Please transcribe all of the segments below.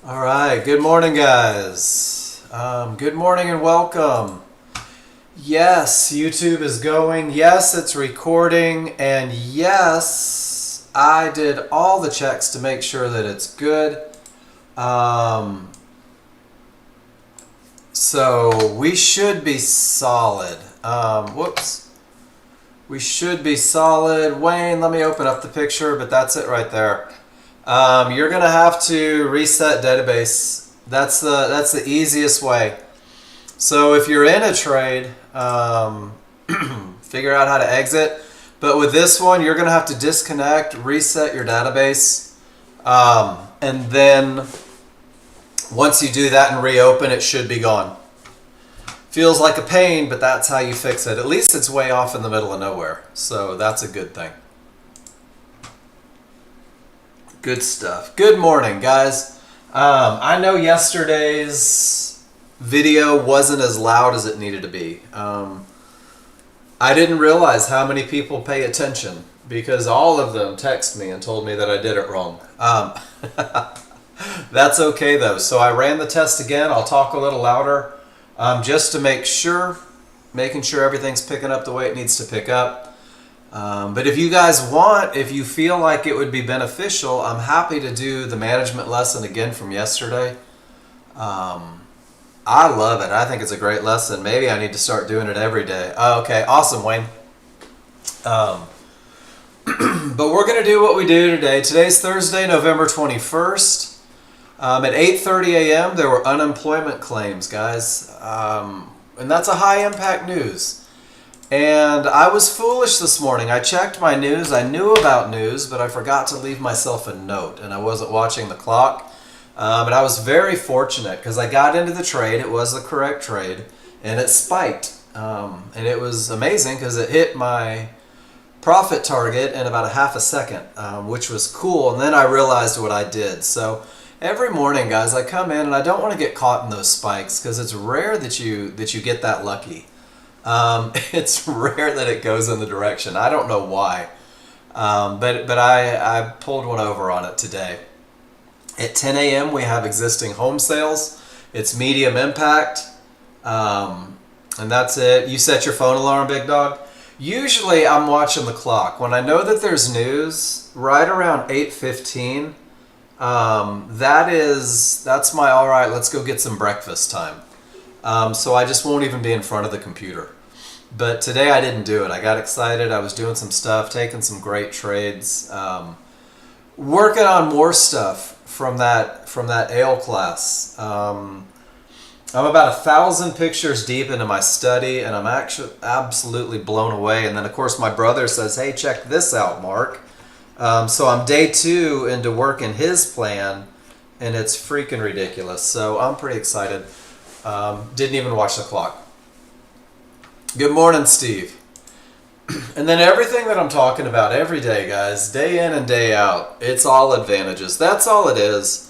All right, good morning, guys. Good morning and welcome. Yes, YouTube is going. Yes, it's recording. And yes, I did all the checks to make sure that it's good. So we should be solid. Whoops. We should be solid. Wayne, let me open up the picture, but that's it right there. You're gonna have to reset database. That's the easiest way. So if you're in a trade, figure out how to exit. But with this one, you're gonna have to disconnect, reset your database, and then once you do that and reopen, it should be gone. Feels like a pain, but that's how you fix it. At least it's way off in the middle of nowhere, so that's a good thing. Good stuff. Good morning, guys. I know yesterday's video wasn't as loud as it needed to be. I didn't realize how many people pay attention because all of them text me and told me that I did it wrong. That's okay though. So I ran the test again. I'll talk a little louder just to making sure everything's picking up the way it needs to pick up. But if you guys want, if you feel like it would be beneficial, I'm happy to do the management lesson again from yesterday. I love it. I think it's a great lesson. Maybe I need to start doing it every day. Oh, okay, awesome, Wayne. But we're going to do what we do today. Today's Thursday, November 21st. At 8:30 a.m. there were unemployment claims, guys. And that's a high impact news. And I was foolish this morning. I checked my news. I knew about news, but I forgot to leave myself a note, and I wasn't watching the clock. And I was very fortunate because I got into the trade. It was the correct trade, and it spiked. And it was amazing because it hit my profit target in about a half a second, which was cool. And then I realized what I did. So every morning, guys, I come in, and I don't want to get caught in those spikes because it's rare that you get that lucky. It's rare that it goes in the direction. I don't know why, but I pulled one over on it today. At 10 a.m. we have existing home sales. It's medium impact, and that's it. You set your phone alarm, big dog. Usually I'm watching the clock. When I know that there's news, right around 8:15, that's my all right, let's go get some breakfast time. So I just won't even be in front of the computer. But today I didn't do it. I got excited. I was doing some stuff, taking some great trades, working on more stuff from that ale class. I'm about 1,000 pictures deep into my study, and I'm actually absolutely blown away. And then of course my brother says, "Hey, check this out, Mark." So I'm day 2 into working his plan, and it's freaking ridiculous. So I'm pretty excited. Didn't even watch the clock. Good morning, Steve. And then everything that I'm talking about every day, guys, day in and day out, it's all advantages. That's all it is.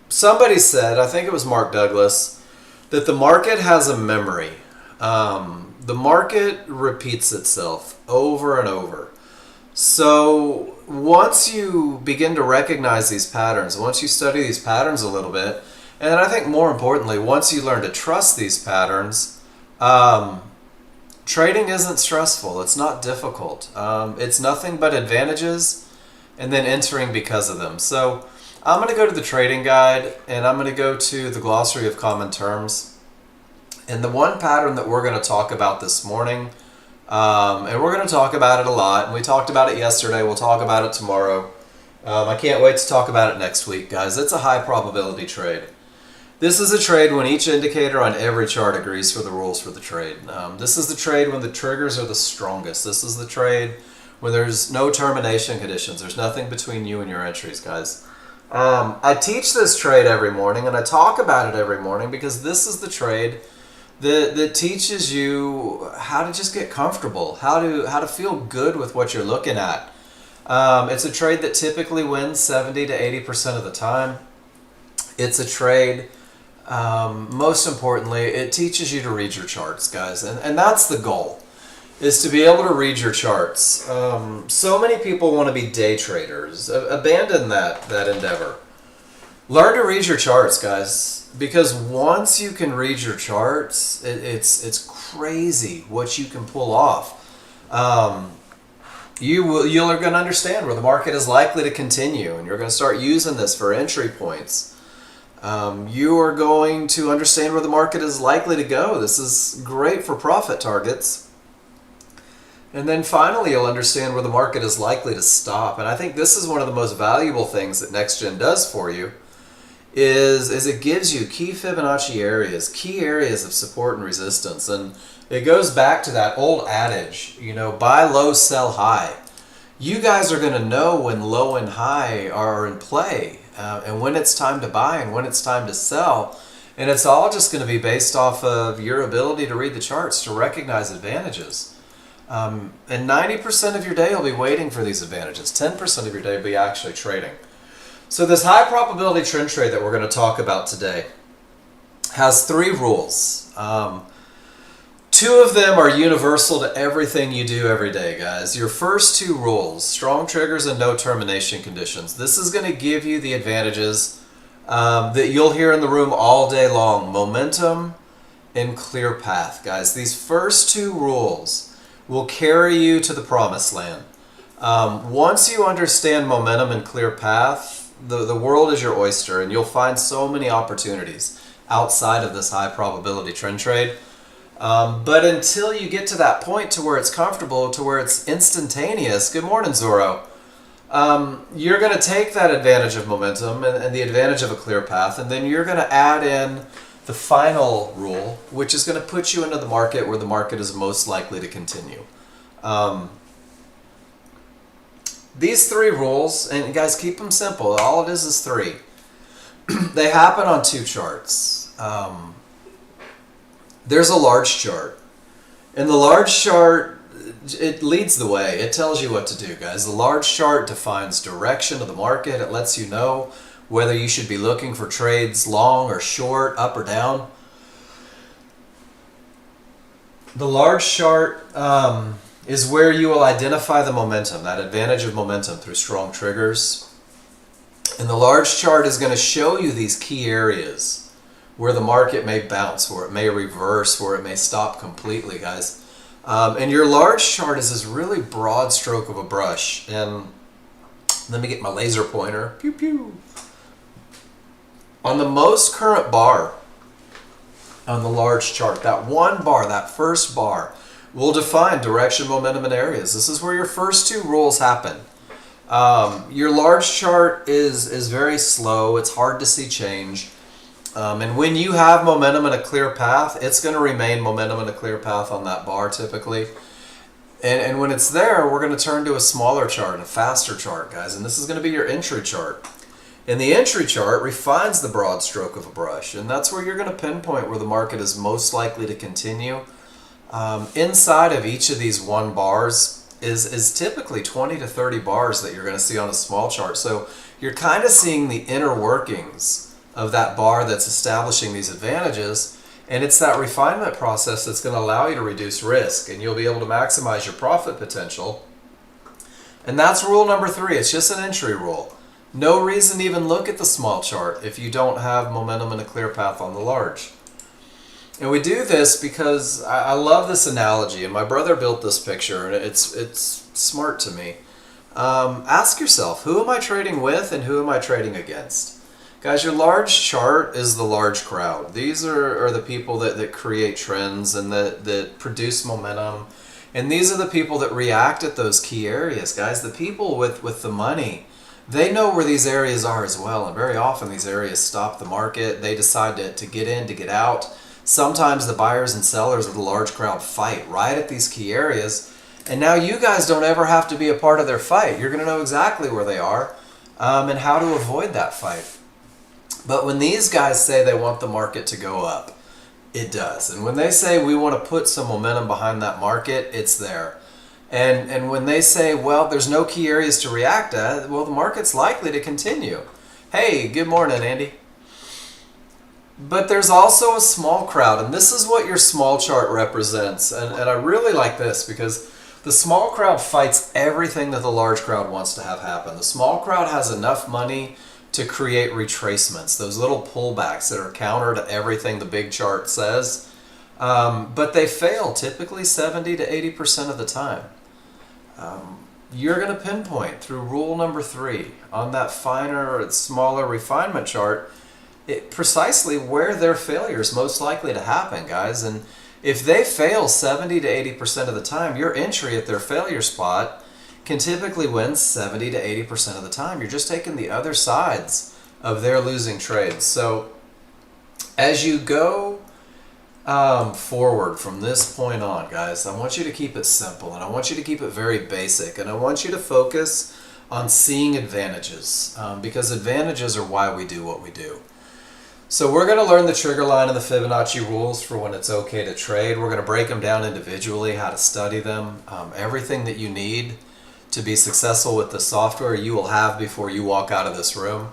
Somebody said, I think it was Mark Douglas, that the market has a memory. The market repeats itself over and over. So once you begin to recognize these patterns, once you study these patterns a little bit, and I think more importantly, once you learn to trust these patterns, trading isn't stressful. It's not difficult. It's nothing but advantages and then entering because of them. So I'm going to go to the trading guide, and I'm going to go to the glossary of common terms. And the one pattern that we're going to talk about this morning, and we're going to talk about it a lot, and we talked about it yesterday, we'll talk about it tomorrow. I can't wait to talk about it next week, guys. It's a high probability trade. This is a trade when each indicator on every chart agrees for the rules for the trade. This is the trade when the triggers are the strongest. This is the trade when there's no termination conditions. There's nothing between you and your entries, guys. I teach this trade every morning, and I talk about it every morning because this is the trade that teaches you how to just get comfortable, how to feel good with what you're looking at. It's a trade that typically wins 70 to 80% of the time. It's a trade, most importantly, it teaches you to read your charts, guys. And that's the goal, is to be able to read your charts. So many people want to be day traders. Abandon that endeavor. Learn to read your charts, guys, because once you can read your charts, it's crazy what you can pull off. You're going to understand where the market is likely to continue, and you're going to start using this for entry points. You are going to understand where the market is likely to go. This is great for profit targets. And then finally, you'll understand where the market is likely to stop. And I think this is one of the most valuable things that Nexgen does for you, is it gives you key Fibonacci areas, key areas of support and resistance. And it goes back to that old adage, buy low, sell high. You guys are going to know when low and high are in play, and when it's time to buy and when it's time to sell. And it's all just going to be based off of your ability to read the charts, to recognize advantages. And 90% of your day will be waiting for these advantages. 10% of your day will be actually trading. So this high probability trend trade that we're going to talk about today has 3 rules. 2 of them are universal to everything you do every day, guys. Your first 2 rules, strong triggers and no termination conditions. This is going to give you the advantages that you'll hear in the room all day long. Momentum and clear path, guys. These first 2 rules will carry you to the promised land. Once you understand momentum and clear path, the world is your oyster, and you'll find so many opportunities outside of this high probability trend trade. But until you get to that point to where it's comfortable, to where it's instantaneous, good morning, Zorro, you're going to take that advantage of momentum and the advantage of a clear path, and then you're going to add in the final rule, which is going to put you into the market where the market is most likely to continue. These 3 rules, and guys, keep them simple. All it is 3. They happen on 2 charts. There's a large chart. And the large chart, it leads the way. It tells you what to do, guys. The large chart defines direction of the market. It lets you know whether you should be looking for trades long or short, up or down. The large chart is where you will identify the momentum, that advantage of momentum through strong triggers. And the large chart is going to show you these key areas where the market may bounce, where it may reverse, where it may stop completely, guys. And your large chart is this really broad stroke of a brush. And let me get my laser pointer. Pew, pew. On the most current bar on the large chart, that one bar, that first bar, will define direction, momentum, and areas. This is where your first 2 rules happen. Your large chart is very slow. It's hard to see change. And when you have momentum and a clear path, it's going to remain momentum and a clear path on that bar typically. And when it's there, we're going to turn to a smaller chart, a faster chart, guys. And this is going to be your entry chart. And the entry chart refines the broad stroke of a brush. And that's where you're going to pinpoint where the market is most likely to continue. Inside of each of these 1 bars is typically 20 to 30 bars that you're going to see on a small chart. So you're kind of seeing the inner workings of that bar that's establishing these advantages. And it's that refinement process that's going to allow you to reduce risk, and you'll be able to maximize your profit potential. And that's rule number 3. It's just an entry rule. No reason to even look at the small chart if you don't have momentum and a clear path on the large. And we do this because I love this analogy, and my brother built this picture, and it's smart to me. Ask yourself, who am I trading with and who am I trading against? Guys, your large chart is the large crowd. These are the people that create trends and that produce momentum. And these are the people that react at those key areas, guys. The people with the money, they know where these areas are as well. And very often these areas stop the market. They decide to get in, to get out. Sometimes the buyers and sellers of the large crowd fight right at these key areas. And now you guys don't ever have to be a part of their fight. You're going to know exactly where they are and how to avoid that fight. But when these guys say they want the market to go up, it does. And when they say we want to put some momentum behind that market, it's there. And when they say, well, there's no key areas to react at, well, the market's likely to continue. Hey, good morning, Andy. But there's also a small crowd, and this is what your small chart represents. And I really like this because the small crowd fights everything that the large crowd wants to have happen. The small crowd has enough money to create retracements, those little pullbacks that are counter to everything the big chart says. But they fail typically 70 to 80% of the time. You're going to pinpoint through rule number 3 on that finer, smaller refinement chart precisely where their failure is most likely to happen, guys. And if they fail 70 to 80% of the time, your entry at their failure spot can typically win 70 to 80% of the time. You're just taking the other sides of their losing trades. So as you go forward from this point on, guys, I want you to keep it simple, and I want you to keep it very basic, and I want you to focus on seeing advantages, because advantages are why we do what we do. So we're going to learn the trigger line and the Fibonacci rules for when it's okay to trade. We're going to break them down individually, how to study them, everything that you need to be successful with the software you will have before you walk out of this room.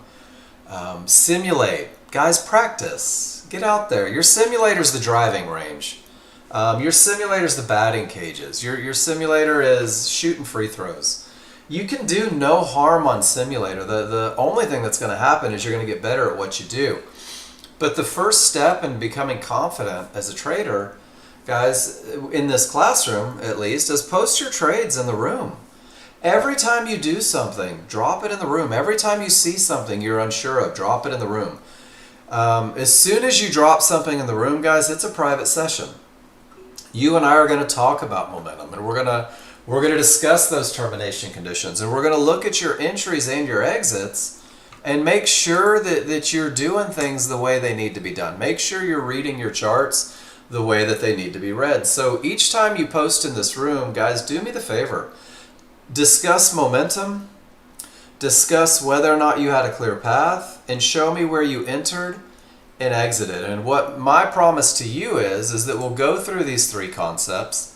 Simulate. Guys, practice. Get out there. Your simulator's the driving range. Your simulator's the batting cages. Your simulator is shooting free throws. You can do no harm on simulator. The only thing that's going to happen is you're going to get better at what you do. But the first step in becoming confident as a trader, guys, in this classroom at least, is post your trades in the room. Every time you do something, drop it in the room. Every time you see something you're unsure of, drop it in the room. As soon as you drop something in the room, guys, it's a private session. You and I are going to talk about momentum, and we're going to discuss those termination conditions, and we're going to look at your entries and your exits and make sure that you're doing things the way they need to be done. Make sure you're reading your charts the way that they need to be read. So each time you post in this room, guys, do me the favor. Discuss momentum, discuss whether or not you had a clear path, and show me where you entered and exited. And what my promise to you is that we'll go through these 3 concepts.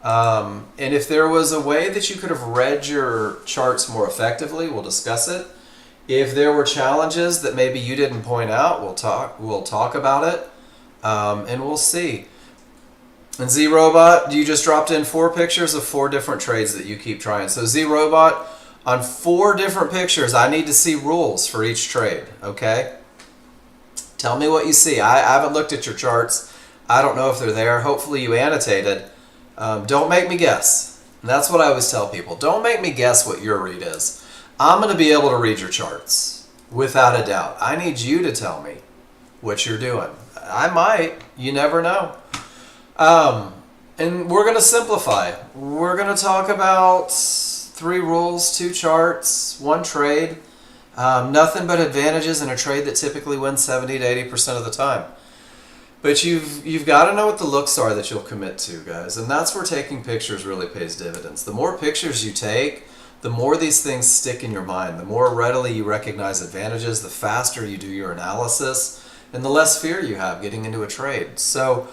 And if there was a way that you could have read your charts more effectively, we'll discuss it. If there were challenges that maybe you didn't point out, we'll talk about it, and we'll see. And Z-Robot, you just dropped in 4 pictures of 4 different trades that you keep trying. So Z-Robot, on 4 different pictures, I need to see rules for each trade, okay? Tell me what you see. I haven't looked at your charts. I don't know if they're there. Hopefully you annotated. Don't make me guess. And that's what I always tell people. Don't make me guess what your read is. I'm going to be able to read your charts, without a doubt. I need you to tell me what you're doing. I might. You never know. And we're going to simplify. We're going to talk about 3 rules, 2 charts, 1 trade. Nothing but advantages in a trade that typically wins 70 to 80% of the time. But you've got to know what the looks are that you'll commit to, guys. And that's where taking pictures really pays dividends. The more pictures you take, the more these things stick in your mind. The more readily you recognize advantages, the faster you do your analysis, and the less fear you have getting into a trade. So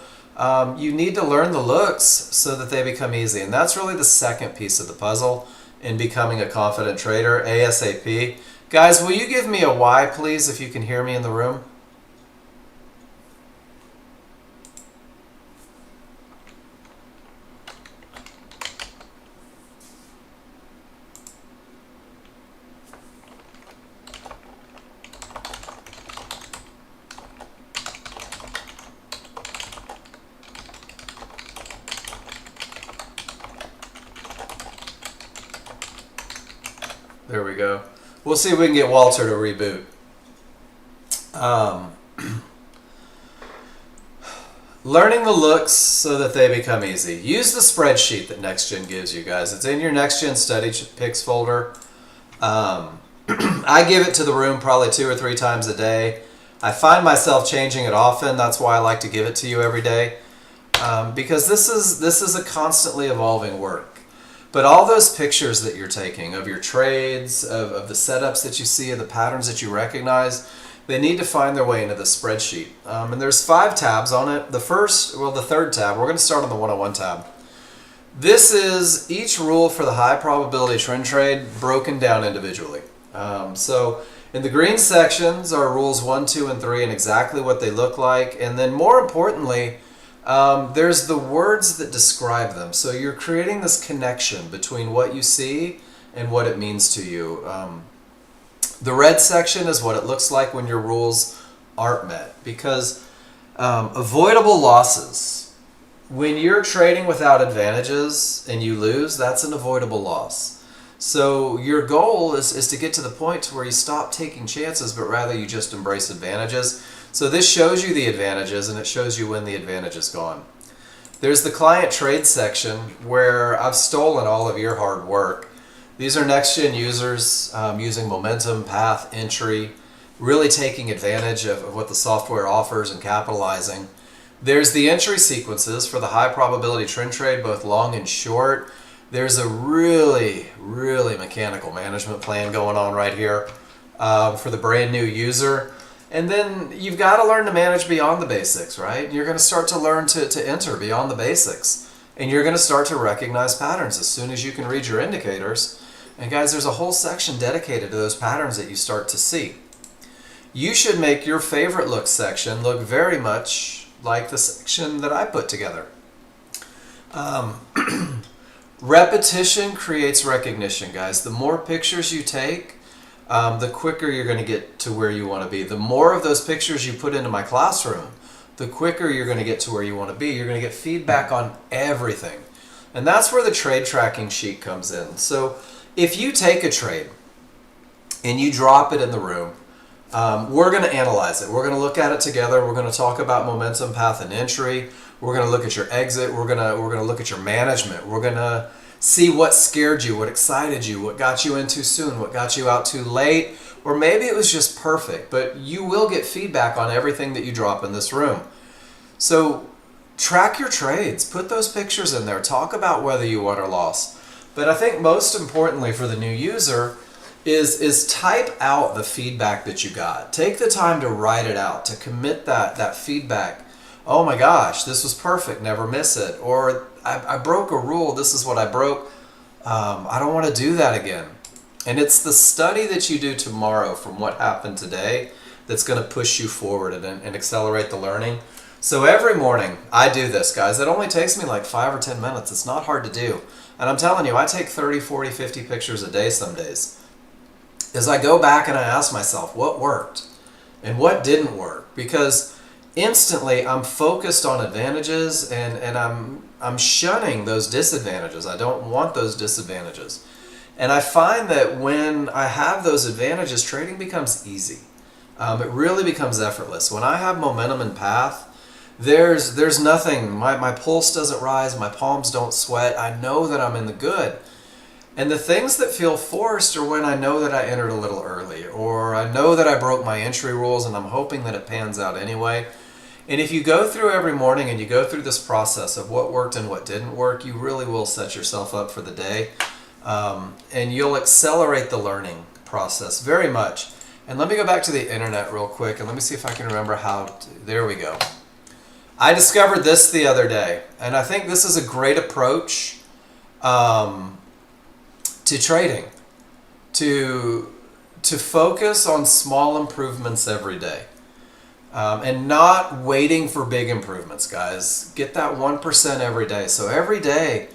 you need to learn the looks so that they become easy. And that's really the second piece of the puzzle in becoming a confident trader, ASAP. Guys, will you give me a Y, please, if you can hear me in the room? There we go. We'll see if we can get Walter to reboot. Learning the looks so that they become easy. Use the spreadsheet that Nexgen gives you, guys. It's in your Nexgen Study Picks folder. I give it to the room probably 2 or 3 times a day. I find myself changing it often. That's why I like to give it to you every day. Because this is a constantly evolving work. But all those pictures that you're taking of your trades, of the setups that you see, of the patterns that you recognize, they need to find their way into the spreadsheet. And there's 5 tabs on it. The 3rd tab, we're going to start on the 101 tab. This is each rule for the high probability trend trade broken down individually. So in the green sections are rules 1, 2, and 3 and exactly what they look like. And then more importantly, there's the words that describe them. So you're creating this connection between what you see and what it means to you. The red section is what it looks like when your rules aren't met, because avoidable losses. When you're trading without advantages and you lose, that's an avoidable loss. So your goal is to get to the point to where you stop taking chances, but rather you just embrace advantages. So this shows you the advantages, and it shows you when the advantage is gone. There's the client trade section where I've stolen all of your hard work. These are Nexgen users using momentum, path, entry, really taking advantage of what the software offers and capitalizing. There's the entry sequences for the high probability trend trade, both long and short. There's a really, really mechanical management plan going on right here for the brand new user. And then you've got to learn to manage beyond the basics, right? You're going to start to learn to enter beyond the basics. And you're going to start to recognize patterns as soon as you can read your indicators. And guys, there's a whole section dedicated to those patterns that you start to see. You should make your favorite look section look very much like the section that I put together. Repetition creates recognition, guys. The more pictures you take, the quicker you're going to get to where you want to be. The more of those pictures you put into my classroom, the quicker you're going to get to where you want to be. You're going to get feedback on everything. And that's where the trade tracking sheet comes in. So if you take a trade and you drop it in the room, we're going to analyze it. We're going to look at it together. We're going to talk about momentum, path, and entry. We're going to look at your exit. We're going to look at your management. We're going to see what scared you, what excited you, what got you in too soon, what got you out too late, or maybe it was just perfect. But you will get feedback on everything that you drop in this room. So track your trades. Put those pictures in there. Talk about whether you won or lost. But I think most importantly for the new user is type out the feedback that you got. Take the time to write it out, to commit that feedback. Oh my gosh, this was perfect, never miss it. Or I broke a rule, this is what I broke. I don't want to do that again. And it's the study that you do tomorrow from what happened today that's going to push you forward and accelerate the learning. So every morning I do this, guys. It only takes me like 5 or 10 minutes. It's not hard to do. And I'm telling you, I take 30, 40, 50 pictures a day some days. As I go back and I ask myself, what worked and what didn't work? Because instantly I'm focused on advantages and I'm shunning those disadvantages. I don't want those disadvantages. And I find that when I have those advantages, trading becomes easy. It really becomes effortless. When I have momentum and path, there's nothing. My pulse doesn't rise. My palms don't sweat. I know that I'm in the good. And the things that feel forced are when I know that I entered a little early, or I know that I broke my entry rules and I'm hoping that it pans out anyway. And if you go through every morning and you go through this process of what worked and what didn't work, you really will set yourself up for the day. And you'll accelerate the learning process very much. And let me go back to the internet real quick and let me see if I can remember how to, there we go. I discovered this the other day, and I think this is a great approach to trading, to focus on small improvements every day, and not waiting for big improvements, guys. Get that 1% every day. So every day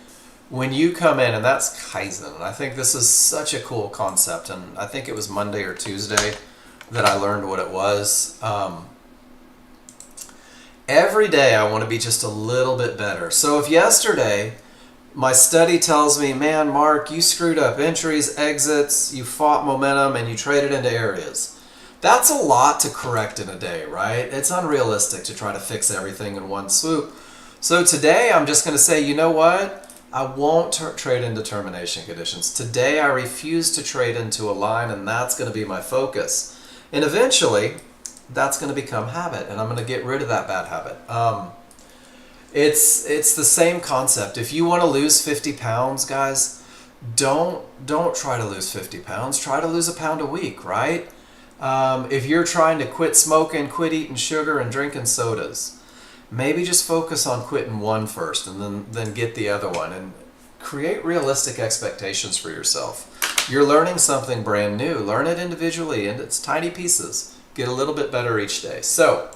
when you come in, and that's Kaizen, and I think this is such a cool concept, and I think it was Monday or Tuesday that I learned what it was. Every day I want to be just a little bit better. So if yesterday my study tells me, man, Mark, you screwed up entries, exits, you fought momentum, and you traded into areas. That's a lot to correct in a day, right? It's unrealistic to try to fix everything in one swoop. So today I'm just going to say, you know what? I won't trade into termination conditions. Today I refuse to trade into a line, and that's going to be my focus. And eventually that's going to become habit, and I'm going to get rid of that bad habit. It's the same concept. If you want to lose 50 pounds, guys, don't try to lose 50 pounds. Try to lose a pound a week, right? If you're trying to quit smoking, quit eating sugar and drinking sodas, maybe just focus on quitting one first and then get the other one, and create realistic expectations for yourself. You're learning something brand new. Learn it individually in its tiny pieces. Get a little bit better each day. So,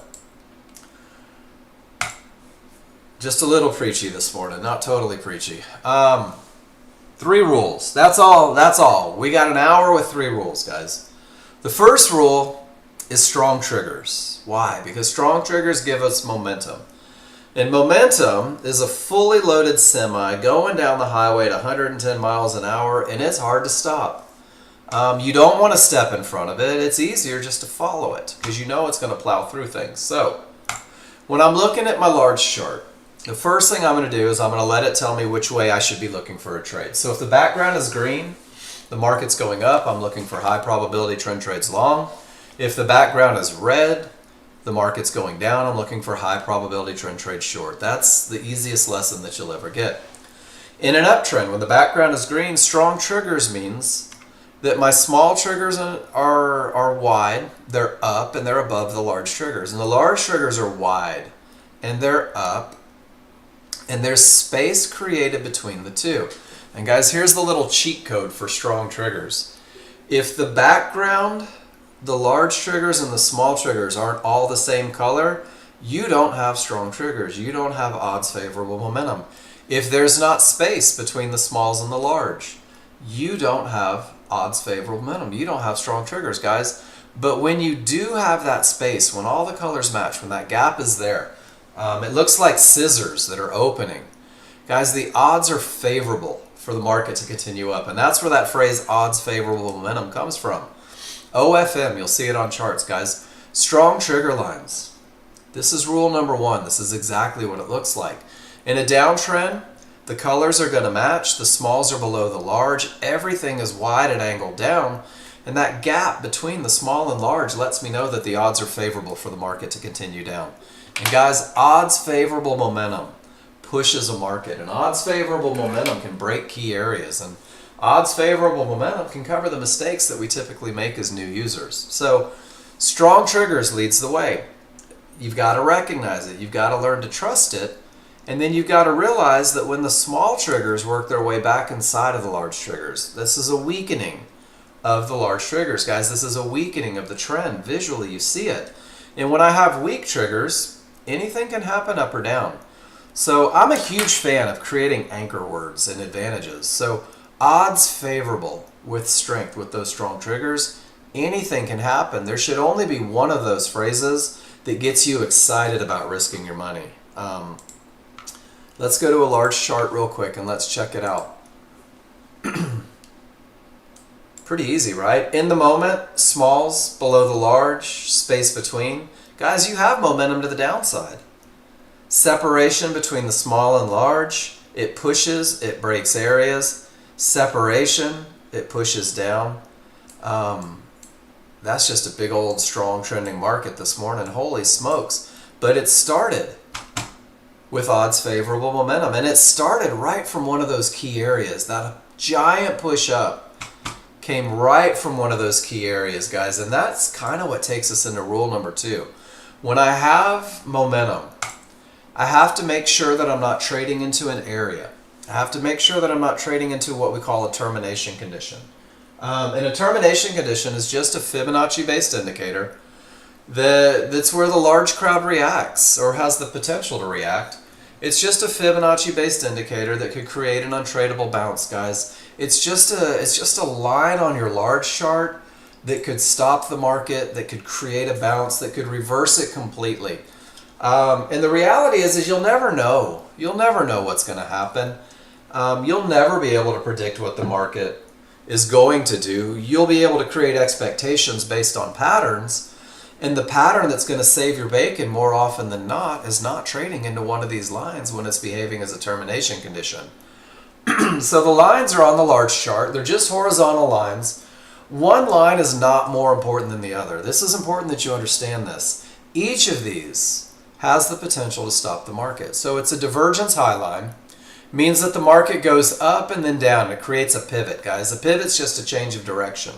just a little preachy this morning, not totally preachy. 3 rules. That's all. We got an hour with 3 rules, guys. The first rule is strong triggers. Why? Because strong triggers give us momentum. And momentum is a fully loaded semi going down the highway at 110 miles an hour, and it's hard to stop. You don't want to step in front of it. It's easier just to follow it because you know it's going to plow through things. So when I'm looking at my large chart, the first thing I'm going to do is I'm going to let it tell me which way I should be looking for a trade. So if the background is green, the market's going up, I'm looking for high probability trend trades long. If the background is red, the market's going down, I'm looking for high probability trend trade short. That's the easiest lesson that you'll ever get. In an uptrend, when the background is green, strong triggers means that my small triggers are wide, they're up, and they're above the large triggers. And the large triggers are wide, and they're up, and there's space created between the two. And guys, here's the little cheat code for strong triggers. If the background, the large triggers and the small triggers aren't all the same color, you don't have strong triggers. You don't have odds favorable momentum. If there's not space between the smalls and the large, you don't have odds favorable momentum. You don't have strong triggers, guys. But when you do have that space, when all the colors match, when that gap is there, it looks like scissors that are opening. Guys, the odds are favorable for the market to continue up. And that's where that phrase odds favorable momentum comes from. OFM, you'll see it on charts, guys. Strong trigger lines. This is rule number one. This is exactly what it looks like. In a downtrend, the colors are going to match. The smalls are below the large. Everything is wide and angled down. And that gap between the small and large lets me know that the odds are favorable for the market to continue down. And guys, odds favorable momentum pushes a market. And odds favorable momentum can break key areas. And odds favorable momentum can cover the mistakes that we typically make as new users. So strong triggers leads the way. You've got to recognize it. You've got to learn to trust it. And then you've got to realize that when the small triggers work their way back inside of the large triggers, this is a weakening of the large triggers. Guys, this is a weakening of the trend. Visually, you see it. And when I have weak triggers, anything can happen up or down. So I'm a huge fan of creating anchor words and advantages. So odds favorable with strength with those strong triggers, anything can happen. There should only be one of those phrases that gets you excited about risking your money. Let's go to a large chart real quick and let's check it out. Pretty easy, right? In the moment, smalls below the large, space between. Guys, you have momentum to the downside. Separation between the small and large, it pushes, it breaks areas. Separation, it pushes down. That's just a big old strong trending market this morning. Holy smokes. But it started with odds favorable momentum. And it started right from one of those key areas. That giant push up came right from one of those key areas, guys. And that's kind of what takes us into rule number two. When I have momentum, I have to make sure that I'm not trading into an area. I have to make sure that I'm not trading into what we call a termination condition. And a termination condition is just a Fibonacci-based indicator that's where the large crowd reacts or has the potential to react. It's just a Fibonacci-based indicator that could create an untradeable bounce, guys. It's just a line on your large chart that could stop the market, that could create a bounce, that could reverse it completely. And the reality is you'll never know. You'll never know what's going to happen. You'll never be able to predict what the market is going to do. You'll be able to create expectations based on patterns. And the pattern that's going to save your bacon more often than not is not trading into one of these lines when it's behaving as a termination condition. So the lines are on the large chart. They're just horizontal lines. One line is not more important than the other. This is important that you understand this. Each of these has the potential to stop the market. So it's a divergence high line. Means that the market goes up and then down. It creates a pivot, guys. A pivot's just a change of direction.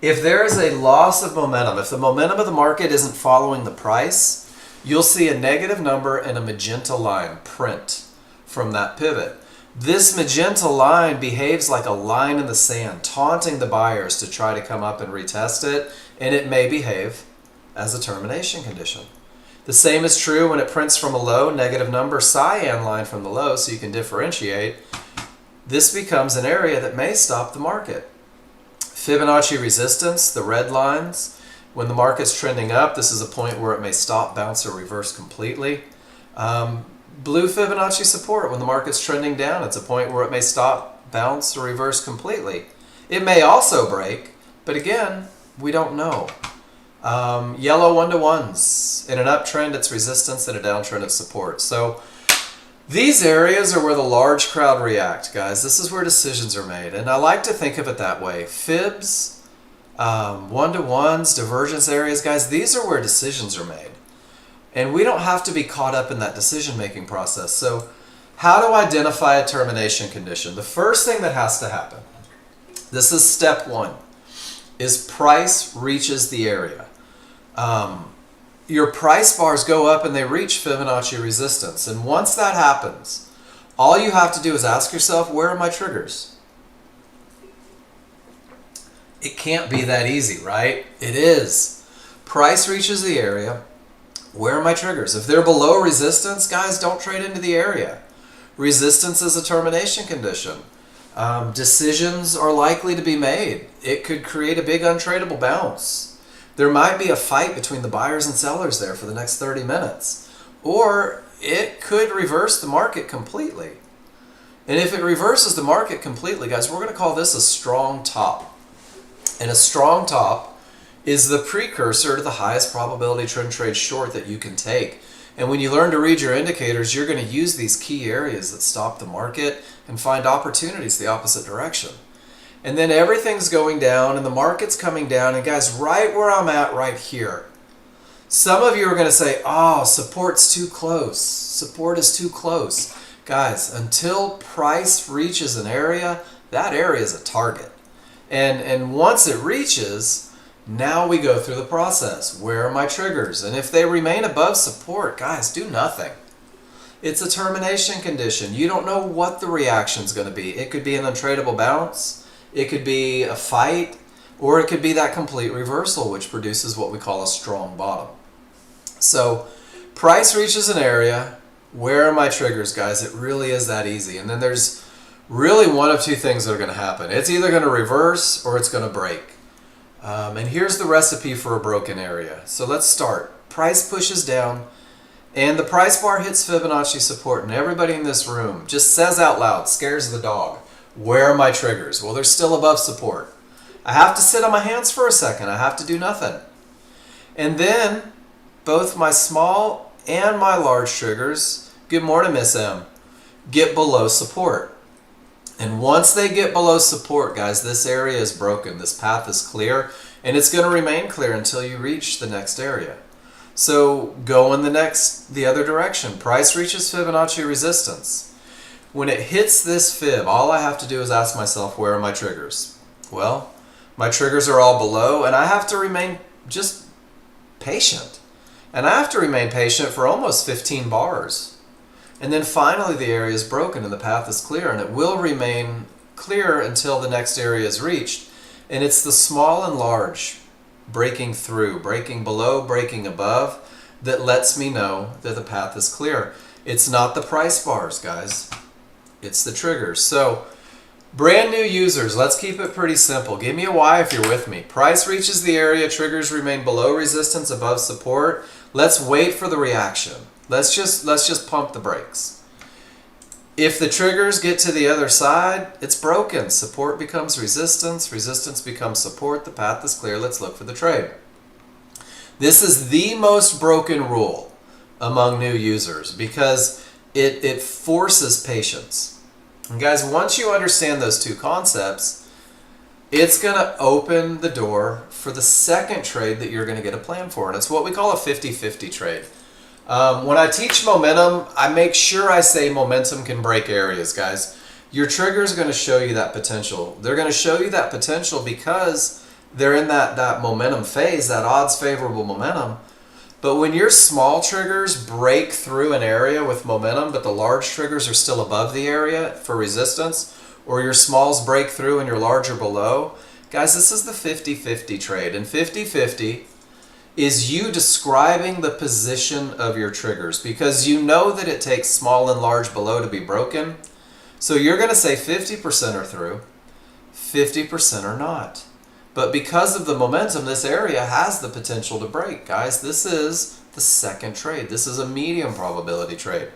If there is a loss of momentum, if the momentum of the market isn't following the price, you'll see a negative number and a magenta line print from that pivot. This magenta line behaves like a line in the sand, taunting the buyers to try to come up and retest it, and it may behave as a termination condition. The same is true when it prints from a low, negative number, cyan line from the low, so you can differentiate. This becomes an area that may stop the market. Fibonacci resistance, the red lines. When the market's trending up, this is a point where it may stop, bounce, or reverse completely. Blue Fibonacci support, when the market's trending down, it's a point where it may stop, bounce, or reverse completely. It may also break, but again, we don't know. Yellow 1-to-1s. In an uptrend, it's resistance. In a downtrend, it's support. So these areas are where the large crowd react, guys. This is where decisions are made. And I like to think of it that way. Fibs, 1-to-1s, divergence areas, guys, these are where decisions are made. And we don't have to be caught up in that decision-making process. So how to identify a termination condition? The first thing that has to happen, this is step one, is price reaches the area. Your price bars go up and they reach Fibonacci resistance. And once that happens, all you have to do is ask yourself, where are my triggers? It can't be that easy, right? It is. Price reaches the area. Where are my triggers? If they're below resistance, guys, don't trade into the area. Resistance is a termination condition. Decisions are likely to be made. It could create a big untradeable bounce. There might be a fight between the buyers and sellers there for the next 30 minutes. Or it could reverse the market completely. And if it reverses the market completely, guys, we're going to call this a strong top. And a strong top is the precursor to the highest probability trend trade short that you can take. And when you learn to read your indicators, you're going to use these key areas that stop the market and find opportunities the opposite direction. And then everything's going down and the market's coming down. And guys, right where I'm at right here, some of you are going to say, oh, support's too close. Support is too close. Guys, until price reaches an area, that area is a target. And once it reaches, now we go through the process. Where are my triggers? And if they remain above support, guys, do nothing. It's a termination condition. You don't know what the reaction's going to be. It could be an untradeable bounce. It could be a fight, or it could be that complete reversal, which produces what we call a strong bottom. So price reaches an area. Where are my triggers, guys? It really is that easy. And then there's really one of two things that are going to happen. It's either going to reverse or it's going to break. And here's the recipe for a broken area. So let's start. Price pushes down, and the price bar hits Fibonacci support, and everybody in this room just says out loud, scares the dog, where are my triggers? Well, they're still above support. I have to sit on my hands for a second. I have to do nothing. And then both my small and my large triggers, good morning, Miss M, get below support. And once they get below support, guys, this area is broken. This path is clear, and it's going to remain clear until you reach the next area. So go in the other direction. Price reaches Fibonacci resistance. When it hits this fib, all I have to do is ask myself, where are my triggers? Well, my triggers are all below, and I have to remain just patient. And I have to remain patient for almost 15 bars. And then finally the area is broken and the path is clear, and it will remain clear until the next area is reached. And it's the small and large breaking through, breaking below, breaking above, that lets me know that the path is clear. It's not the price bars, guys. It's the triggers. So brand new users, let's keep it pretty simple. Give me a Y if you're with me. Price reaches the area, triggers remain below resistance, above support. Let's wait for the reaction. Let's just pump the brakes. If the triggers get to the other side, it's broken. Support becomes resistance, resistance becomes support, the path is clear, let's look for the trade. This is the most broken rule among new users because it forces patience. And guys, once you understand those two concepts, it's going to open the door for the second trade that you're going to get a plan for. And it's what we call a 50-50 trade. When I teach momentum, I make sure I say momentum can break areas, guys. Your trigger is going to show you that potential. They're going to show you that potential because they're in that momentum phase, that odds favorable momentum. But when your small triggers break through an area with momentum, but the large triggers are still above the area for resistance, or your smalls break through and your large are below, guys, this is the 50-50 trade. And 50-50 is you describing the position of your triggers because you know that it takes small and large below to be broken. So you're going to say 50% are through, 50% are not. But because of the momentum, this area has the potential to break. Guys, this is the second trade. This is a medium probability trade.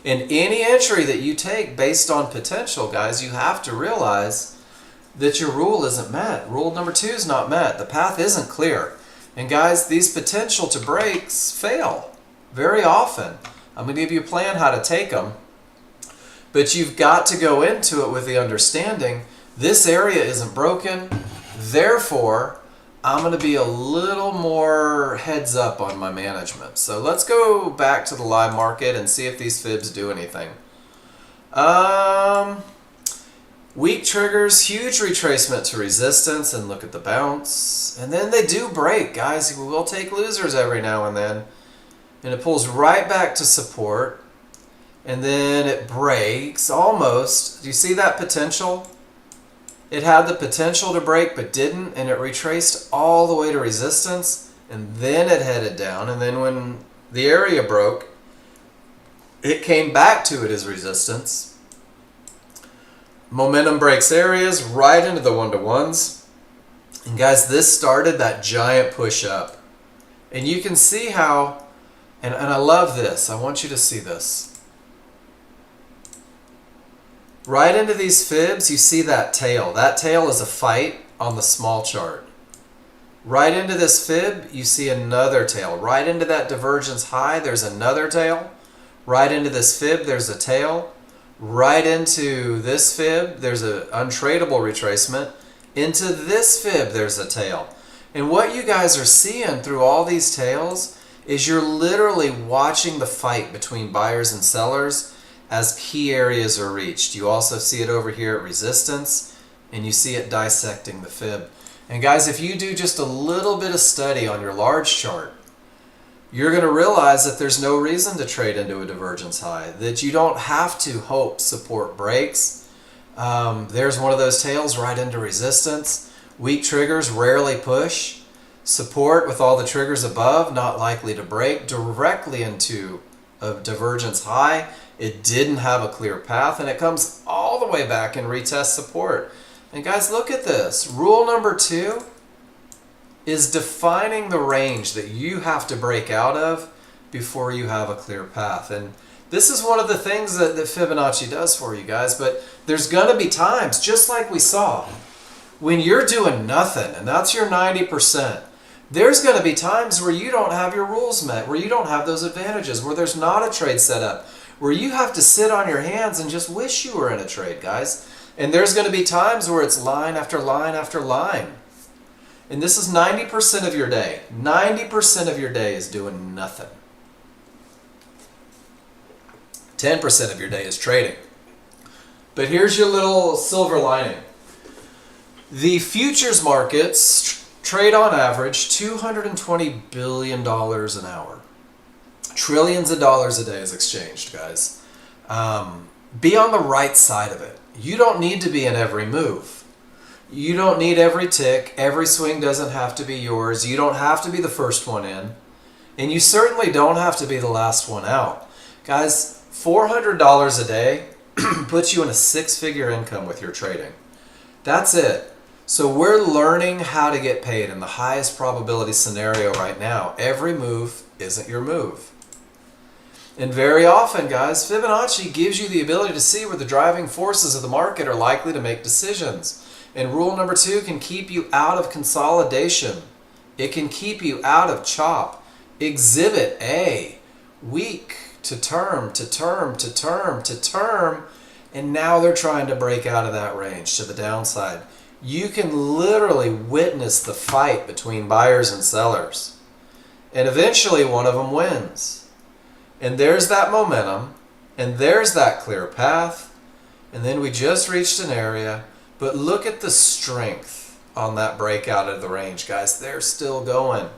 And any entry that you take based on potential, guys, you have to realize that your rule isn't met. Rule number 2 is not met. The path isn't clear. And guys, these potential to breaks fail very often. I'm going to give you a plan how to take them. But you've got to go into it with the understanding this area isn't broken. Therefore, I'm going to be a little more heads up on my management. So let's go back to the live market and see if these fibs do anything. Weak triggers, huge retracement to resistance, and look at the bounce. And then they do break, guys. We will take losers every now and then. And it pulls right back to support. And then it breaks almost. Do you see that potential? It had the potential to break but didn't, and it retraced all the way to resistance, and then it headed down. And then when the area broke, it came back to it as resistance. Momentum breaks areas right into the 1-to-1s. And guys, this started that giant push up. And you can see how, and I love this. I want you to see this. Right into these fibs, you see that tail. That tail is a fight on the small chart. Right into this fib, you see another tail. Right into that divergence high, there's another tail. Right into this fib, there's a tail. Right into this fib, there's an untradeable retracement. Into this fib, there's a tail. And what you guys are seeing through all these tails is you're literally watching the fight between buyers and sellers as key areas are reached. You also see it over here at resistance, and you see it dissecting the fib. And guys, if you do just a little bit of study on your large chart, you're going to realize that there's no reason to trade into a divergence high, that you don't have to hope support breaks. There's one of those tails right into resistance. Weak triggers rarely push. Support with all the triggers above, not likely to break directly into a divergence high. It didn't have a clear path, and it comes all the way back and retests support. And guys, look at this. Rule number 2 is defining the range that you have to break out of before you have a clear path. And this is one of the things that Fibonacci does for you guys, but there's going to be times, just like we saw, when you're doing nothing, and that's your 90%, there's going to be times where you don't have your rules met, where you don't have those advantages, where there's not a trade set up, where you have to sit on your hands and just wish you were in a trade, guys. And there's going to be times where it's line after line after line. And this is 90% of your day. 90% of your day is doing nothing. 10% of your day is trading. But here's your little silver lining. The futures markets trade on average $220 billion an hour. Trillions of dollars a day is exchanged, guys. Be on the right side of it. You don't need to be in every move. You don't need every tick. Every swing doesn't have to be yours. You don't have to be the first one in. And you certainly don't have to be the last one out. Guys, $400 a day puts you in a 6-figure income with your trading. That's it. So we're learning how to get paid in the highest probability scenario right now. Every move isn't your move. And very often, guys, Fibonacci gives you the ability to see where the driving forces of the market are likely to make decisions. And rule number 2 can keep you out of consolidation. It can keep you out of chop. Exhibit A, weak to term, to term, to term, to term, and now they're trying to break out of that range to the downside. You can literally witness the fight between buyers and sellers. And eventually one of them wins. And there's that momentum, and there's that clear path, and then we just reached an area, but look at the strength on that breakout of the range, guys. They're still going.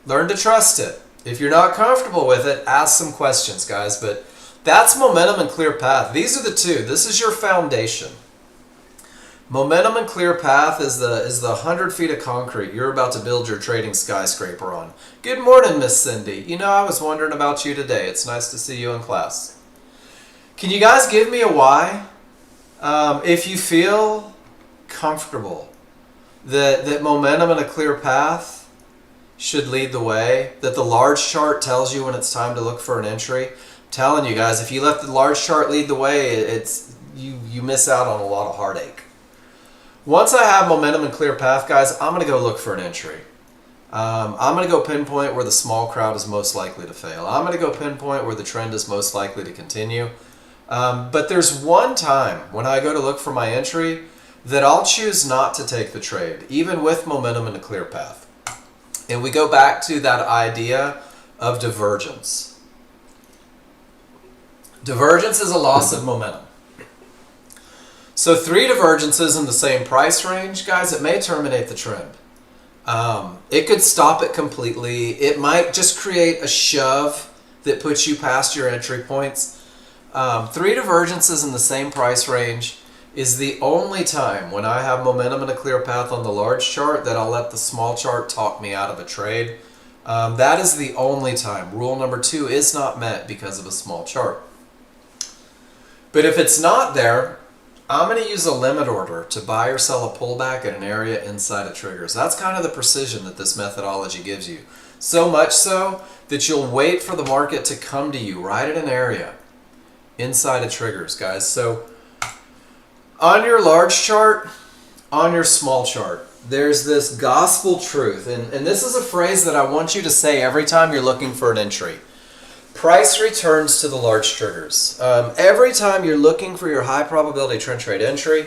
Learn to trust it. If you're not comfortable with it, ask some questions, guys, but that's momentum and clear path. These are the two. This is your foundation. Momentum and clear path is the 100 feet of concrete you're about to build your trading skyscraper on. Good morning, Miss Cindy. You know, I was wondering about you today. It's nice to see you in class. Can you guys give me a why? If you feel comfortable that momentum and a clear path should lead the way, that the large chart tells you when it's time to look for an entry. I'm telling you guys, if you let the large chart lead the way, you miss out on a lot of heartache. Once I have momentum and clear path, guys, I'm going to go look for an entry. I'm going to go pinpoint where the small crowd is most likely to fail. I'm going to go pinpoint where the trend is most likely to continue. But there's one time when I go to look for my entry that I'll choose not to take the trade, even with momentum and a clear path. And we go back to that idea of divergence. Divergence is a loss of momentum. So 3 divergences in the same price range, guys, it may terminate the trend. It could stop it completely. It might just create a shove that puts you past your entry points. 3 divergences in the same price range is the only time when I have momentum and a clear path on the large chart that I'll let the small chart talk me out of a trade. That is the only time. Rule number 2 is not met because of a small chart. But if it's not there, I'm going to use a limit order to buy or sell a pullback at an area inside of triggers. That's kind of the precision that this methodology gives you. So much so that you'll wait for the market to come to you right at an area inside of triggers, guys. So on your large chart, on your small chart, there's this gospel truth. And this is a phrase that I want you to say every time you're looking for an entry. Price returns to the large triggers. Every time you're looking for your high probability trend trade entry,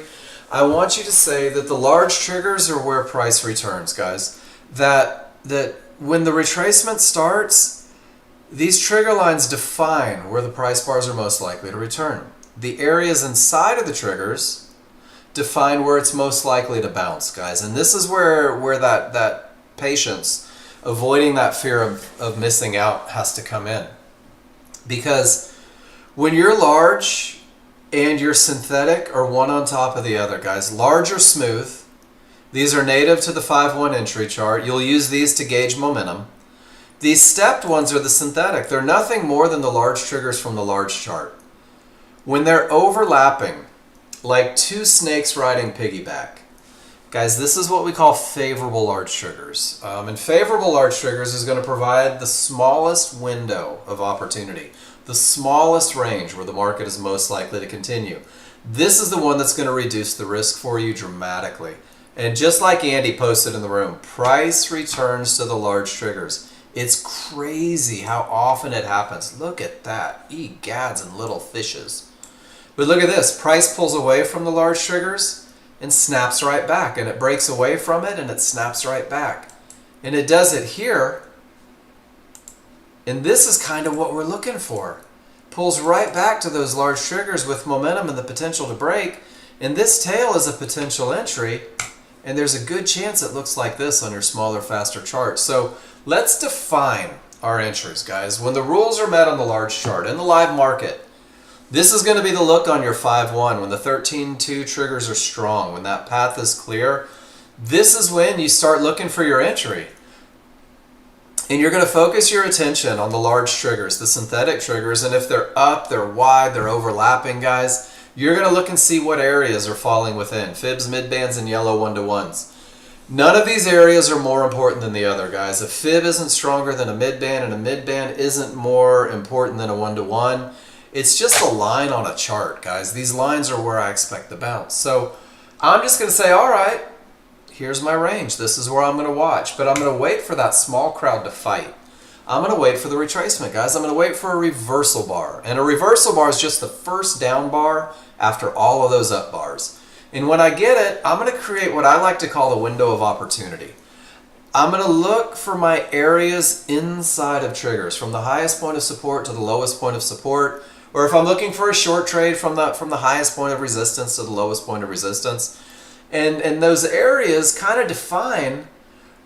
I want you to say that the large triggers are where price returns, guys. That when the retracement starts, these trigger lines define where the price bars are most likely to return. The areas inside of the triggers define where it's most likely to bounce, guys. And this is where that patience, avoiding that fear of missing out, has to come in. Because when you're large and you're synthetic or one on top of the other, guys, large or smooth, these are native to the 5-1 entry chart. You'll use these to gauge momentum. These stepped ones are the synthetic. They're nothing more than the large triggers from the large chart. When they're overlapping, like 2 snakes riding piggyback, guys, this is what we call favorable large triggers. And favorable large triggers is going to provide the smallest window of opportunity, the smallest range where the market is most likely to continue. This is the one that's going to reduce the risk for you dramatically. And just like Andy posted in the room, price returns to the large triggers. It's crazy how often it happens. Look at that. Egads and little fishes. But look at this. Price pulls away from the large triggers and snaps right back, and it breaks away from it and it snaps right back, and it does it here. And this is kind of what we're looking for. Pulls right back to those large triggers with momentum and the potential to break, and this tail is a potential entry, and there's a good chance it looks like this on your smaller, faster chart. So let's define our entries, guys. When the rules are met on the large chart in the live market, this is going to be the look on your 5-1 when the 13-2 triggers are strong, when that path is clear. This is when you start looking for your entry. And you're going to focus your attention on the large triggers, the synthetic triggers, and if they're up, they're wide, they're overlapping, guys, you're going to look and see what areas are falling within. Fibs, midbands, and yellow 1-to-1s. None of these areas are more important than the other, guys. A fib isn't stronger than a midband, and a midband isn't more important than a 1-to-1. It's just a line on a chart, guys. These lines are where I expect the bounce. So I'm just going to say, all right, here's my range. This is where I'm going to watch. But I'm going to wait for that small crowd to fight. I'm going to wait for the retracement, guys. I'm going to wait for a reversal bar. And a reversal bar is just the first down bar after all of those up bars. And when I get it, I'm going to create what I like to call the window of opportunity. I'm going to look for my areas inside of triggers, from the highest point of support to the lowest point of support. Or if I'm looking for a short trade from the highest point of resistance to the lowest point of resistance. And those areas kind of define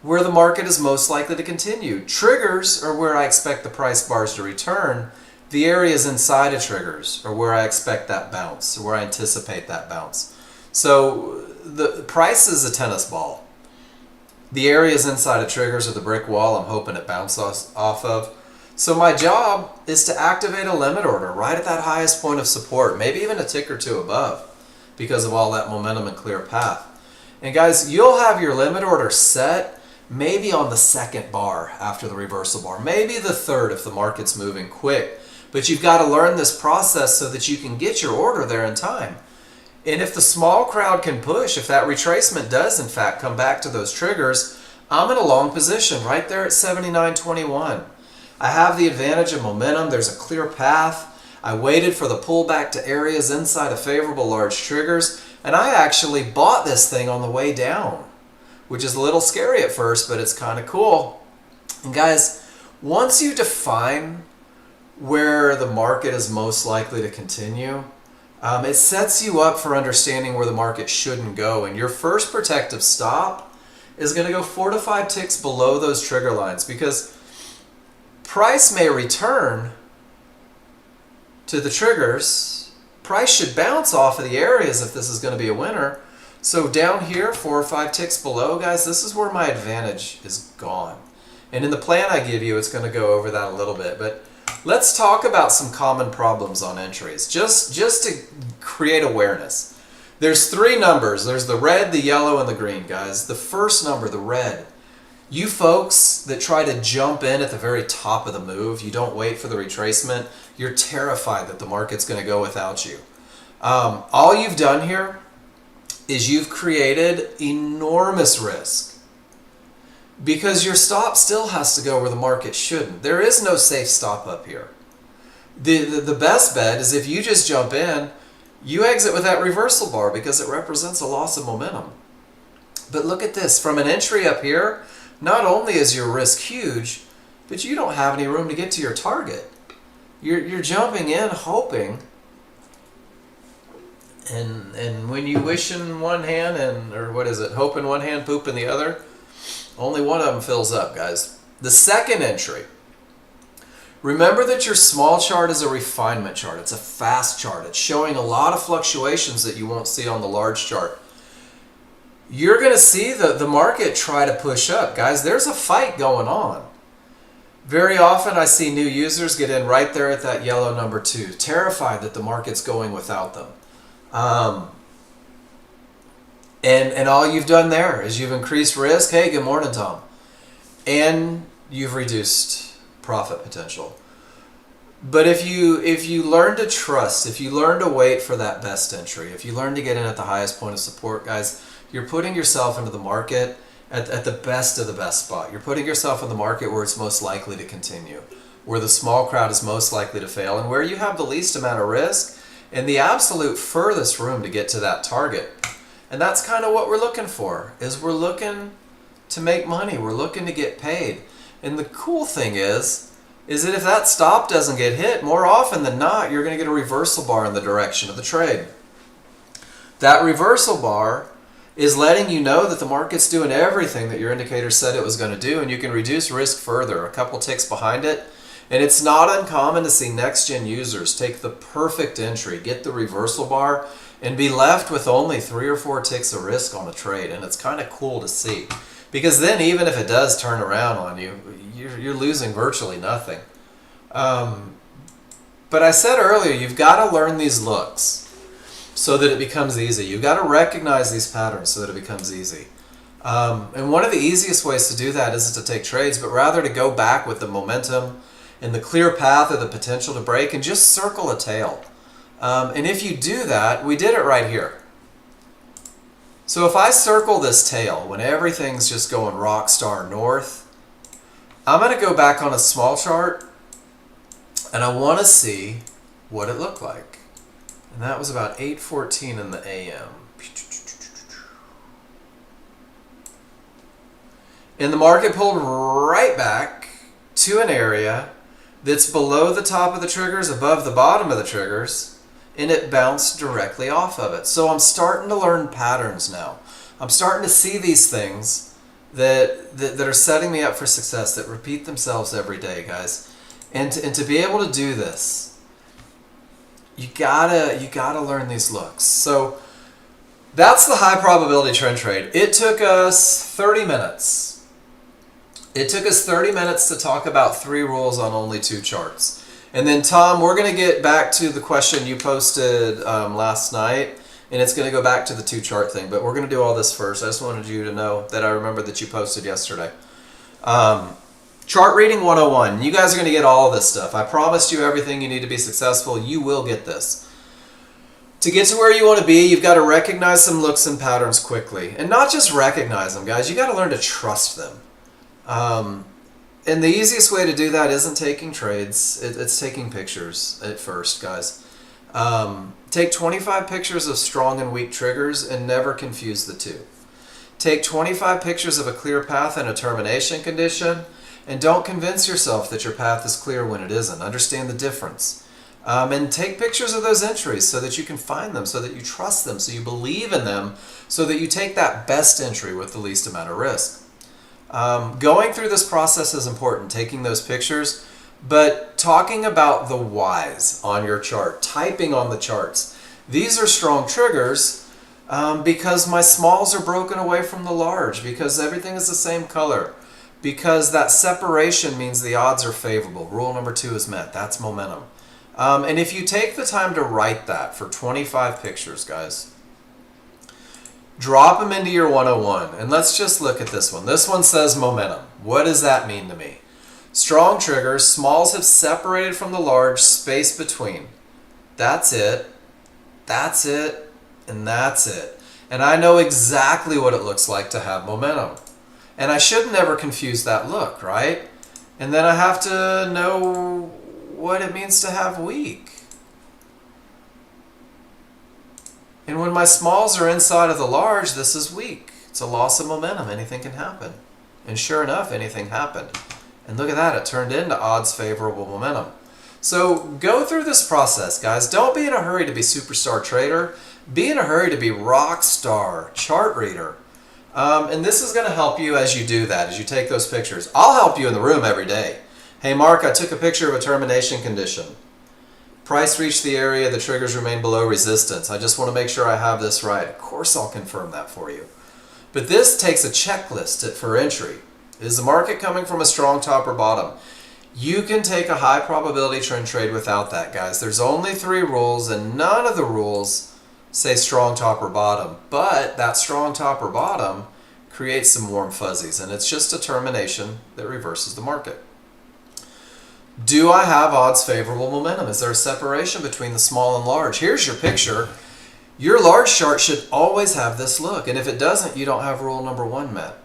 where the market is most likely to continue. Triggers are where I expect the price bars to return. The areas inside of triggers are where I expect that bounce, or where I anticipate that bounce. So the price is a tennis ball. The areas inside of triggers are the brick wall I'm hoping it bounces off of. So my job is to activate a limit order right at that highest point of support, maybe even a tick or two above, because of all that momentum and clear path. And guys, you'll have your limit order set maybe on the second bar after the reversal bar, maybe the third if the market's moving quick. But you've got to learn this process so that you can get your order there in time. And if the small crowd can push, if that retracement does in fact come back to those triggers, I'm in a long position right there at 79.21. I have the advantage of momentum. There's a clear path. I waited for the pullback to areas inside of favorable large triggers, and I actually bought this thing on the way down, which is a little scary at first, but it's kind of cool. And guys, once you define where the market is most likely to continue, it sets you up for understanding where the market shouldn't go. And your first protective stop is going to go 4 to 5 ticks below those trigger lines, because price may return to the triggers. Price should bounce off of the areas if this is going to be a winner. So down here, 4 or 5 ticks below, guys, this is where my advantage is gone. And in the plan I give you, it's going to go over that a little bit. But let's talk about some common problems on entries, just to create awareness. There's 3 numbers. There's the red, the yellow, and the green, guys. The first number, the red. You folks that try to jump in at the very top of the move, you don't wait for the retracement, you're terrified that the market's going to go without you. All you've done here is you've created enormous risk, because your stop still has to go where the market shouldn't. There is no safe stop up here. The best bet is if you just jump in, you exit with that reversal bar, because it represents a loss of momentum. But look at this. From an entry up here, not only is your risk huge, but you don't have any room to get to your target. You're jumping in hoping, and when you wish in one hand, or what is it, hope in one hand, poop in the other, only one of them fills up, guys. The second entry, remember that your small chart is a refinement chart. It's a fast chart. It's showing a lot of fluctuations that you won't see on the large chart. You're going to see the market try to push up. Guys, there's a fight going on. Very often I see new users get in right there at that yellow number 2, terrified that the market's going without them. And all you've done there is you've increased risk. Hey, good morning, Tom. And you've reduced profit potential. But if you learn to trust, if you learn to wait for that best entry, if you learn to get in at the highest point of support, guys, you're putting yourself into the market at the best of the best spot. You're putting yourself in the market where it's most likely to continue, where the small crowd is most likely to fail, and where you have the least amount of risk and the absolute furthest room to get to that target. And that's kind of what we're looking for, is we're looking to make money. We're looking to get paid. And the cool thing is that if that stop doesn't get hit, more often than not, you're going to get a reversal bar in the direction of the trade. That reversal bar is letting you know that the market's doing everything that your indicator said it was going to do, and you can reduce risk further, a couple ticks behind it. And it's not uncommon to see Nexgen users take the perfect entry, get the reversal bar, and be left with only 3 or 4 ticks of risk on a trade. And it's kind of cool to see, because then even if it does turn around on you, you're losing virtually nothing. But I said earlier, you've got to learn these looks so that it becomes easy. You've got to recognize these patterns so that it becomes easy. And one of the easiest ways to do that isn't to take trades, but rather to go back with the momentum and the clear path of the potential to break and just circle a tail. And if you do that, we did it right here. So if I circle this tail when everything's just going rock star north, I'm going to go back on a small chart and I want to see what it looked like. And that was about 8:14 in the AM. And the market pulled right back to an area that's below the top of the triggers, above the bottom of the triggers, and it bounced directly off of it. So I'm starting to learn patterns now. I'm starting to see these things that are setting me up for success, that repeat themselves every day, guys. And to be able to do this, you gotta learn these looks. So that's the high probability trend trade. It took us 30 minutes. It took us 30 minutes to talk about 3 rules on only 2 charts. And then Tom, we're gonna get back to the question you posted last night, and it's going to go back to the 2-chart thing, but we're going to do all this first. I just wanted you to know that I remember that you posted yesterday. Chart reading 101. You guys are going to get all of this stuff. I promised you everything you need to be successful. You will get this. To get to where you want to be, you've got to recognize some looks and patterns quickly. And not just recognize them, guys. You got to learn to trust them. And the easiest way to do that isn't taking trades. It's taking pictures at first, guys. Take 25 pictures of strong and weak triggers and never confuse the two. Take 25 pictures of a clear path and a termination condition, and don't convince yourself that your path is clear when it isn't. Understand the difference. And take pictures of those entries so that you can find them, so that you trust them, so you believe in them, so that you take that best entry with the least amount of risk. Going through this process is important, taking those pictures, but talking about the whys on your chart, typing on the charts. These are strong triggers because my smalls are broken away from the large, because everything is the same color, because that separation means the odds are favorable. Rule number 2 is met. That's momentum. And if you take the time to write that for 25 pictures, guys, drop them into your 101. And let's just look at this one. This one says momentum. What does that mean to me? Strong triggers, smalls have separated from the large, space between. That's it. That's it. And that's it. And I know exactly what it looks like to have momentum. And I should never confuse that look, right? And then I have to know what it means to have weak. And when my smalls are inside of the large, this is weak. It's a loss of momentum. Anything can happen. And sure enough, anything happened. And look at that. It turned into odds favorable momentum. So go through this process, guys. Don't be in a hurry to be superstar trader. Be in a hurry to be rock star chart reader. And this is going to help you as you do that, as you take those pictures. I'll help you in the room every day. Hey, Mark, I took a picture of a termination condition. Price reached the area, the triggers remain below resistance. I just want to make sure I have this right. Of course I'll confirm that for you. But this takes a checklist for entry. Is the market coming from a strong top or bottom? You can take a high probability trend trade without that, guys. There's only 3 rules, and none of the rules say strong top or bottom. But that strong top or bottom creates some warm fuzzies, and it's just a termination that reverses the market. Do I have odds favorable momentum? Is there a separation between the small and large? Here's your picture. Your large chart should always have this look, and if it doesn't, you don't have rule number 1 met.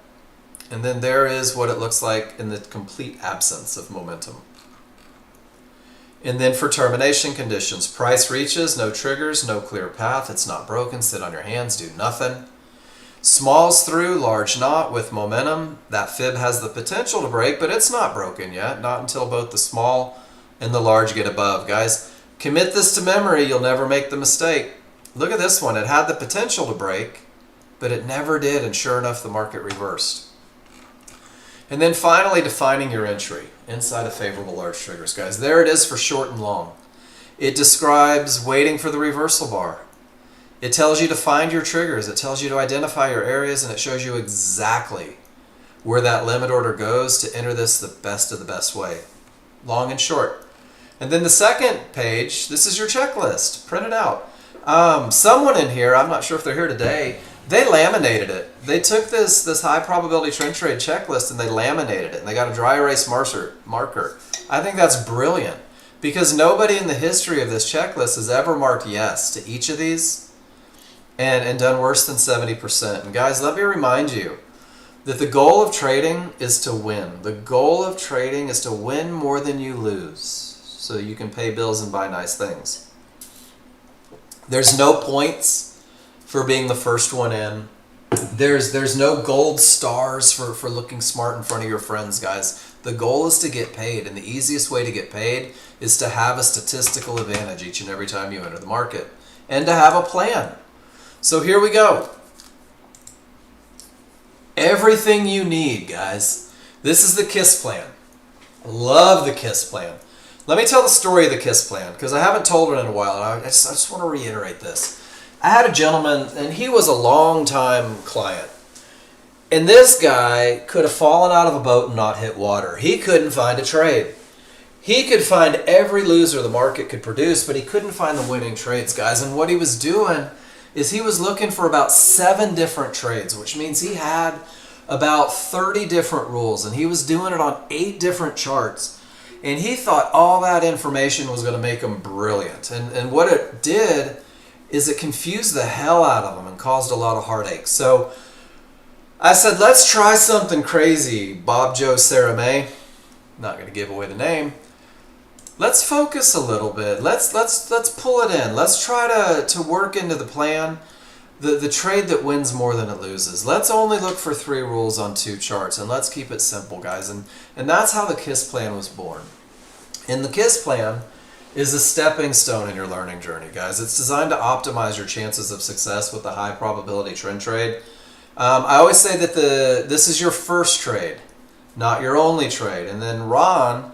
And then there is what it looks like in the complete absence of momentum. And then for termination conditions, price reaches, no triggers, no clear path, it's not broken, sit on your hands, do nothing. Smalls through, large not with momentum. That fib has the potential to break, but it's not broken yet, not until both the small and the large get above. Guys, commit this to memory, you'll never make the mistake. Look at this one, it had the potential to break, but it never did, and sure enough, the market reversed. And then finally, defining your entry inside of favorable large triggers, guys. There it is for short and long. It describes waiting for the reversal bar. It tells you to find your triggers. It tells you to identify your areas, and it shows you exactly where that limit order goes to enter this the best of the best way, long and short. And then the second page, this is your checklist. Print it out. Someone in here, I'm not sure if they're here today, they laminated it. They took this high probability trend trade checklist and they laminated it, and they got a dry erase marker. I think that's brilliant, because nobody in the history of this checklist has ever marked yes to each of these and done worse than 70%. And guys, let me remind you that the goal of trading is to win. The goal of trading is to win more than you lose, so you can pay bills and buy nice things. There's no points for being the first one in. There's no gold stars for looking smart in front of your friends, guys. The goal is to get paid, and the easiest way to get paid is to have a statistical advantage each and every time you enter the market, and to have a plan. So here we go. Everything you need, guys. This is the KISS plan. I love the KISS plan. Let me tell the story of the KISS plan, because I haven't told it in a while, and I just want to reiterate this. I had a gentleman, and he was a long-time client. And this guy could have fallen out of a boat and not hit water. He couldn't find a trade. He could find every loser the market could produce, but he couldn't find the winning trades, guys. And what he was doing is he was looking for about 7 different trades, which means he had about 30 different rules, and he was doing it on 8 different charts. And he thought all that information was going to make him brilliant. And what it did is it confused the hell out of him and caused a lot of heartache. So I said, let's try something crazy, Bob, Joe, Sarah May. Not going to give away the name. Let's focus a little bit. Let's pull it in. Let's try to work into the plan the trade that wins more than it loses. Let's only look for 3 rules on 2 charts, and let's keep it simple, guys. And that's how the KISS plan was born. And the KISS plan is a stepping stone in your learning journey, guys. It's designed to optimize your chances of success with a high probability trend trade. I always say that this is your first trade, not your only trade. And then Ron,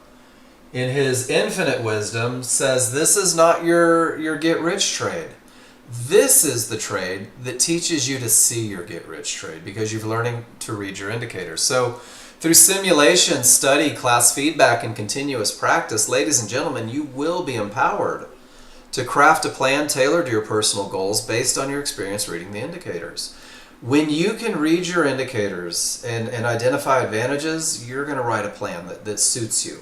in his infinite wisdom, says this is not your get-rich trade. This is the trade that teaches you to see your get-rich trade because you're learning to read your indicators. So through simulation, study, class feedback, and continuous practice, ladies and gentlemen, you will be empowered to craft a plan tailored to your personal goals based on your experience reading the indicators. When you can read your indicators and identify advantages, you're going to write a plan that suits you.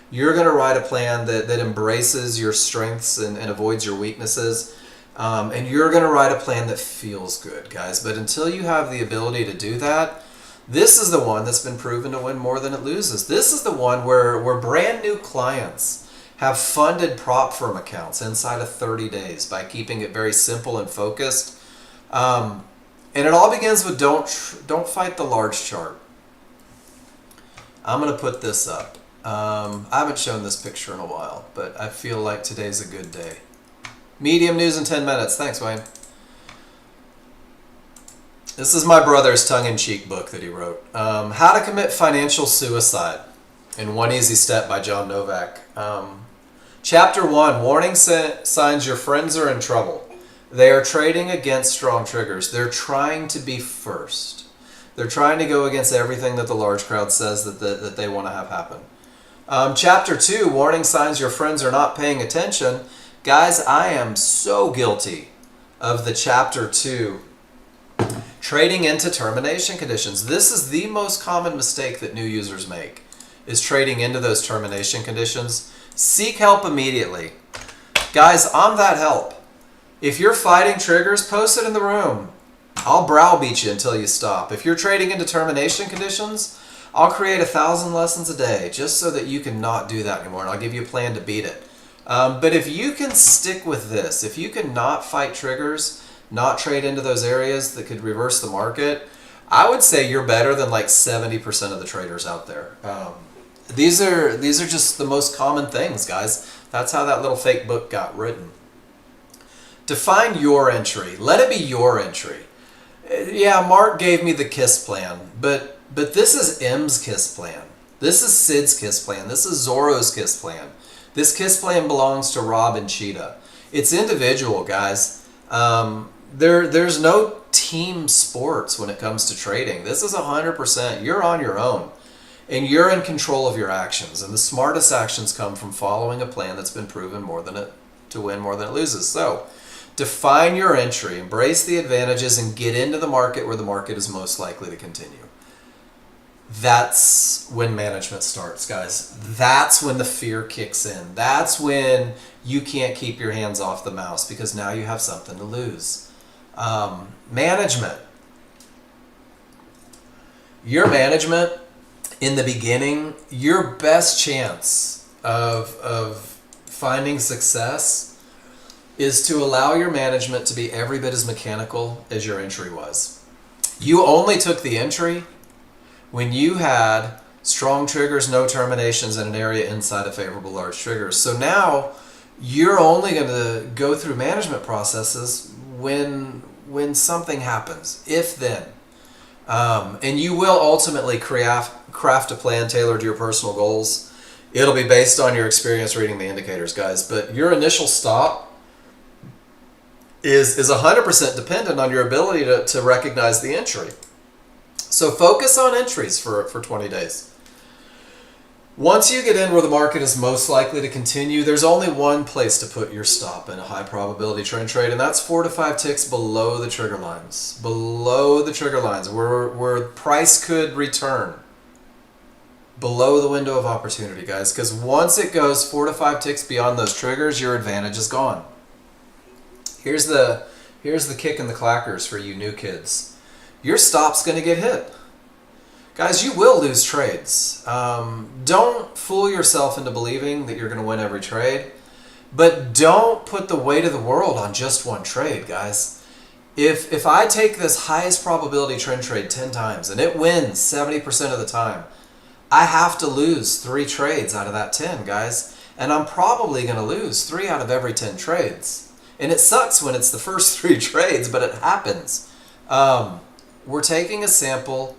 You're going to write a plan that embraces your strengths and avoids your weaknesses. And you're going to write a plan that feels good, guys. But until you have the ability to do that, this is the one that's been proven to win more than it loses. This is the one where brand new clients have funded prop firm accounts inside of 30 days by keeping it very simple and focused. And it all begins with don't fight the large chart. I'm going to put this up. I haven't shown this picture in a while, but I feel like today's a good day. Medium news in 10 minutes. Thanks, Wayne. This is my brother's tongue-in-cheek book that he wrote. How to Commit Financial Suicide in One Easy Step by John Novak. Chapter 1, Warning Signs Your Friends Are in Trouble. They are trading against strong triggers. They're trying to be first. They're trying to go against everything that the large crowd says that they want to have happen. Chapter 2, Warning Signs Your Friends Are Not Paying Attention. Guys, I am so guilty of the Chapter 2 trading into termination conditions. This is the most common mistake that new users make, is trading into those termination conditions. Seek help immediately. Guys, I'm that help. If you're fighting triggers, post it in the room. I'll browbeat you until you stop. If you're trading into termination conditions, I'll create 1,000 lessons a day just so that you can not do that anymore, and I'll give you a plan to beat it. But if you can stick with this, if you can not fight triggers, not trade into those areas that could reverse the market, I would say you're better than like 70% of the traders out there. These are just the most common things, guys. That's how that little fake book got written. Define your entry. Let it be your entry. Yeah, Mark gave me the KISS plan, but this is M's KISS plan. This is Sid's KISS plan. This is Zorro's KISS plan. This KISS plan belongs to Rob and Cheetah. It's individual, guys. There's no team sports when it comes to trading. This is 100%. You're on your own, and you're in control of your actions. And the smartest actions come from following a plan that's been proven to win more than it loses. So, define your entry, embrace the advantages, and get into the market where the market is most likely to continue. That's when management starts, guys. That's when the fear kicks in. That's when you can't keep your hands off the mouse because now you have something to lose. Management. Your management, in the beginning, your best chance of finding success is to allow your management to be every bit as mechanical as your entry was. You only took the entry when you had strong triggers, no terminations, in an area inside of favorable large triggers. So now you're only going to go through management processes when something happens, if then. And you will ultimately craft a plan tailored to your personal goals. It'll be based on your experience reading the indicators, guys. But your initial stop is 100% dependent on your ability to recognize the entry. So focus on entries for 20 days. Once you get in where the market is most likely to continue, there's only one place to put your stop in a high probability trend trade, and that's 4 to 5 ticks below the trigger lines. Below the trigger lines, where price could return. Below the window of opportunity, guys, because once it goes 4 to 5 ticks beyond those triggers, your advantage is gone. Here's the kick in the clackers for you new kids. Your stop's going to get hit. Guys, you will lose trades. Don't fool yourself into believing that you're going to win every trade, but don't put the weight of the world on just one trade, guys. If I take this highest probability trend trade 10 times and it wins 70% of the time, I have to lose 3 trades out of that 10, guys, and I'm probably going to lose 3 out of every 10 trades. And it sucks when it's the first 3 trades, but it happens. We're taking a sample.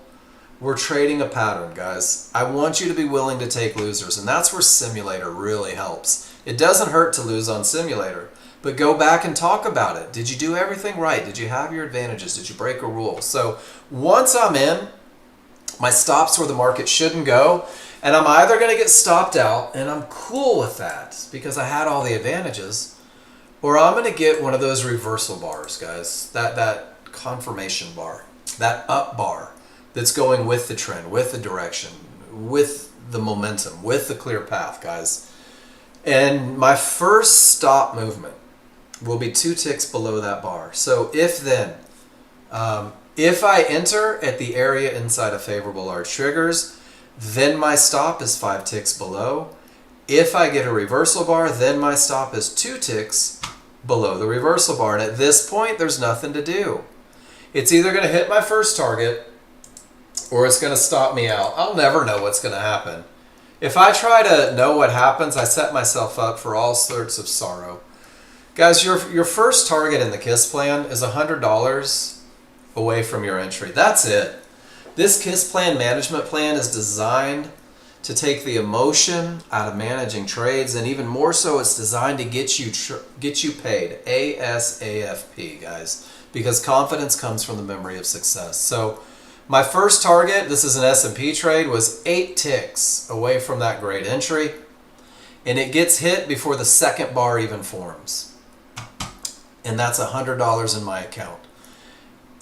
We're trading a pattern, guys. I want you to be willing to take losers, and that's where Simulator really helps. It doesn't hurt to lose on Simulator, but go back and talk about it. Did you do everything right? Did you have your advantages? Did you break a rule? So once I'm in, my stop's where the market shouldn't go, and I'm either going to get stopped out, and I'm cool with that because I had all the advantages, or I'm going to get one of those reversal bars, guys, that confirmation bar, that up bar that's going with the trend, with the direction, with the momentum, with the clear path, guys. And my first stop movement will be 2 ticks below that bar. So if I enter at the area inside of favorable large triggers, then my stop is 5 ticks below. If I get a reversal bar, then my stop is 2 ticks below the reversal bar. And at this point, there's nothing to do. It's either going to hit my first target or it's going to stop me out. I'll never know what's going to happen. If I try to know what happens, I set myself up for all sorts of sorrow. Guys, your first target in the KISS plan is $100 away from your entry. That's it. This KISS plan management plan is designed to take the emotion out of managing trades, and even more so, it's designed to get you paid ASAFP, guys, because confidence comes from the memory of success. So my first target, this is an S&P trade, was 8 ticks away from that great entry, and it gets hit before the second bar even forms. And that's $100 in my account.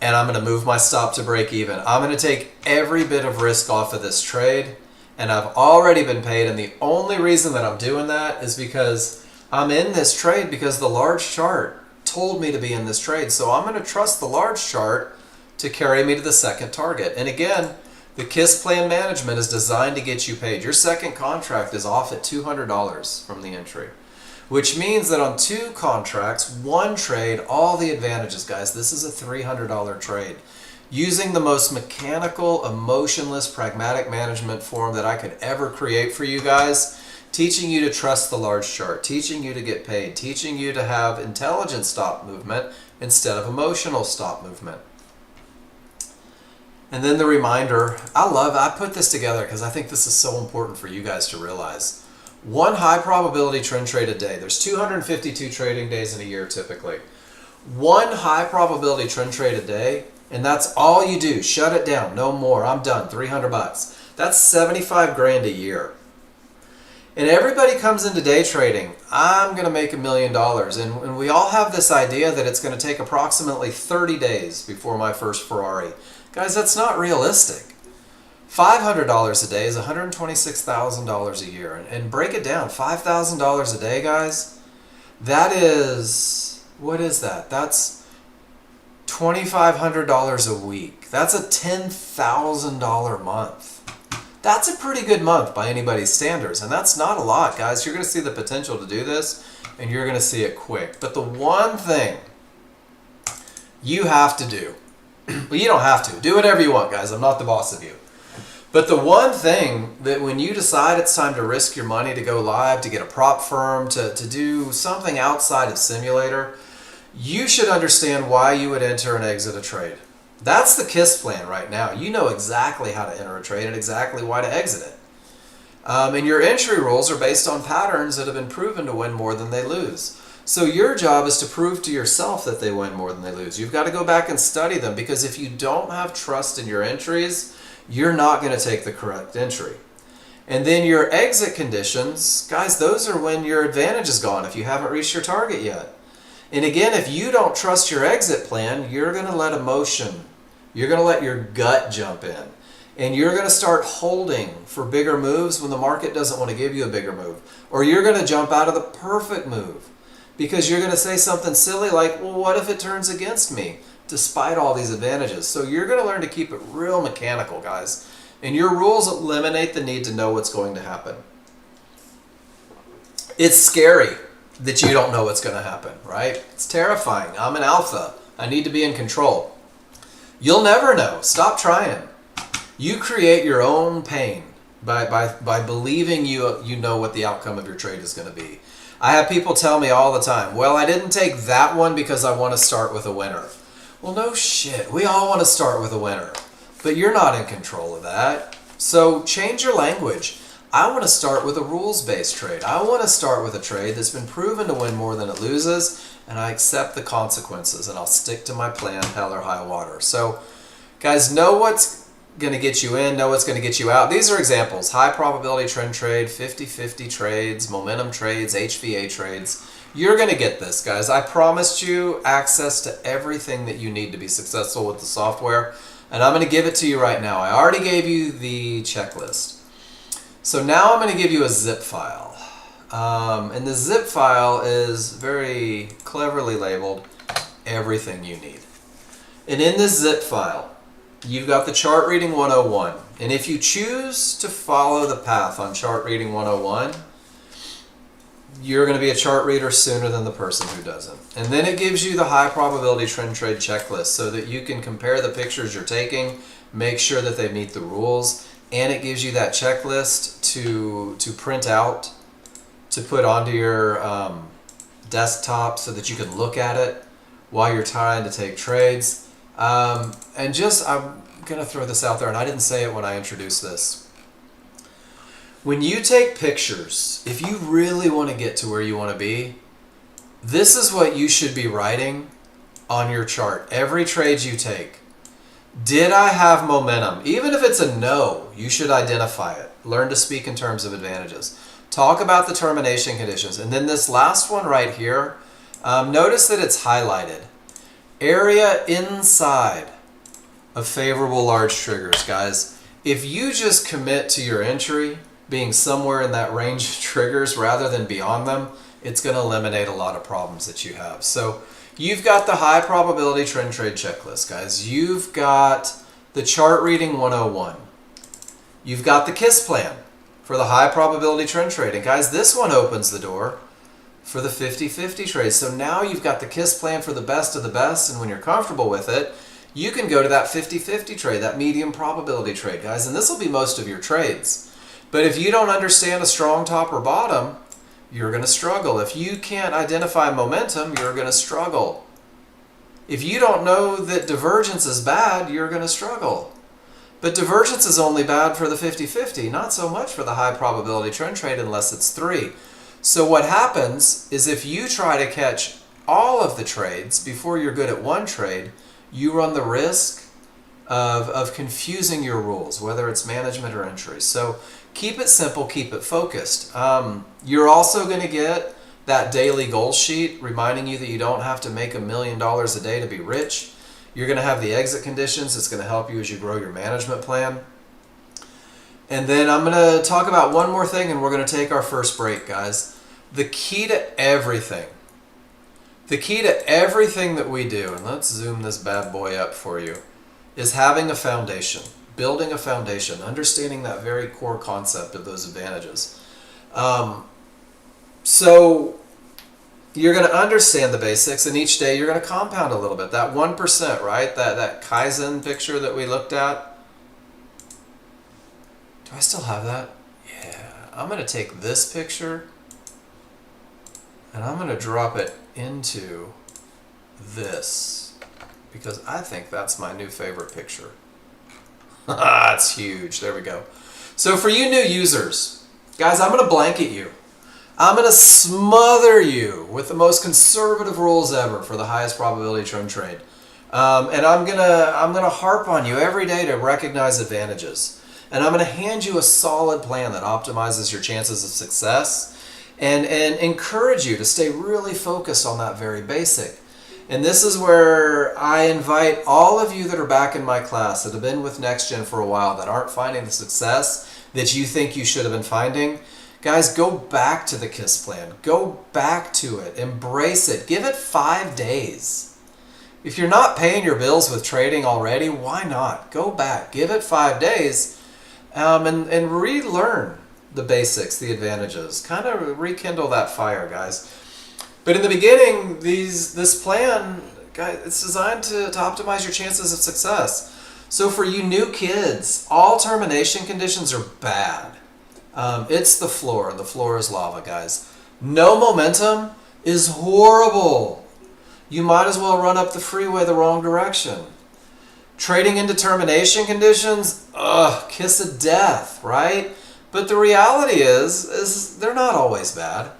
And I'm going to move my stop to break even. I'm going to take every bit of risk off of this trade, and I've already been paid, and the only reason that I'm doing that is because I'm in this trade because the large chart told me to be in this trade. So I'm going to trust the large chart to carry me to the second target. And again, the KISS plan management is designed to get you paid. Your second contract is off at $200 from the entry, which means that on 2 contracts, 1 trade, all the advantages, guys. This is a $300 trade. Using the most mechanical, emotionless, pragmatic management form that I could ever create for you guys, teaching you to trust the large chart, teaching you to get paid, teaching you to have intelligent stop movement instead of emotional stop movement. And then the reminder, I put this together because I think this is so important for you guys to realize. 1 high probability trend trade a day. There's 252 trading days in a year typically. 1 high probability trend trade a day, and that's all you do. Shut it down. No more. I'm done. $300. That's 75 grand a year. And everybody comes into day trading, I'm going to make $1 million. And we all have this idea that it's going to take approximately 30 days before my first Ferrari. Guys, that's not realistic. $500 a day is $126,000 a year. And break it down, $5,000 a day, guys, that is, what is that? That's $2,500 a week. That's a $10,000 month. That's a pretty good month by anybody's standards, and that's not a lot, guys. You're going to see the potential to do this, and you're going to see it quick. But the one thing you have to do, well, you don't have to. Do whatever you want, guys. I'm not the boss of you. But the one thing that when you decide it's time to risk your money to go live, to get a prop firm, to do something outside of Simulator, you should understand why you would enter and exit a trade. That's the KISS plan right now. You know exactly how to enter a trade and exactly why to exit it. And your entry rules are based on patterns that have been proven to win more than they lose. So your job is to prove to yourself that they win more than they lose. You've got to go back and study them, because if you don't have trust in your entries, you're not going to take the correct entry. And then your exit conditions, guys, those are when your advantage is gone if you haven't reached your target yet. And again, if you don't trust your exit plan, you're going to let emotion, you're going to let your gut jump in. And you're going to start holding for bigger moves when the market doesn't want to give you a bigger move. Or you're going to jump out of the perfect move because you're going to say something silly like, well, what if it turns against me? Despite all these advantages. So you're going to learn to keep it real mechanical, guys. And your rules eliminate the need to know what's going to happen. It's scary that you don't know what's going to happen, right? It's terrifying. I'm an alpha. I need to be in control. You'll never know. Stop trying. You create your own pain by believing you know what the outcome of your trade is going to be. I have people tell me all the time, well, I didn't take that one because I want to start with a winner. Well, no shit. We all want to start with a winner. But you're not in control of that. So change your language. I want to start with a rules-based trade. I want to start with a trade that's been proven to win more than it loses, and I accept the consequences, and I'll stick to my plan, hell or high water. So, guys, know what's going to get you in, know what's going to get you out. These are examples. High probability trend trade, 50-50 trades, momentum trades, HVA trades. You're going to get this, guys. I promised you access to everything that you need to be successful with the software, and I'm going to give it to you right now. I already gave you the checklist. So now I'm going to give you a zip file. And the zip file is very cleverly labeled everything you need. And in this zip file, you've got the Chart Reading 101. And if you choose to follow the path on Chart Reading 101, you're going to be a chart reader sooner than the person who doesn't. And then it gives you the high probability trend trade checklist so that you can compare the pictures you're taking, make sure that they meet the rules, and it gives you that checklist to print out, to put onto your desktop so that you can look at it while you're trying to take trades. I'm going to throw this out there, and I didn't say it when I introduced this. When you take pictures, if you really want to get to where you want to be, this is what you should be writing on your chart. Every trade you take. Did I have momentum? Even if it's a no, you should identify it. Learn to speak in terms of advantages. Talk about the termination conditions. And then this last one right here, notice that it's highlighted. Area inside of favorable large triggers, guys. If you just commit to your entry being somewhere in that range of triggers rather than beyond them, it's going to eliminate a lot of problems that you have. So you've got the high probability trend trade checklist, guys. You've got the Chart Reading 101. You've got the KISS plan for the high probability trend trade. And guys, this one opens the door for the 50-50 trade. So now you've got the KISS plan for the best of the best, and when you're comfortable with it, you can go to that 50-50 trade, that medium probability trade, guys. And this will be most of your trades. But if you don't understand a strong top or bottom, you're going to struggle. If you can't identify momentum, you're going to struggle. If you don't know that divergence is bad, you're going to struggle. But divergence is only bad for the 50-50, not so much for the high probability trend trade unless it's 3. So what happens is if you try to catch all of the trades before you're good at one trade, you run the risk of confusing your rules, whether it's management or entry. So keep it simple, keep it focused. You're also going to get that daily goal sheet reminding you that you don't have to make $1 million a day to be rich. You're going to have the exit conditions. It's going to help you as you grow your management plan. And then I'm going to talk about one more thing, and we're going to take our first break, guys. The key to everything that we do, and let's zoom this bad boy up for you, is having a foundation, building a foundation, understanding that very core concept of those advantages. So you're going to understand the basics, and each day you're going to compound a little bit. That 1%, right? That Kaizen picture that we looked at. Do I still have that? Yeah. I'm going to take this picture, and I'm going to drop it into this, because I think that's my new favorite picture. It's huge. There we go. So for you new users, guys, I'm going to blanket you. I'm going to smother you with the most conservative rules ever for the highest probability trend trade. And I'm gonna harp on you every day to recognize advantages. And I'm going to hand you a solid plan that optimizes your chances of success and encourage you to stay really focused on that very basic. And this is where I invite all of you that are back in my class that have been with Nexgen for a while that aren't finding the success that you think you should have been finding. Guys, go back to the KISS plan. Go back to it. Embrace it. Give it 5 days. If you're not paying your bills with trading already, why not? Go back. Give it 5 days and relearn the basics, the advantages. Kind of rekindle that fire, guys. But in the beginning, this plan, guys, it's designed to optimize your chances of success. So for you new kids, all termination conditions are bad. It's the floor. The floor is lava, guys. No momentum is horrible. You might as well run up the freeway the wrong direction. Trading into termination conditions, kiss of death, right? But the reality is they're not always bad.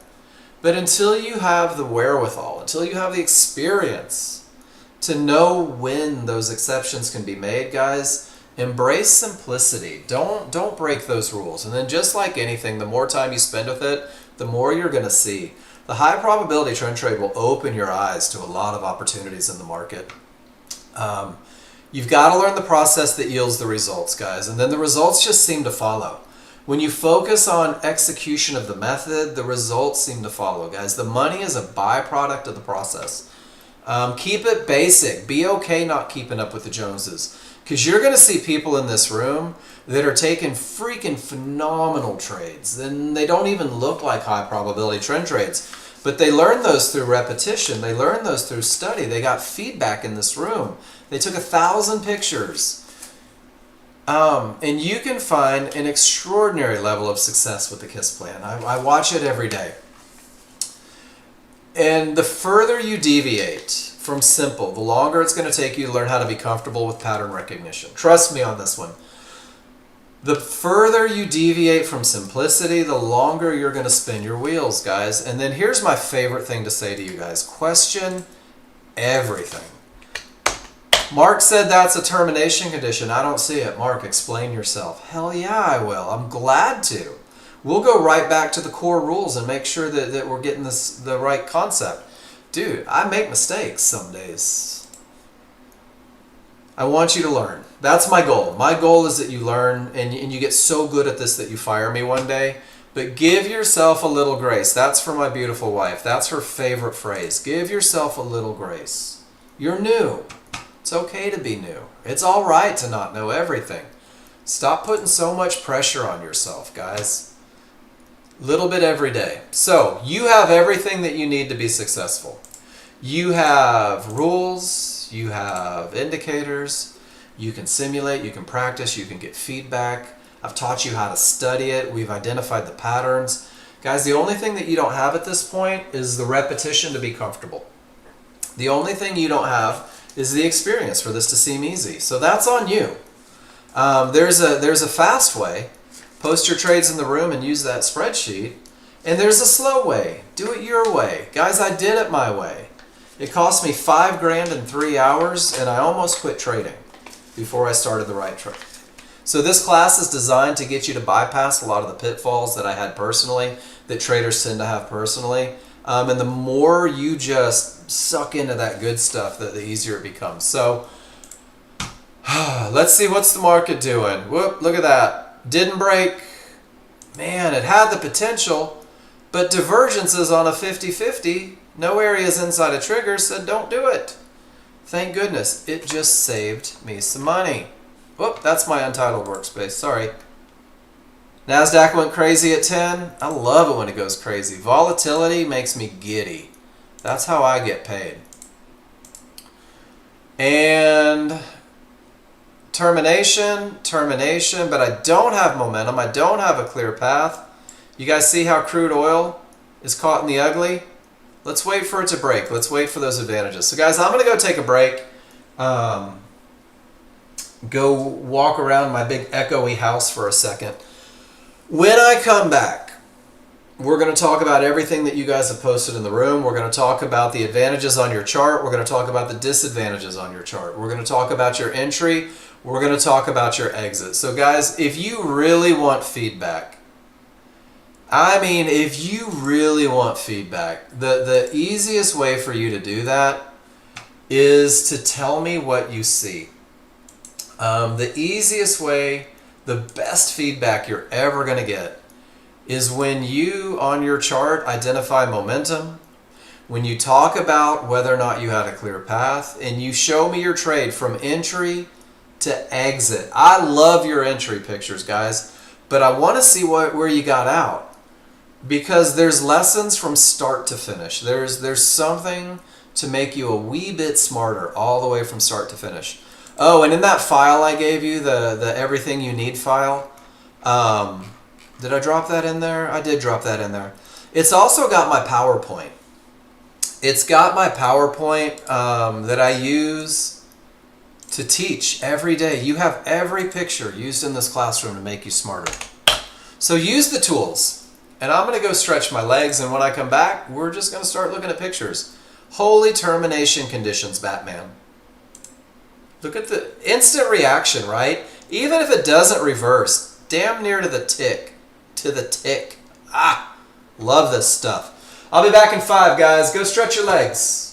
But until you have the wherewithal, until you have the experience to know when those exceptions can be made, guys, embrace simplicity. Don't break those rules. And then just like anything, the more time you spend with it, the more you're going to see. The high probability trend trade will open your eyes to a lot of opportunities in the market. You've got to learn the process that yields the results, guys, and then the results just seem to follow. When you focus on execution of the method, the results seem to follow, guys. The money is a byproduct of the process. Keep it basic. Be okay not keeping up with the Joneses. Because you're going to see people in this room that are taking freaking phenomenal trades. And they don't even look like high probability trend trades. But they learned those through repetition. They learned those through study. They got feedback in this room. They took 1,000 pictures. And you can find an extraordinary level of success with the KISS plan. I watch it every day. And the further you deviate from simple, the longer it's going to take you to learn how to be comfortable with pattern recognition. Trust me on this one. The further you deviate from simplicity, the longer you're going to spin your wheels, guys. And then here's my favorite thing to say to you guys. Question everything. Mark said that's a termination condition. I don't see it. Mark, explain yourself. Hell yeah, I will. I'm glad to. We'll go right back to the core rules and make sure that we're getting the right concept. Dude, I make mistakes some days. I want you to learn. That's my goal. My goal is that you learn and you get so good at this that you fire me one day. But give yourself a little grace. That's for my beautiful wife. That's her favorite phrase. Give yourself a little grace. You're new. It's okay to be new. It's all right to not know everything. Stop putting so much pressure on yourself, guys. Little bit every day. So, you have everything that you need to be successful. You have rules, you have indicators, you can simulate, you can practice, you can get feedback. I've taught you how to study it. We've identified the patterns. Guys, the only thing that you don't have at this point is the repetition to be comfortable. The only thing you don't have is the experience for this to seem easy. So that's on you. There's a fast way. Post your trades in the room and use that spreadsheet. And there's a slow way. Do it your way. Guys, I did it my way. It cost me $5 grand in 3 hours, and I almost quit trading before I started the right trade. So this class is designed to get you to bypass a lot of the pitfalls that I had personally, that traders tend to have personally. And the more you just suck into that good stuff, the easier it becomes. So let's see, what's the market doing? Whoop, look at that. Didn't break. Man, it had the potential, but divergences on a 50-50, no areas inside a trigger, said don't do it. Thank goodness, it just saved me some money. Whoop, that's my untitled workspace, sorry. NASDAQ went crazy at 10. I love it when it goes crazy. Volatility makes me giddy. That's how I get paid. And termination, but I don't have momentum. I don't have a clear path. You guys see how crude oil is caught in the ugly? Let's wait for it to break. Let's wait for those advantages. So guys, I'm going to go take a break. Go walk around my big echoey house for a second. When I come back, we're going to talk about everything that you guys have posted in the room. We're going to talk about the advantages on your chart. We're going to talk about the disadvantages on your chart. We're going to talk about your entry. we're going to talk about your exit. So guys, if you really want feedback, I mean, if you really want feedback, the easiest way for you to do that is to tell me what you see. The easiest way, the best feedback you're ever going to get is when you, on your chart, identify momentum, when you talk about whether or not you had a clear path, and you show me your trade from entry to exit. I love your entry pictures, guys, but I want to see where you got out, because there's lessons from start to finish. There's something to make you a wee bit smarter all the way from start to finish. Oh, and in that file I gave you, the Everything You Need file, did I drop that in there? I did drop that in there. It's also got my PowerPoint. It's got my PowerPoint that I use to teach every day. You have every picture used in this classroom to make you smarter. So use the tools. And I'm going to go stretch my legs, and when I come back, we're just going to start looking at pictures. Holy termination conditions, Batman. Look at the instant reaction, right? Even if it doesn't reverse, damn near to the tick. To the tick. Ah, love this stuff. I'll be back in 5, guys. Go stretch your legs.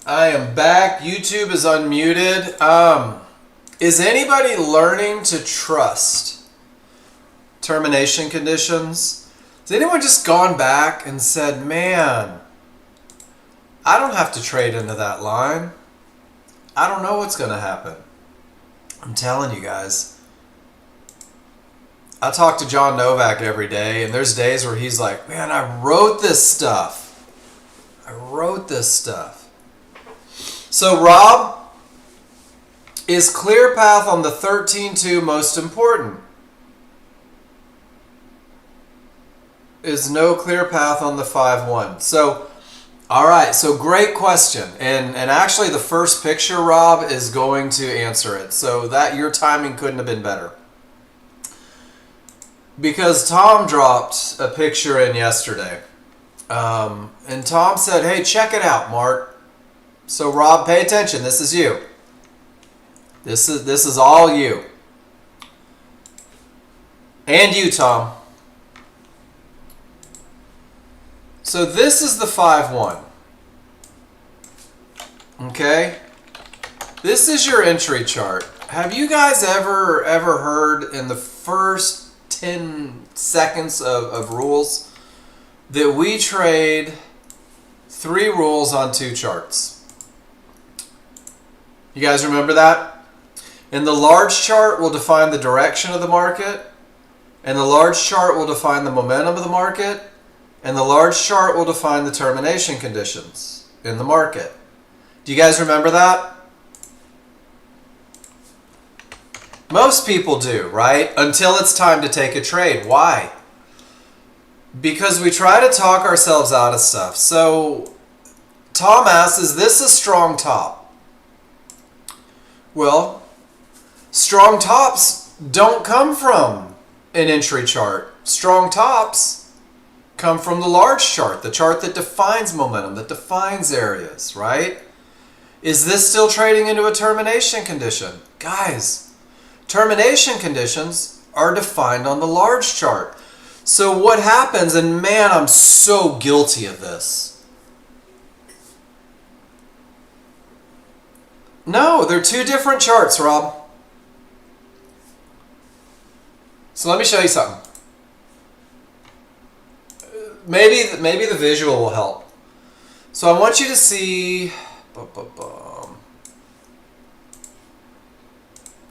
I am back. YouTube is unmuted. Is anybody learning to trust termination conditions? Has anyone just gone back and said, man, I don't have to trade into that line. I don't know what's going to happen. I'm telling you guys. I talk to John Novak every day, and there's days where he's like, man, I wrote this stuff. I wrote this stuff. So, Rob, is clear path on the 13-2 most important? Is no clear path on the 5-1? So, all right, so great question. And actually the first picture, Rob, is going to answer it. So that your timing couldn't have been better. because Tom dropped a picture in yesterday. And Tom said, hey, check it out, Mark. So Rob, pay attention. This is you. This is all you. And you, Tom. So this is the 5-1. Okay? This is your entry chart. Have you guys ever heard in the first 10 seconds of rules that we trade 3 rules on 2 charts? You guys remember that? And the large chart will define the direction of the market, and the large chart will define the momentum of the market, and the large chart will define the termination conditions in the market. Do you guys remember that? Most people do, right? Until it's time to take a trade. Why? Because we try to talk ourselves out of stuff. So Tom asks, is this a strong top? Well, strong tops don't come from an entry chart. Strong tops come from the large chart, the chart that defines momentum, that defines areas, right? Is this still trading into a termination condition? Guys, termination conditions are defined on the large chart. So what happens, and man, I'm so guilty of this. No, they're 2 different charts, Rob. So let me show you something. Maybe the visual will help. So I want you to see.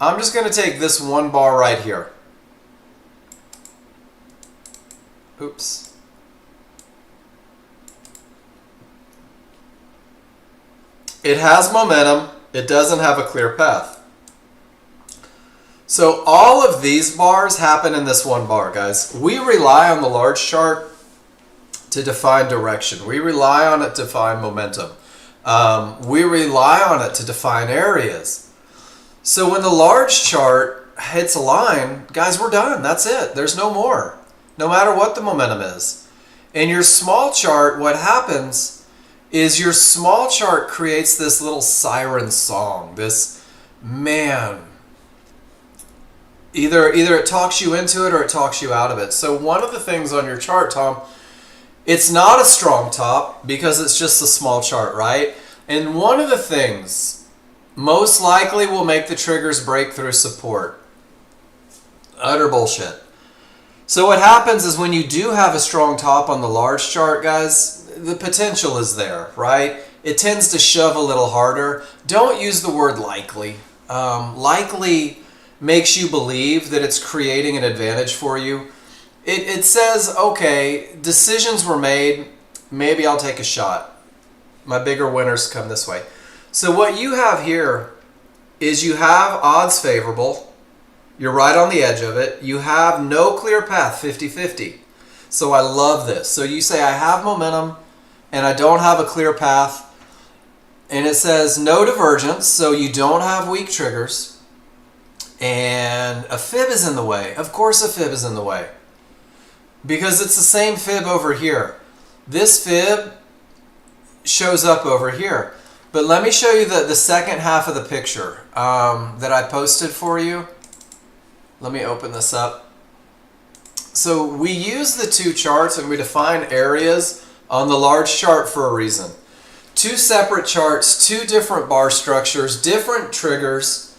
I'm just going to take this one bar right here. Oops. It has momentum. It doesn't have a clear path. So all of these bars happen in this one bar, guys. We rely on the large chart to define direction. We rely on it to define momentum. We rely on it to define areas. So when the large chart hits a line, guys, we're done. That's it. There's no more, no matter what the momentum is. In your small chart, what happens is your small chart creates this little siren song. This, man, either it talks you into it or it talks you out of it. So one of the things on your chart, Tom, it's not a strong top because it's just a small chart, right? And one of the things most likely will make the triggers break through support. Utter bullshit. So what happens is when you do have a strong top on the large chart, guys, the potential is there, right? It tends to shove a little harder. Don't use the word likely. Likely makes you believe that it's creating an advantage for you. It says, okay, decisions were made. Maybe I'll take a shot. My bigger winners come this way. So what you have here is you have odds favorable. You're right on the edge of it. You have no clear path, 50-50. So I love this. So you say, I have momentum and I don't have a clear path. And it says no divergence, so you don't have weak triggers. And a fib is in the way. Of course a fib is in the way. Because it's the same fib over here. This fib shows up over here. But let me show you the second half of the picture that I posted for you. Let me open this up. So we use the 2 charts and we define areas on the large chart for a reason. 2 separate charts, 2 different bar structures, different triggers,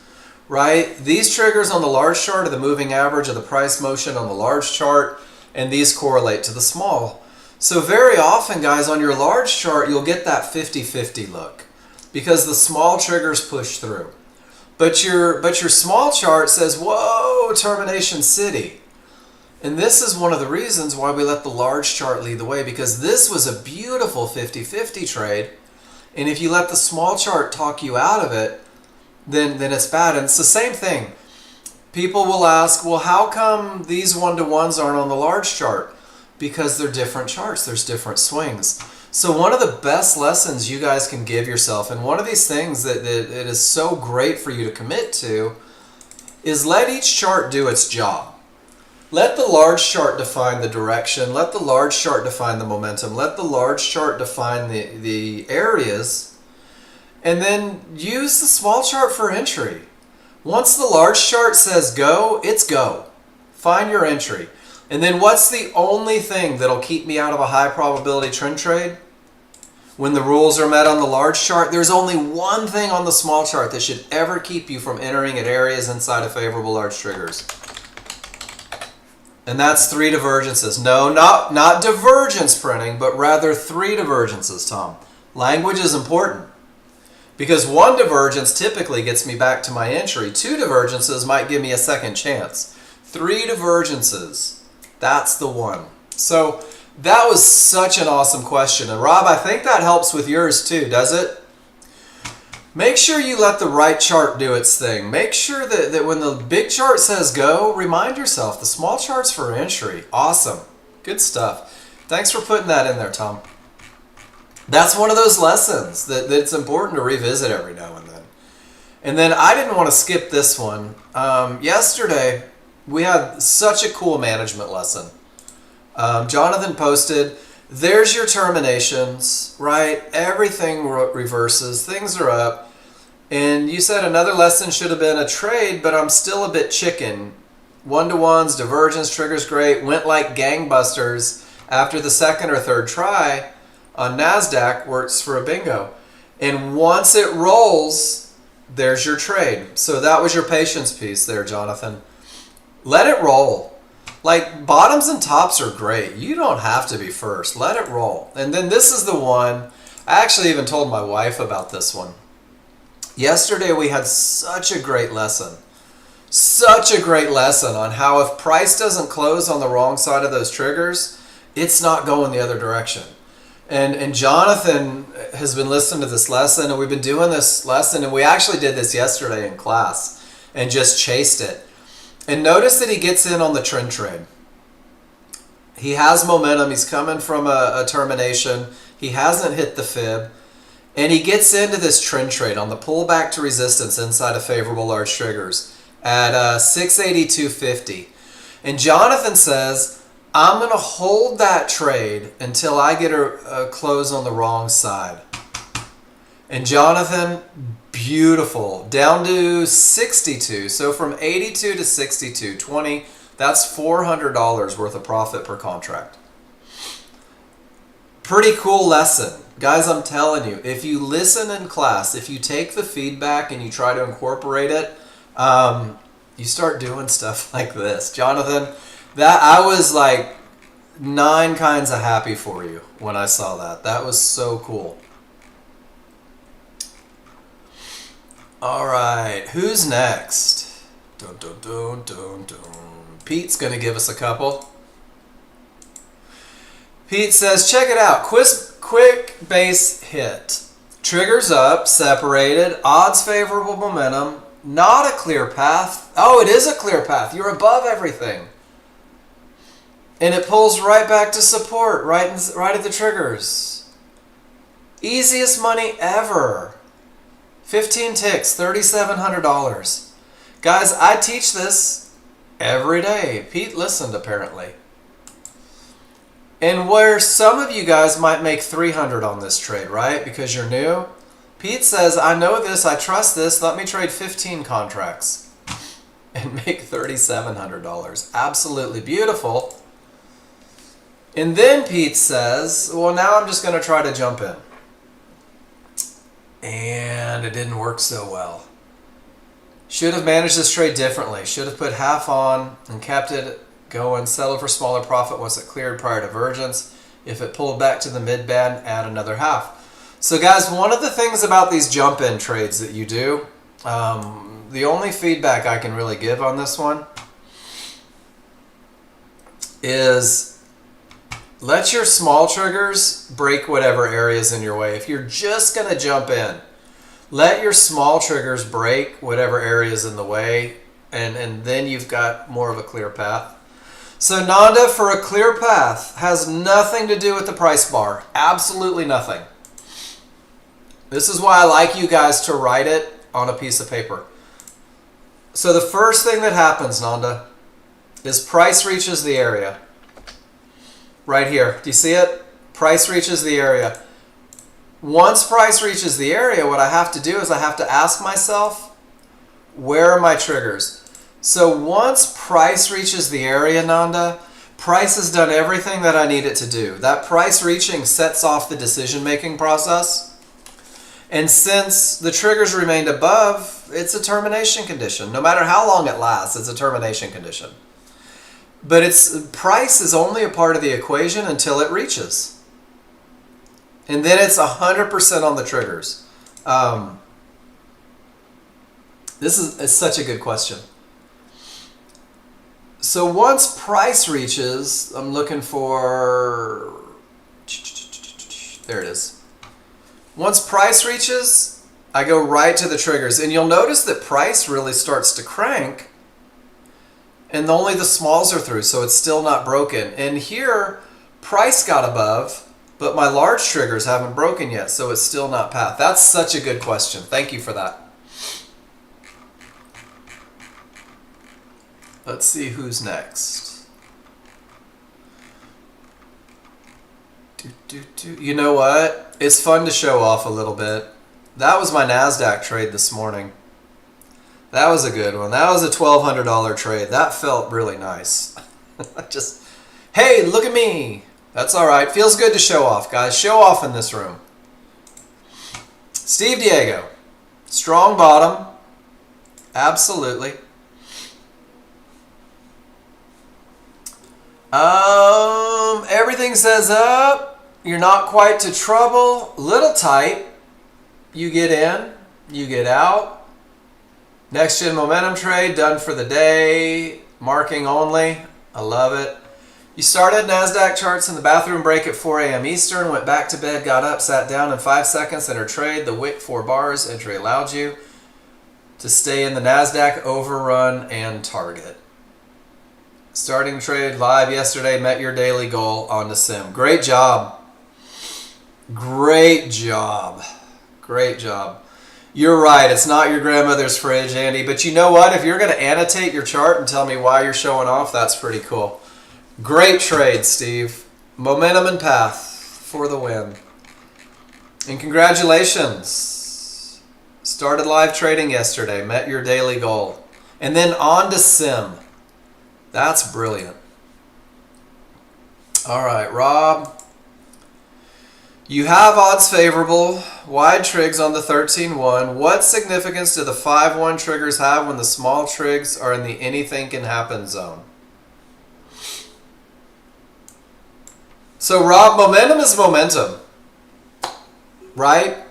right? These triggers on the large chart are the moving average of the price motion on the large chart, and these correlate to the small. So very often, guys, on your large chart, you'll get that 50-50 look because the small triggers push through. But your small chart says, whoa, termination city. And this is one of the reasons why we let the large chart lead the way, because this was a beautiful 50-50 trade. And if you let the small chart talk you out of it, then it's bad. And it's the same thing. People will ask, well, how come these 1-to-1s aren't on the large chart? Because they're different charts. There's different swings. So one of the best lessons you guys can give yourself, and one of these things that it is so great for you to commit to, is let each chart do its job. Let the large chart define the direction. Let the large chart define the momentum. Let the large chart define the areas. And then use the small chart for entry. Once the large chart says go, it's go. Find your entry. And then what's the only thing that'll keep me out of a high probability trend trade? When the rules are met on the large chart, there's only one thing on the small chart that should ever keep you from entering at areas inside of favorable large triggers. And that's 3 divergences. No, not divergence printing, but rather 3 divergences, Tom. Language is important. Because 1 divergence typically gets me back to my entry. 2 divergences might give me a second chance. 3 divergences, that's the one. So that was such an awesome question. And Rob, I think that helps with yours too, does it? Make sure you let the right chart do its thing. Make sure that when the big chart says go, remind yourself the small chart's for entry. Awesome. Good stuff. Thanks for putting that in there, Tom. That's one of those lessons that it's important to revisit every now and then. And then I didn't want to skip this one. Yesterday, we had such a cool management lesson. Jonathan posted, there's your terminations, right? Everything reverses, things are up. And you said another lesson should have been a trade, but I'm still a bit chicken. 1-to-1s, divergence, triggers great, went like gangbusters after the second or third try on NASDAQ, works for a bingo. And once it rolls, there's your trade. So that was your patience piece there, Jonathan. Let it roll. Like, bottoms and tops are great. You don't have to be first. Let it roll. And then this is the one, I actually even told my wife about this one. Yesterday we had such a great lesson. Such a great lesson on how if price doesn't close on the wrong side of those triggers, it's not going the other direction. And Jonathan has been listening to this lesson, and we've been doing this lesson, and we actually did this yesterday in class and just chased it. And notice that he gets in on the trend trade. He has momentum. He's coming from a termination. He hasn't hit the fib. And he gets into this trend trade on the pullback to resistance inside of favorable large triggers at 682.50. And Jonathan says, I'm going to hold that trade until I get a close on the wrong side. And Jonathan, beautiful, down to 62. So from 82 to 62, 20, that's $400 worth of profit per contract. Pretty cool lesson. Guys, I'm telling you, if you listen in class, if you take the feedback and you try to incorporate it, you start doing stuff like this. Jonathan, that I was like 9 kinds of happy for you when I saw that. That was so cool. All right, who's next? Dun, dun, dun, dun, dun. Pete's going to give us a couple. Pete says, check it out. Quick base hit. Triggers up, separated, odds favorable momentum, not a clear path. Oh, it is a clear path. You're above everything. And it pulls right back to support, right at the triggers. Easiest money ever. 15 ticks, $3,700. Guys, I teach this every day. Pete listened, apparently. And where some of you guys might make $300 on this trade, right? Because you're new. Pete says, I know this, I trust this, let me trade 15 contracts and make $3,700. Absolutely beautiful. And then Pete says, well, now I'm just going to try to jump in. And it didn't work so well. Should have managed this trade differently. Should have put half on and kept it going. Settle for smaller profit once it cleared prior to divergence. If it pulled back to the mid band, add another half. So guys, one of the things about these jump in trades that you do, the only feedback I can really give on this one is let your small triggers break whatever areas in your way. If you're just going to jump in, let your small triggers break whatever areas in the way, and then you've got more of a clear path. So Nanda, for a clear path, has nothing to do with the price bar. Absolutely nothing. This is why I like you guys to write it on a piece of paper. So the first thing that happens, Nanda, is price reaches the area. Right here. Do you see it? Price reaches the area. Once price reaches the area, what I have to do is I have to ask myself, where are my triggers? So once price reaches the area, Nanda, price has done everything that I need it to do. That price reaching sets off the decision-making process. And since the triggers remained above, it's a termination condition. No matter how long it lasts, it's a termination condition. But price is only a part of the equation until it reaches. And then it's 100% on the triggers. This is such a good question. So once price reaches, I'm looking for, there it is. Once price reaches, I go right to the triggers. And you'll notice that price really starts to crank and only the smalls are through, so it's still not broken. And here, price got above, but my large triggers haven't broken yet, so it's still not path. That's such a good question. Thank you for that. Let's see who's next. You know what? It's fun to show off a little bit. That was my NASDAQ trade this morning. That was a good one. That was a $1,200 trade. That felt really nice. Hey, look at me. That's all right. Feels good to show off, guys. Show off in this room. Steve Diego. Strong bottom. Absolutely. Everything says up. You're not quite to trouble. Little tight. You get in. You get out. Nexgen momentum trade done for the day. Marking only. I love it. You started NASDAQ charts in the bathroom break at 4 a.m. Eastern, went back to bed, got up, sat down in 5 seconds, entered trade. The wick 4 bars entry allowed you to stay in the NASDAQ overrun and target. Starting trade live yesterday, met your daily goal on the sim. Great job. Great job. Great job. You're right. It's not your grandmother's fridge, Andy. But you know what? If you're going to annotate your chart and tell me why you're showing off, that's pretty cool. Great trade, Steve. Momentum and path for the win. And congratulations. Started live trading yesterday. Met your daily goal. And then on to sim. That's brilliant. All right, Rob. You have odds favorable, wide trigs on the 13-1. What significance do the 5-1 triggers have when the small trigs are in the anything can happen zone? So Rob, momentum is momentum, right?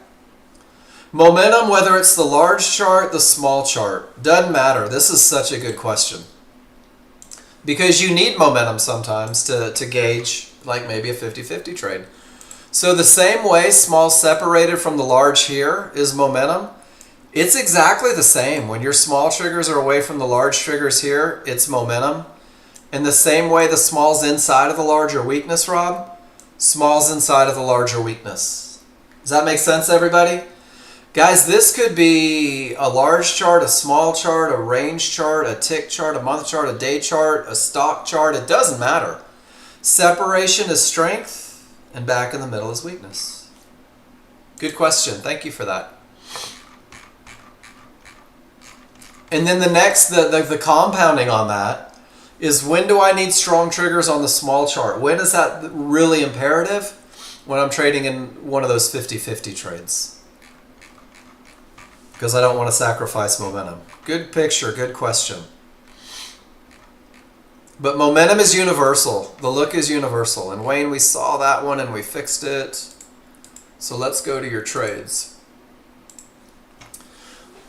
Momentum, whether it's the large chart, the small chart, doesn't matter. This is such a good question. Because you need momentum sometimes to gauge like maybe a 50-50 trade. So the same way small separated from the large here is momentum, it's exactly the same. When your small triggers are away from the large triggers here, it's momentum. And the same way the small's inside of the larger weakness, Rob, small's inside of the larger weakness. Does that make sense, everybody? Guys, this could be a large chart, a small chart, a range chart, a tick chart, a month chart, a day chart, a stock chart. It doesn't matter. Separation is strength. And back in the middle is weakness. Good question. Thank you for that. And then the next, the compounding on that is when do I need strong triggers on the small chart? When is that really imperative? When I'm trading in one of those 50-50 trades. Because I don't want to sacrifice momentum. Good picture. Good question. But momentum is universal. The look is universal. And Wayne, we saw that one and we fixed it. So let's go to your trades.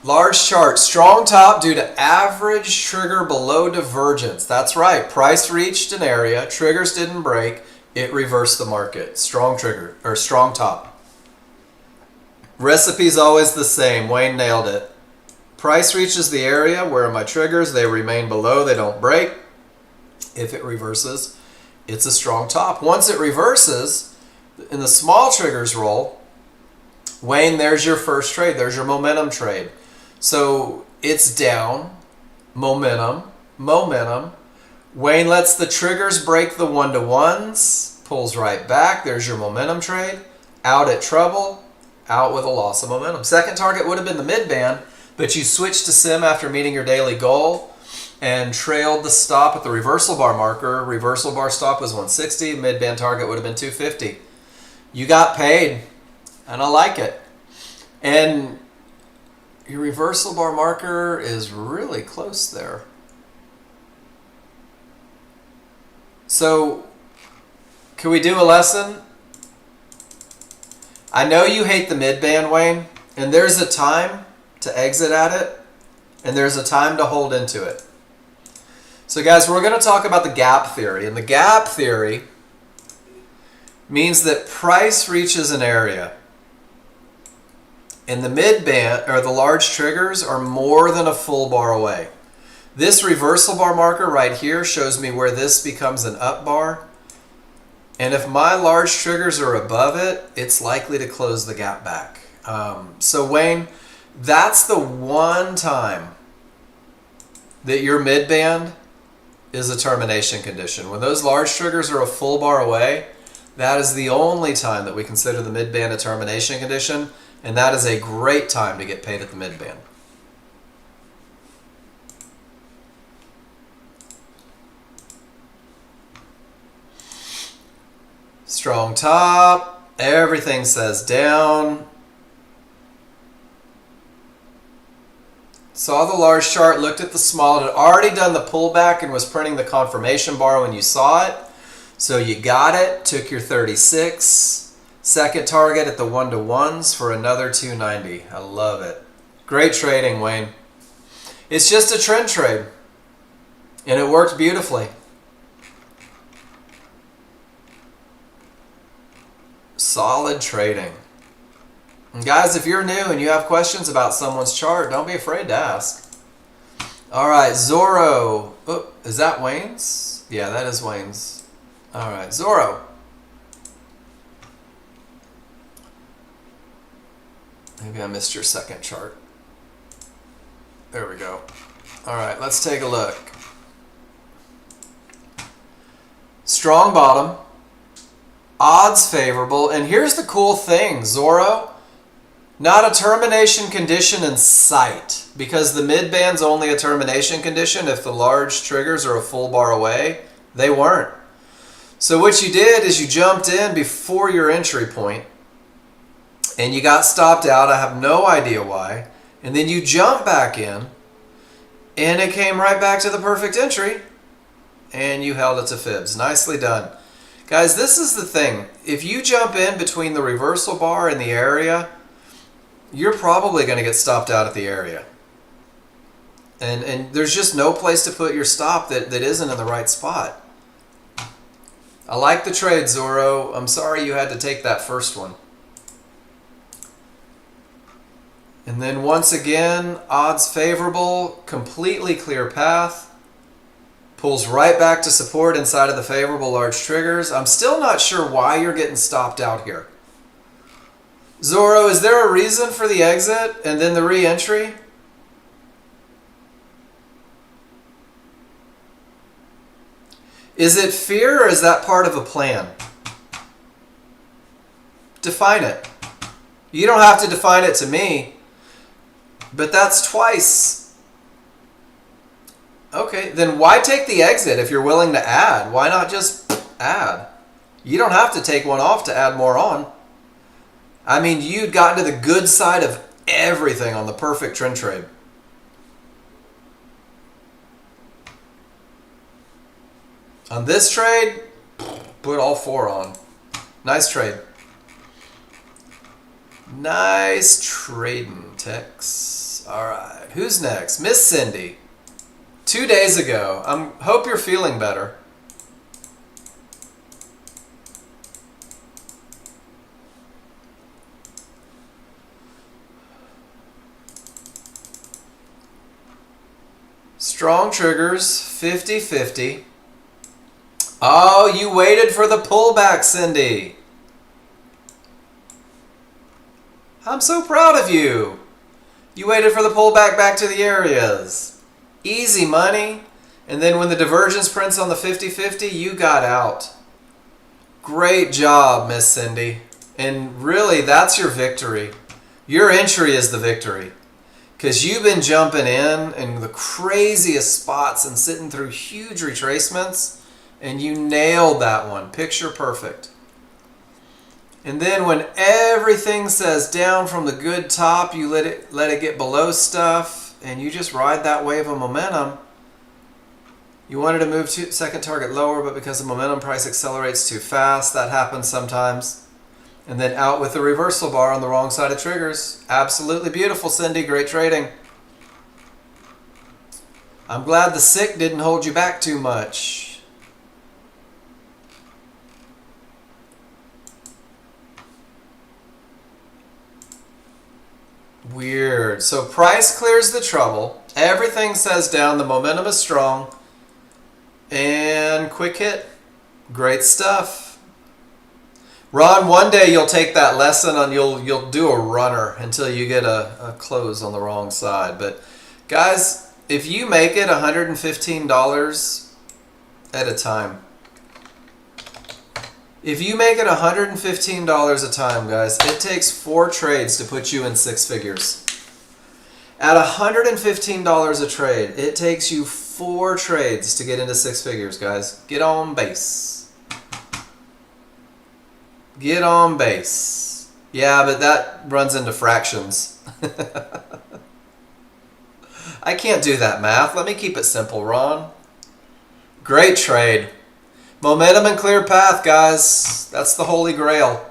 Large chart. Strong top due to average trigger below divergence. That's right. Price reached an area. Triggers didn't break. It reversed the market. Strong trigger or strong top. Recipe's always the same. Wayne nailed it. Price reaches the area. Where are my triggers? They remain below. They don't break. If it reverses, it's a strong top. Once it reverses, in the small triggers roll, Wayne, there's your first trade. There's your momentum trade. So it's down, momentum, momentum, Wayne lets the triggers break the 1-to-1s, pulls right back. There's your momentum trade. Out at trouble, out with a loss of momentum. Second target would have been the mid-band, but you switched to sim after meeting your daily goal and trailed the stop at the reversal bar marker. Reversal bar stop was 160. Mid-band target would have been 250. You got paid, and I like it. And your reversal bar marker is really close there. So, can we do a lesson? I know you hate the mid-band, Wayne, and there's a time to exit at it, and there's a time to hold into it. So guys, we're going to talk about the gap theory, and the gap theory means that price reaches an area, and the mid-band, or the large triggers, are more than a full bar away. This reversal bar marker right here shows me where this becomes an up bar. And if my large triggers are above it, it's likely to close the gap back. So Wayne, that's the one time that your mid-band is a termination condition. When those large triggers are a full bar away, that is the only time that we consider the mid-band a termination condition, and that is a great time to get paid at the mid-band. Strong top, everything says down. Saw the large chart, looked at the small, it had already done the pullback and was printing the confirmation bar when you saw it. So you got it, took your 36. Second target at the 1-to-1s for another 290. I love it. Great trading, Wayne. It's just a trend trade, and it worked beautifully. Solid trading. And guys, if you're new and you have questions about someone's chart, don't be afraid to ask. All right, Zorro. Oh, is that Wayne's? Yeah, that is Wayne's. All right, Zorro. Maybe I missed your second chart. There we go. All right, let's take a look. Strong bottom. Odds favorable. And here's the cool thing, Zorro. Not a termination condition in sight, because the mid-band's only a termination condition if the large triggers are a full bar away. They weren't. So what you did is you jumped in before your entry point, and you got stopped out. I have no idea why. And then you jump back in, and it came right back to the perfect entry, and you held it to fibs. Nicely done. Guys, this is the thing. If you jump in between the reversal bar and the area, you're probably going to get stopped out at the area. And there's just no place to put your stop that isn't in the right spot. I like the trade, Zorro. I'm sorry you had to take that first one. And then once again, odds favorable, completely clear path. Pulls right back to support inside of the favorable large triggers. I'm still not sure why you're getting stopped out here. Zorro, is there a reason for the exit and then the re-entry? Is it fear, or is that part of a plan? Define it. You don't have to define it to me, but that's twice. Okay, then why take the exit if you're willing to add? Why not just add? You don't have to take one off to add more on. I mean, you'd gotten to the good side of everything on the perfect trend trade. On this trade, put all four on. Nice trade. Nice trading, Tex. All right, who's next? Miss Cindy. 2 days ago. Hope you're feeling better. Strong triggers, 50-50. Oh, you waited for the pullback, Cindy. I'm so proud of you. You waited for the pullback back to the areas. Easy money. And then when the divergence prints on the 50-50, you got out. Great job, Miss Cindy. And really, that's your victory. Your entry is the victory. Because you've been jumping in the craziest spots and sitting through huge retracements, and you nailed that one. Picture perfect. And then when everything says down from the good top, you let it get below stuff, and you just ride that wave of momentum. You wanted to move to second target lower, but because the momentum price accelerates too fast, that happens sometimes. And then out with the reversal bar on the wrong side of triggers. Absolutely beautiful, Cindy. Great trading. I'm glad the sick didn't hold you back too much. Weird. So price clears the trouble. Everything says down. The momentum is strong. And quick hit. Great stuff. Ron, one day you'll take that lesson and you'll do a runner until you get a close on the wrong side. But guys, if you make it $115 at a time, if you make it $115 a time, guys, it takes 4 trades to put you in 6 figures. At $115 a trade, it takes you 4 trades to get into 6 figures, guys. Get on base. Get on base. Yeah, but that runs into fractions. I can't do that math. Let me keep it simple, Ron. Great trade. Momentum and clear path, guys. That's the holy grail.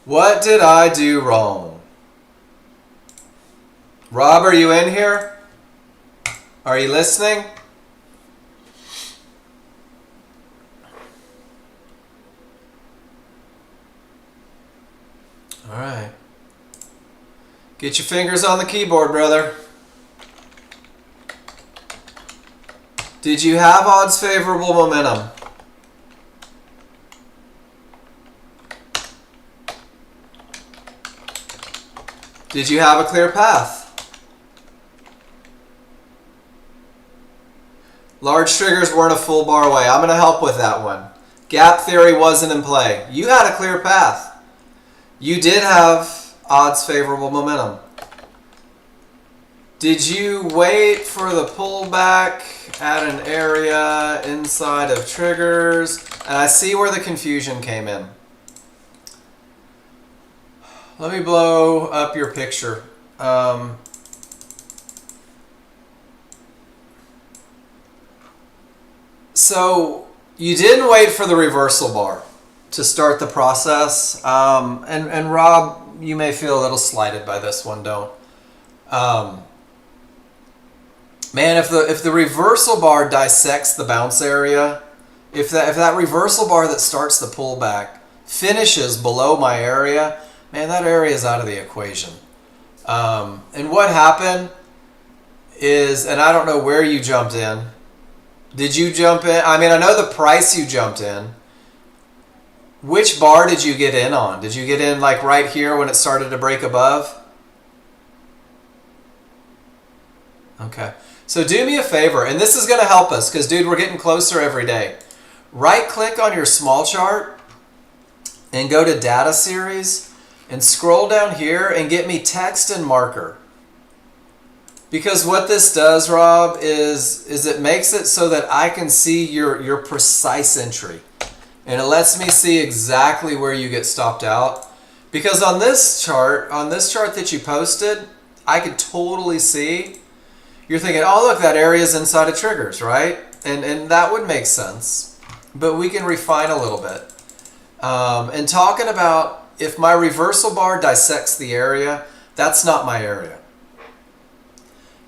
What did I do wrong? Rob, are you in here? Are you listening? All right. Get your fingers on the keyboard, brother. Did you have odds favorable momentum? Did you have a clear path? Large triggers weren't a full bar away. I'm going to help with that one. Gap theory wasn't in play. You had a clear path. You did have odds favorable momentum. Did you wait for the pullback at an area inside of triggers? And I see where the confusion came in. Let me blow up your picture. So you didn't wait for the reversal bar to start the process. And Rob, you may feel a little slighted by this one, don't. Man, if the reversal bar dissects the bounce area, if that reversal bar that starts the pullback finishes below my area, man, that area is out of the equation. And what happened is, and I don't know where you jumped in. Did you jump in? I mean, I know the price you jumped in. Which bar did you get in on? Did you get in like right here when it started to break above? Okay. So do me a favor, and this is going to help us because, dude, we're getting closer every day. Right-click on your small chart and go to Data Series and scroll down here and get me text and marker. Because what this does, Rob, is it makes it so that I can see your precise entry. And it lets me see exactly where you get stopped out. Because on this chart that you posted, I could totally see. You're thinking, oh, look, that area is inside of triggers, right? And that would make sense. But we can refine a little bit. And talking about if my reversal bar dissects the area, that's not my area.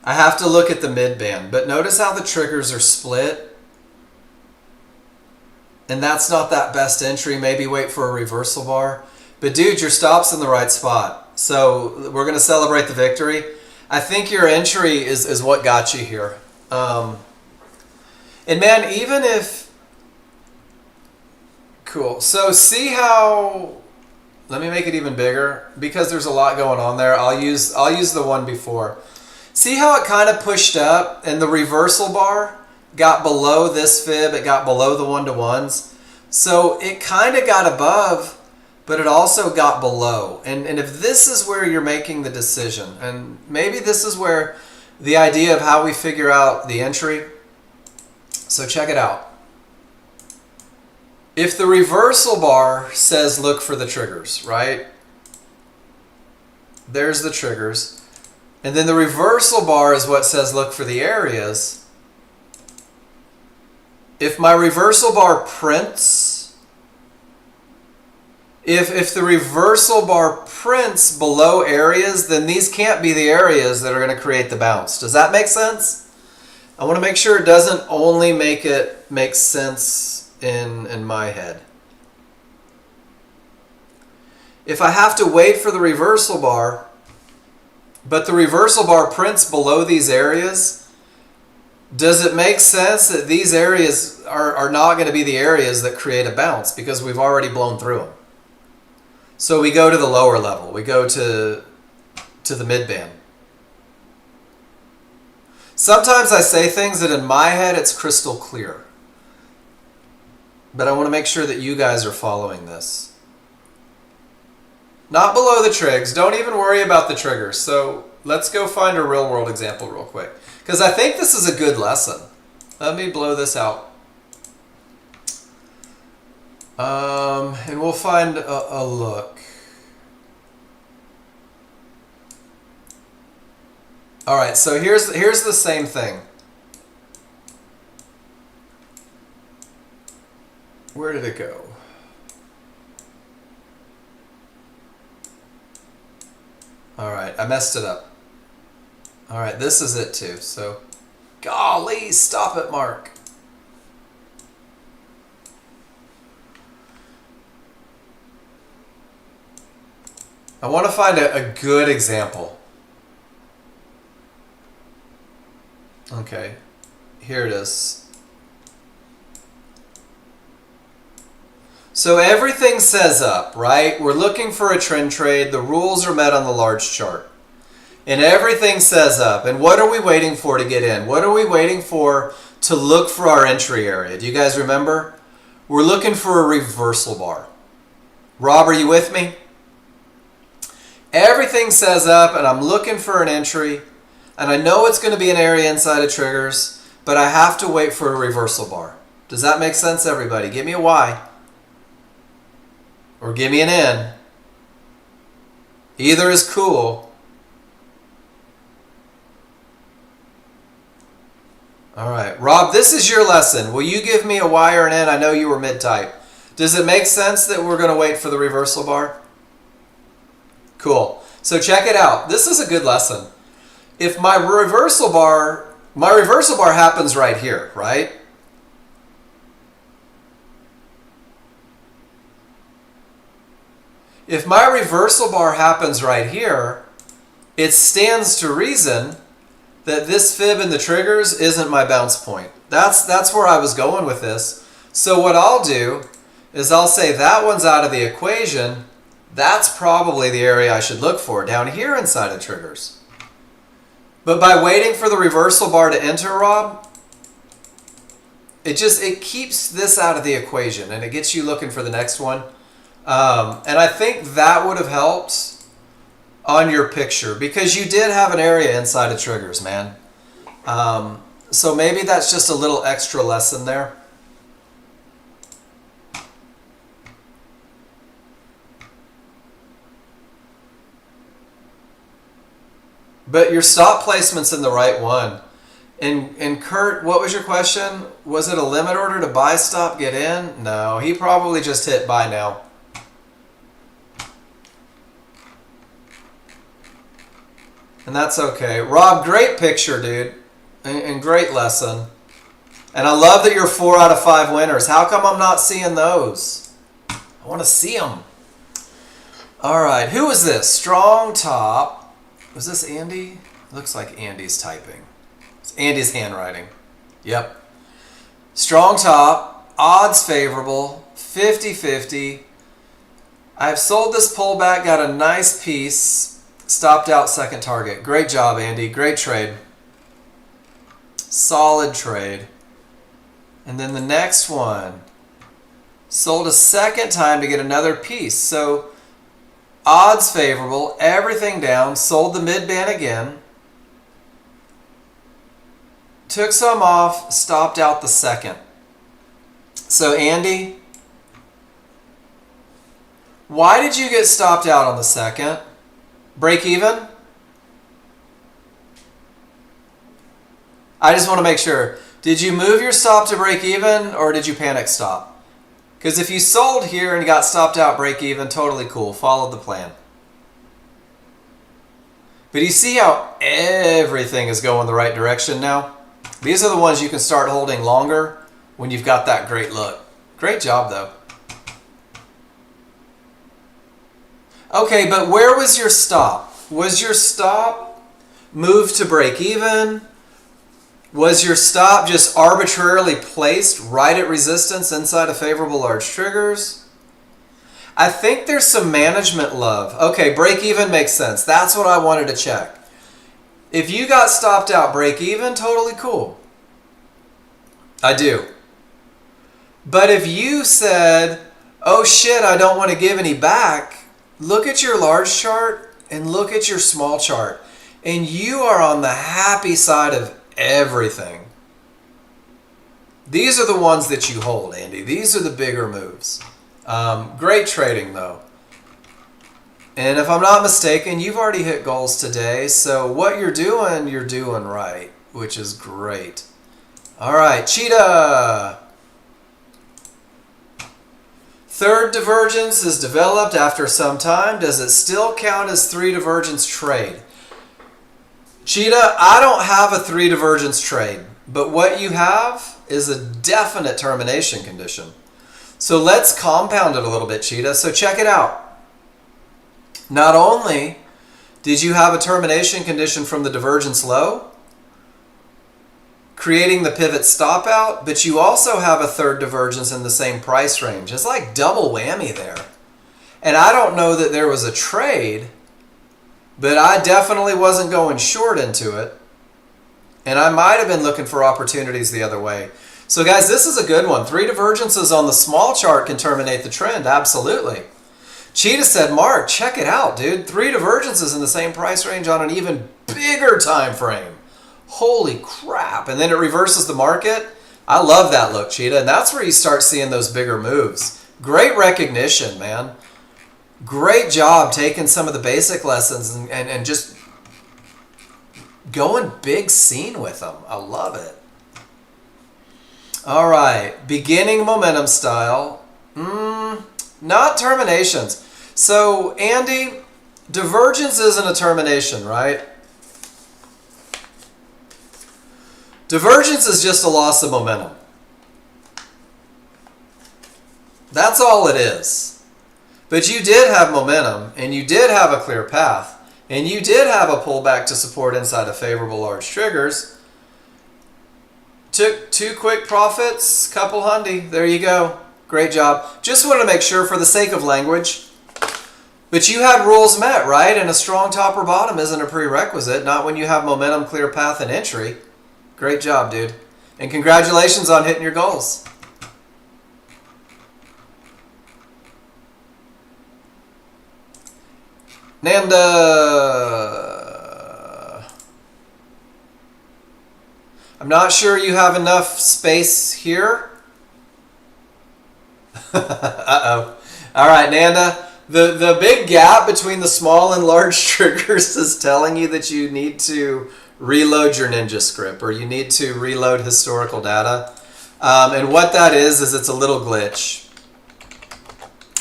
I have to look at the mid-band. But notice how the triggers are split. And that's not that best entry. Maybe wait for a reversal bar. But dude, your stop's in the right spot. So we're going to celebrate the victory. I think your entry is what got you here. And man, even if... Cool. So see how, let me make it even bigger because there's a lot going on there. I'll use the one before. See how it kind of pushed up and the reversal bar got below this fib, it got below the 1-to-1s. So it kind of got above, but it also got below. And if this is where you're making the decision, and maybe this is where the idea of how we figure out the entry. So check it out. If the reversal bar says look for the triggers, right? There's the triggers. And then the reversal bar is what says look for the areas. If my reversal bar prints, if the reversal bar prints below areas, then these can't be the areas that are going to create the bounce. Does that make sense? I want to make sure it doesn't only make it make sense in my head. If I have to wait for the reversal bar, but the reversal bar prints below these areas, does it make sense that these areas are not going to be the areas that create a bounce because we've already blown through them? So we go to the lower level. We go to the mid-band. Sometimes I say things that in my head it's crystal clear. But I want to make sure that you guys are following this. Not below the trigs. Don't even worry about the triggers. So let's go find a real world example real quick. Because I think this is a good lesson. Let me blow this out. And we'll find a look. All right, so here's the same thing. Where did it go? All right, I messed it up. All right, this is it too. So, golly, stop it, Mark. I want to find a good example. Okay, here it is. So everything says up, right? We're looking for a trend trade. The rules are met on the large chart. And everything says up. And what are we waiting for to get in? What are we waiting for to look for our entry area? Do you guys remember? We're looking for a reversal bar. Rob, are you with me? Everything says up and I'm looking for an entry. And I know it's going to be an area inside of triggers, but I have to wait for a reversal bar. Does that make sense, everybody? Give me a Y. Or give me an N. Either is cool. All right. Rob, this is your lesson. Will you give me a Y or an N? I know you were mid-type. Does it make sense that we're going to wait for the reversal bar? Cool. So check it out. This is a good lesson. If my reversal bar happens right here, right? If my reversal bar happens right here, it stands to reason that this fib in the triggers isn't my bounce point. That's where I was going with this. So what I'll do is I'll say that one's out of the equation. That's probably the area I should look for, down here inside of triggers. But by waiting for the reversal bar to enter, Rob, it keeps this out of the equation and it gets you looking for the next one. And I think that would have helped on your picture because you did have an area inside of triggers, man. So maybe that's just a little extra lesson there. But your stop placement's in the right one. And Kurt, what was your question? Was it a limit order to buy stop, get in? No, he probably just hit buy now. And that's okay. Rob, great picture, dude. And great lesson. And I love that you're 4 out of 5 winners. How come I'm not seeing those? I want to see them. All right, who is this? Strong top. Was this Andy? Looks like Andy's typing. It's Andy's handwriting. Yep. Strong top. odds favorable, 50-50. I've sold this pullback, got a nice piece, stopped out second target. Great job, Andy. Great trade. Solid trade. And then the next one, sold a second time to get another piece. So odds favorable, everything down, sold the mid-band again. Took some off, stopped out the second. So Andy, why did you get stopped out on the second? Break even? I just want to make sure. Did you move your stop to break even or did you panic stop? Because if you sold here and got stopped out break even, totally cool. Followed the plan. But you see how everything is going the right direction now? These are the ones you can start holding longer when you've got that great look. Great job though. Okay, but where was your stop? Was your stop moved to break even? Was your stop just arbitrarily placed right at resistance inside of favorable large triggers? I think there's some management love. Okay, break even makes sense. That's what I wanted to check. If you got stopped out break even, totally cool. I do. But if you said, oh shit, I don't want to give any back, look at your large chart and look at your small chart. And you are on the happy side of everything. These are the ones that you hold, Andy. These are the bigger moves. Great trading though. And if I'm not mistaken, you've already hit goals today. So what you're doing right, which is great. All right, Cheetah. Third divergence is developed after some time. Does it still count as three divergence trade? Cheetah, I don't have a three divergence trade, but what you have is a definite termination condition. So let's compound it a little bit, Cheetah. So check it out. Not only did you have a termination condition from the divergence low, creating the pivot stop out, but you also have a third divergence in the same price range. It's like double whammy there. And I don't know that there was a trade, but I definitely wasn't going short into it. And I might have been looking for opportunities the other way. So guys, this is a good one. Three divergences on the small chart can terminate the trend. Absolutely. Cheetah said, Mark, check it out, dude. Three divergences in the same price range on an even bigger time frame. Holy crap. And then it reverses the market. I love that look, Cheetah. And that's where you start seeing those bigger moves. Great recognition, man. Great job taking some of the basic lessons and just going big scene with them. I love it. All right. Beginning momentum style. Not terminations. So, Andy, divergence isn't a termination, right? Divergence is just a loss of momentum. That's all it is. But you did have momentum, and you did have a clear path, and you did have a pullback to support inside of favorable large triggers. Took two quick profits, couple hundy. There you go. Great job. Just wanted to make sure for the sake of language. But you had rules met, right? And a strong top or bottom isn't a prerequisite, not when you have momentum, clear path, and entry. Great job, dude. And congratulations on hitting your goals. Nanda. I'm not sure you have enough space here. Uh-oh. All right, Nanda. The big gap between the small and large triggers is telling you that you need to reload your Ninja script, or you need to reload historical data. And what that is it's a little glitch.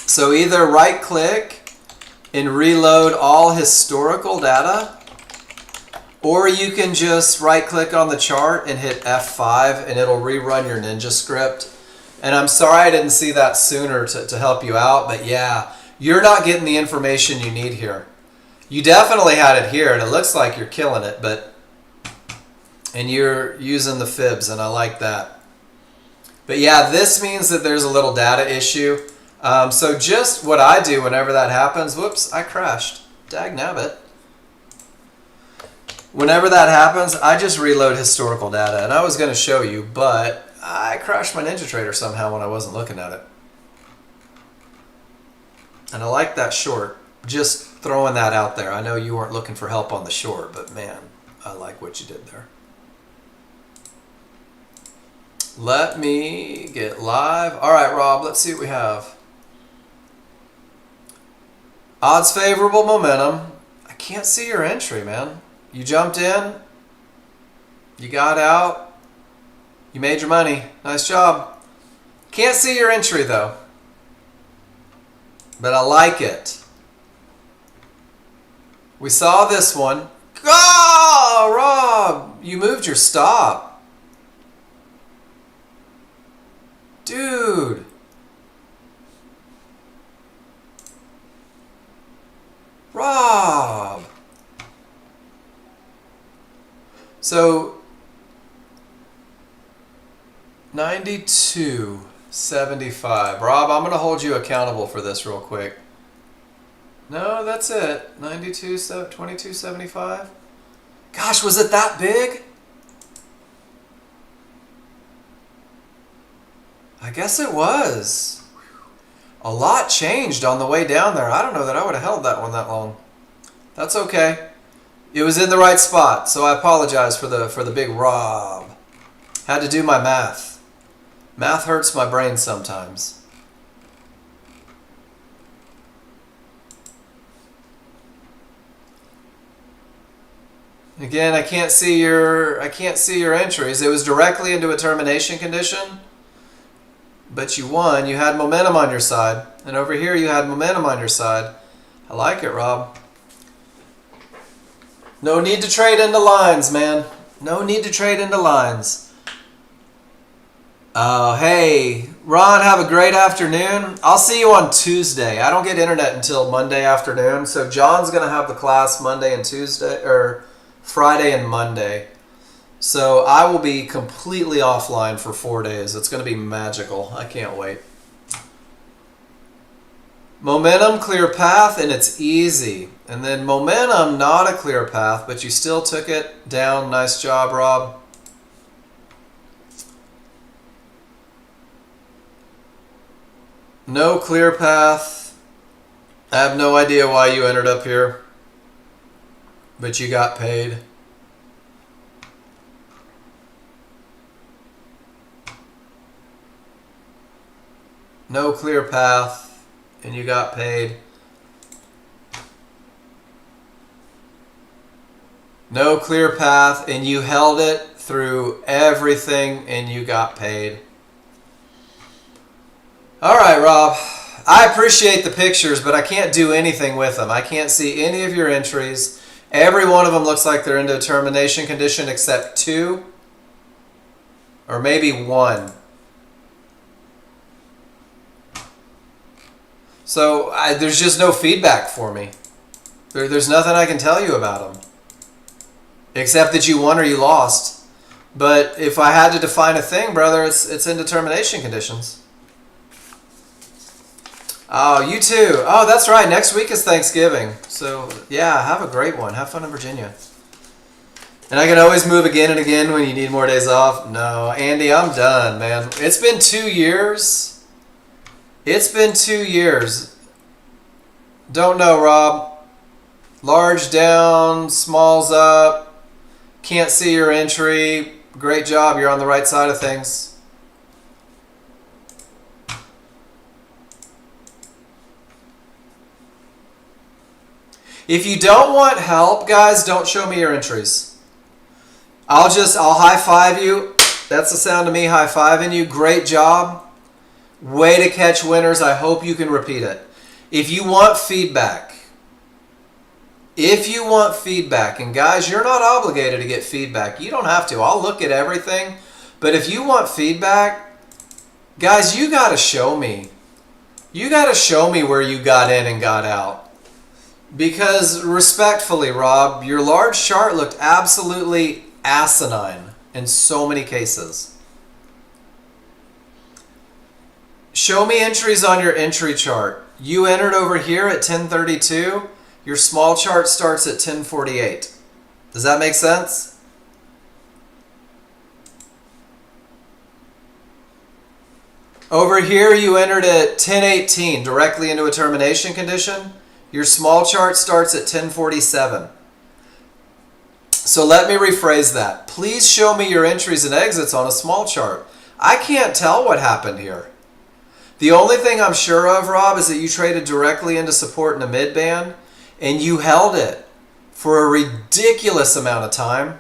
So either right click and reload all historical data, or you can just right click on the chart and hit F5 and it'll rerun your Ninja script. And I'm sorry I didn't see that sooner to help you out, but yeah, you're not getting the information you need here. You definitely had it here, and it looks like you're killing it, and you're using the fibs, and I like that. But yeah, this means that there's a little data issue. So just what I do whenever that happens, whoops, I crashed. Dagnabbit. Whenever that happens, I just reload historical data. And I was going to show you, but I crashed my NinjaTrader somehow when I wasn't looking at it. And I like that short. Just throwing that out there. I know you weren't looking for help on the short, but man, I like what you did there. Let me get live. All right, Rob, let's see what we have. Odds favorable momentum. I can't see your entry, man. You jumped in. You got out. You made your money. Nice job. Can't see your entry, though. But I like it. We saw this one. Oh, Rob, you moved your stop. Dude. Rob. So 92.75. Rob, I'm going to hold you accountable for this real quick. No, that's it. 22.75. Gosh, was it that big? I guess it was. A lot changed on the way down there. I don't know that I would have held that one that long. That's okay. It was in the right spot, so I apologize for the big Rob. Had to do my math. Math hurts my brain sometimes. Again, I can't see your entries. It was directly into a termination condition. But you won. You had momentum on your side. And over here you had momentum on your side. I like it, Rob. No need to trade into lines, man. No need to trade into lines. Oh, hey. Ron, have a great afternoon. I'll see you on Tuesday. I don't get internet until Monday afternoon. So John's going to have the class Monday and Tuesday, or Friday and Monday. So I will be completely offline for 4 days. It's going to be magical. I can't wait. Momentum, clear path, and it's easy. And then momentum, not a clear path, but you still took it down. Nice job, Rob. No clear path. I have no idea why you entered up here, but you got paid. No clear path, and you got paid. No clear path, and you held it through everything, and you got paid. All right, Rob. I appreciate the pictures, but I can't do anything with them. I can't see any of your entries. Every one of them looks like they're into a termination condition except 2, or maybe 1. So there's just no feedback for me. There's nothing I can tell you about them. Except that you won or you lost. But if I had to define a thing, brother, it's in determination conditions. Oh, you too. Oh, that's right. Next week is Thanksgiving. So, yeah, have a great one. Have fun in Virginia. And I can always move again and again when you need more days off. No, Andy, I'm done, man. It's been 2 years. It's been 2 years. Don't know, Rob. Large down, smalls up. Can't see your entry. Great job. You're on the right side of things. If you don't want help, guys, don't show me your entries. I'll high five you. That's the sound of me high fiving you. Great job. Way to catch winners. I hope you can repeat it. If you want feedback, and guys, you're not obligated to get feedback. You don't have to. I'll look at everything. But if you want feedback, guys, you got to show me. You got to show me where you got in and got out. Because respectfully, Rob, your large chart looked absolutely asinine in so many cases. Show me entries on your entry chart. You entered over here at 1032. Your small chart starts at 1048. Does that make sense? Over here you entered at 1018 directly into a termination condition. Your small chart starts at 1047. So let me rephrase that. Please show me your entries and exits on a small chart. I can't tell what happened here. The only thing I'm sure of, Rob, is that you traded directly into support in a mid-band and you held it for a ridiculous amount of time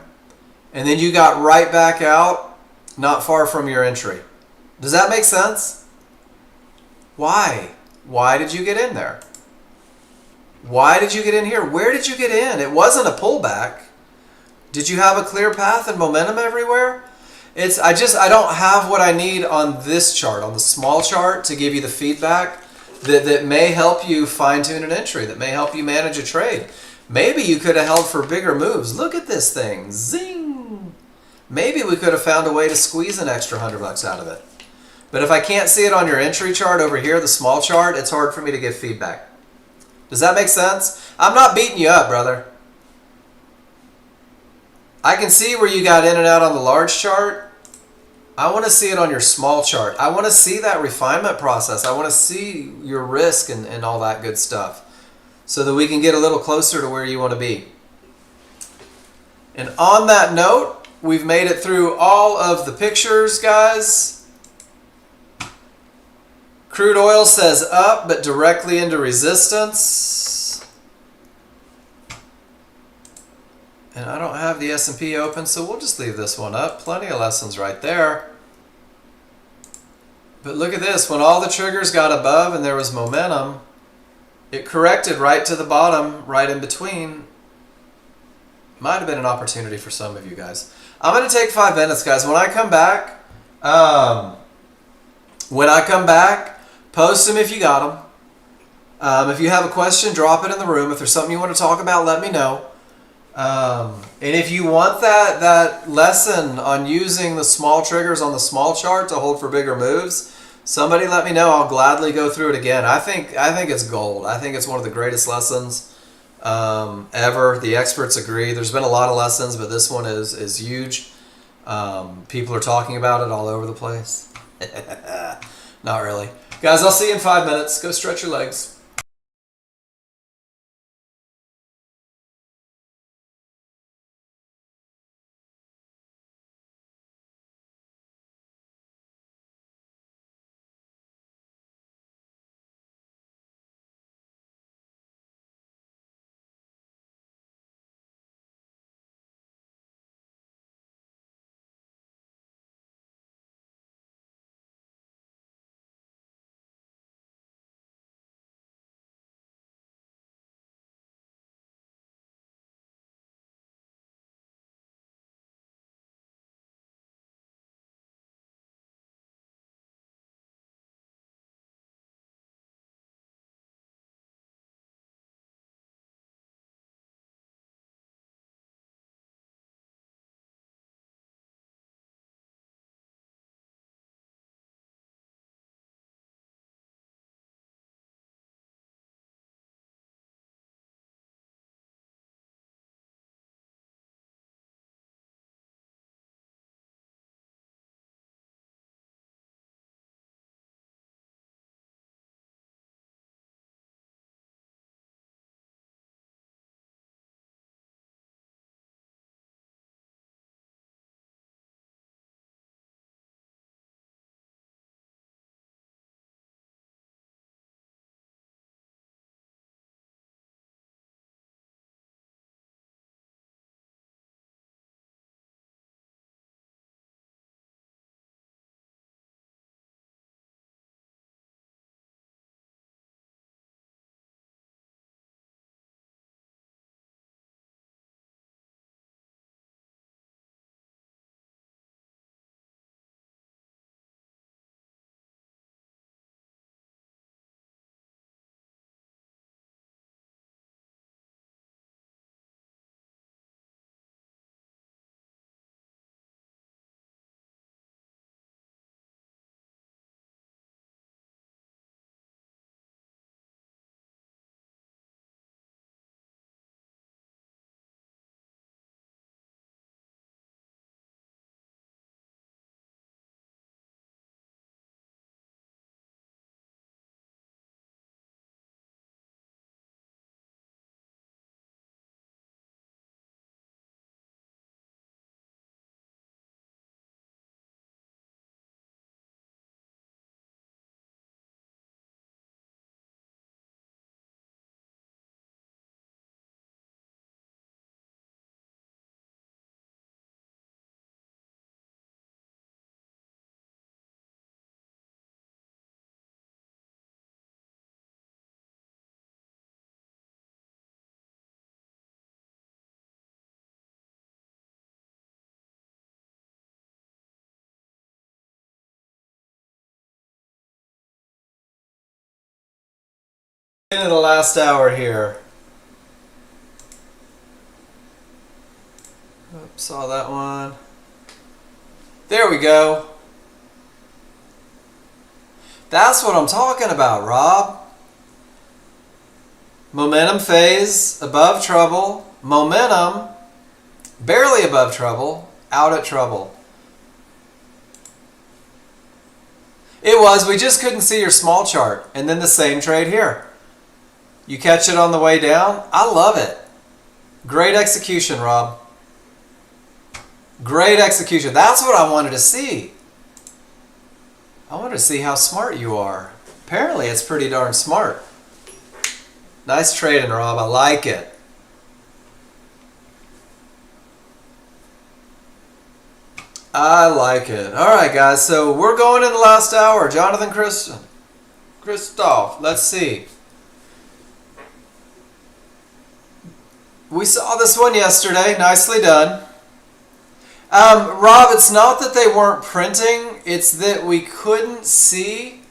and then you got right back out not far from your entry. Does that make sense? Why? Why did you get in there? Why did you get in here? Where did you get in? It wasn't a pullback. Did you have a clear path and momentum everywhere? I don't have what I need on this chart, on the small chart, to give you the feedback that may help you fine-tune an entry, that may help you manage a trade. Maybe you could have held for bigger moves. Look at this thing. Zing! Maybe we could have found a way to squeeze an extra $100 out of it. But if I can't see it on your entry chart over here, the small chart, it's hard for me to give feedback. Does that make sense? I'm not beating you up, brother. I can see where you got in and out on the large chart. I want to see it on your small chart. I want to see that refinement process. I want to see your risk and all that good stuff so that we can get a little closer to where you want to be. And on that note, we've made it through all of the pictures, guys. Crude oil says up, but directly into resistance. And I don't have the S&P open, so we'll just leave this one up. Plenty of lessons right there. But look at this. When all the triggers got above and there was momentum, it corrected right to the bottom, right in between. Might have been an opportunity for some of you guys. I'm going to take 5 minutes, guys. When I come back, post them if you got them. If you have a question, drop it in the room. If there's something you want to talk about, let me know. And if you want that lesson on using the small triggers on the small chart to hold for bigger moves, somebody let me know. I'll gladly go through it again. I think it's gold. I think it's one of the greatest lessons ever. The experts agree. There's been a lot of lessons, but this one is huge. People are talking about it all over the place. Not really. Guys, I'll see you in 5 minutes. Go stretch your legs. Into the last hour here. Oops, saw that one. There we go. That's what I'm talking about, Rob. Momentum phase, above trouble. Momentum, barely above trouble, out at trouble. It was, we just couldn't see your small chart. And then the same trade here. You catch it on the way down. I love it. Great execution, Rob. Great execution. That's what I wanted to see. I wanted to see how smart you are. Apparently, it's pretty darn smart. Nice trading, Rob. I like it. I like it. All right, guys. So we're going in the last hour. Jonathan Christoph. Let's see. We saw this one yesterday. Nicely done. Rob, it's not that they weren't printing. It's that we couldn't see.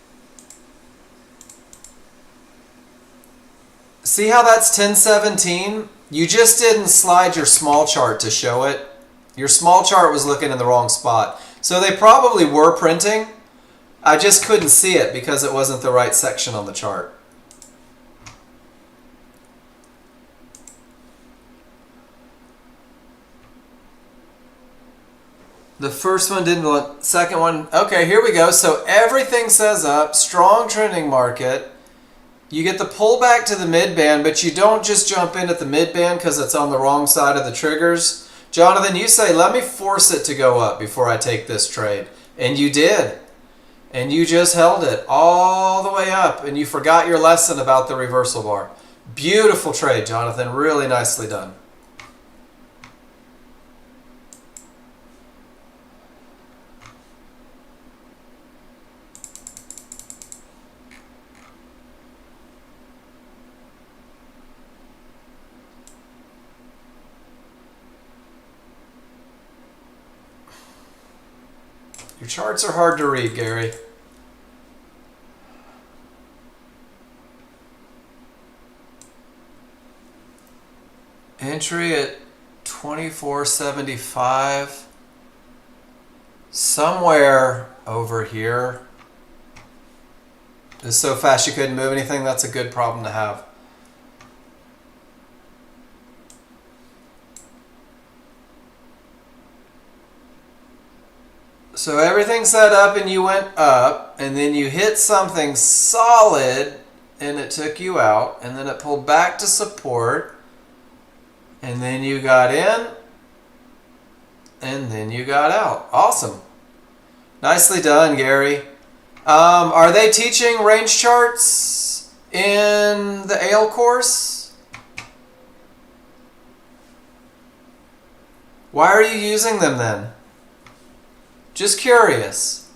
See how that's 1017? You just didn't slide your small chart to show it. Your small chart was looking in the wrong spot. So they probably were printing. I just couldn't see it because it wasn't the right section on the chart. The first one didn't look, second one, okay, here we go. So everything says up, strong trending market. You get the pullback to the mid-band, but you don't just jump in at the mid-band because it's on the wrong side of the triggers. Jonathan, you say, let me force it to go up before I take this trade. And you did. And you just held it all the way up, and you forgot your lesson about the reversal bar. Beautiful trade, Jonathan. Really nicely done. Your charts are hard to read, Gary. Entry at 2475. Somewhere over here. It's so fast you couldn't move anything. That's a good problem to have. So everything's set up and you went up, and then you hit something solid and it took you out, and then it pulled back to support, and then you got in, and then you got out. Awesome. Nicely done, Gary. Are they teaching range charts in the ALE course? Why are you using them then? Just curious.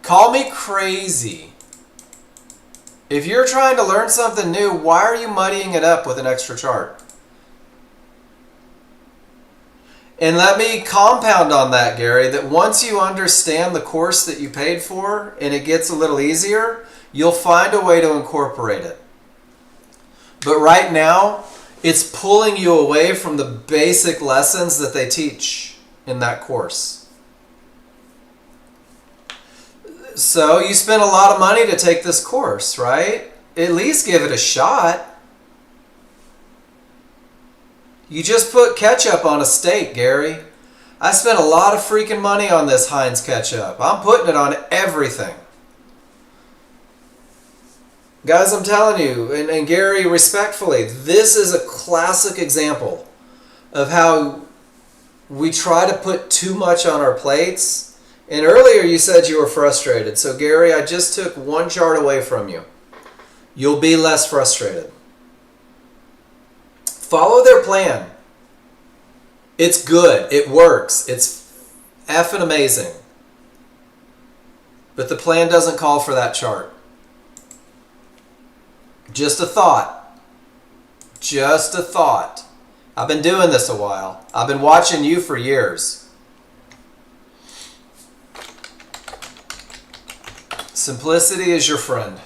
Call me crazy. If you're trying to learn something new, why are you muddying it up with an extra chart? And let me compound on that, Gary, that once you understand the course that you paid for and it gets a little easier, you'll find a way to incorporate it. But right now, it's pulling you away from the basic lessons that they teach in that course. So you spent a lot of money to take this course, right? At least give it a shot. You just put ketchup on a steak, Gary. I spent a lot of freaking money on this Heinz ketchup. I'm putting it on everything. Guys, I'm telling you, and Gary, respectfully, this is a classic example of how we try to put too much on our plates. And earlier you said you were frustrated. So Gary, I just took one chart away from you. You'll be less frustrated. Follow their plan. It's good. It works. It's effing amazing. But the plan doesn't call for that chart. Just a thought. Just a thought. I've been doing this a while. I've been watching you for years. Simplicity is your friend.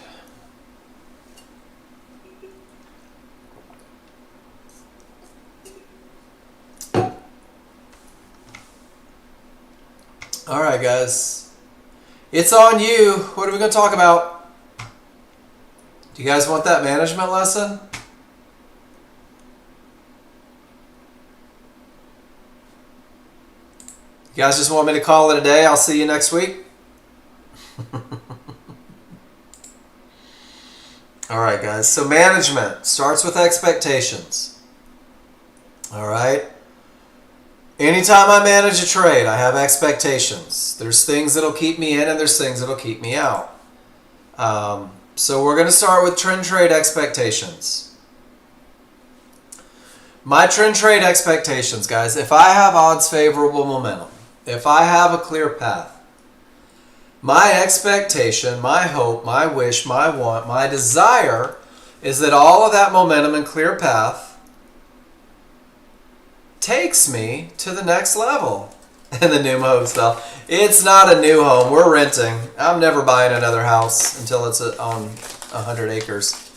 All right, guys. It's on you. What are we going to talk about? Do you guys want that management lesson? You guys just want me to call it a day? I'll see you next week. All right, guys. So management starts with expectations. All right. Anytime I manage a trade, I have expectations. There's things that'll keep me in and there's things that'll keep me out. So we're going to start with trend trade expectations. My trend trade expectations, guys, if I have odds favorable momentum, if I have a clear path, my expectation, my hope, my wish, my want, my desire is that all of that momentum and clear path takes me to the next level. And the new home style. It's not a new home. We're renting. I'm never buying another house until it's on 100 acres.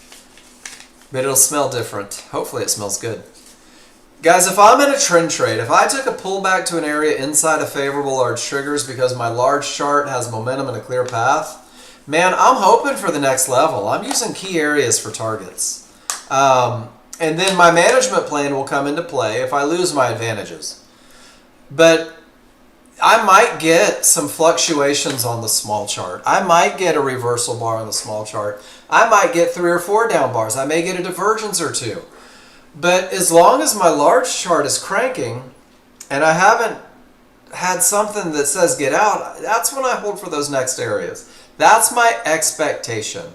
But it'll smell different. Hopefully it smells good. Guys, if I'm in a trend trade, if I took a pullback to an area inside of favorable large triggers because my large chart has momentum and a clear path, man, I'm hoping for the next level. I'm using key areas for targets. And then my management plan will come into play if I lose my advantages. But I might get some fluctuations on the small chart. I might get a reversal bar on the small chart. I might get 3 or 4 down bars. I may get a divergence or 2. But as long as my large chart is cranking and I haven't had something that says get out, that's when I hold for those next areas. That's my expectation.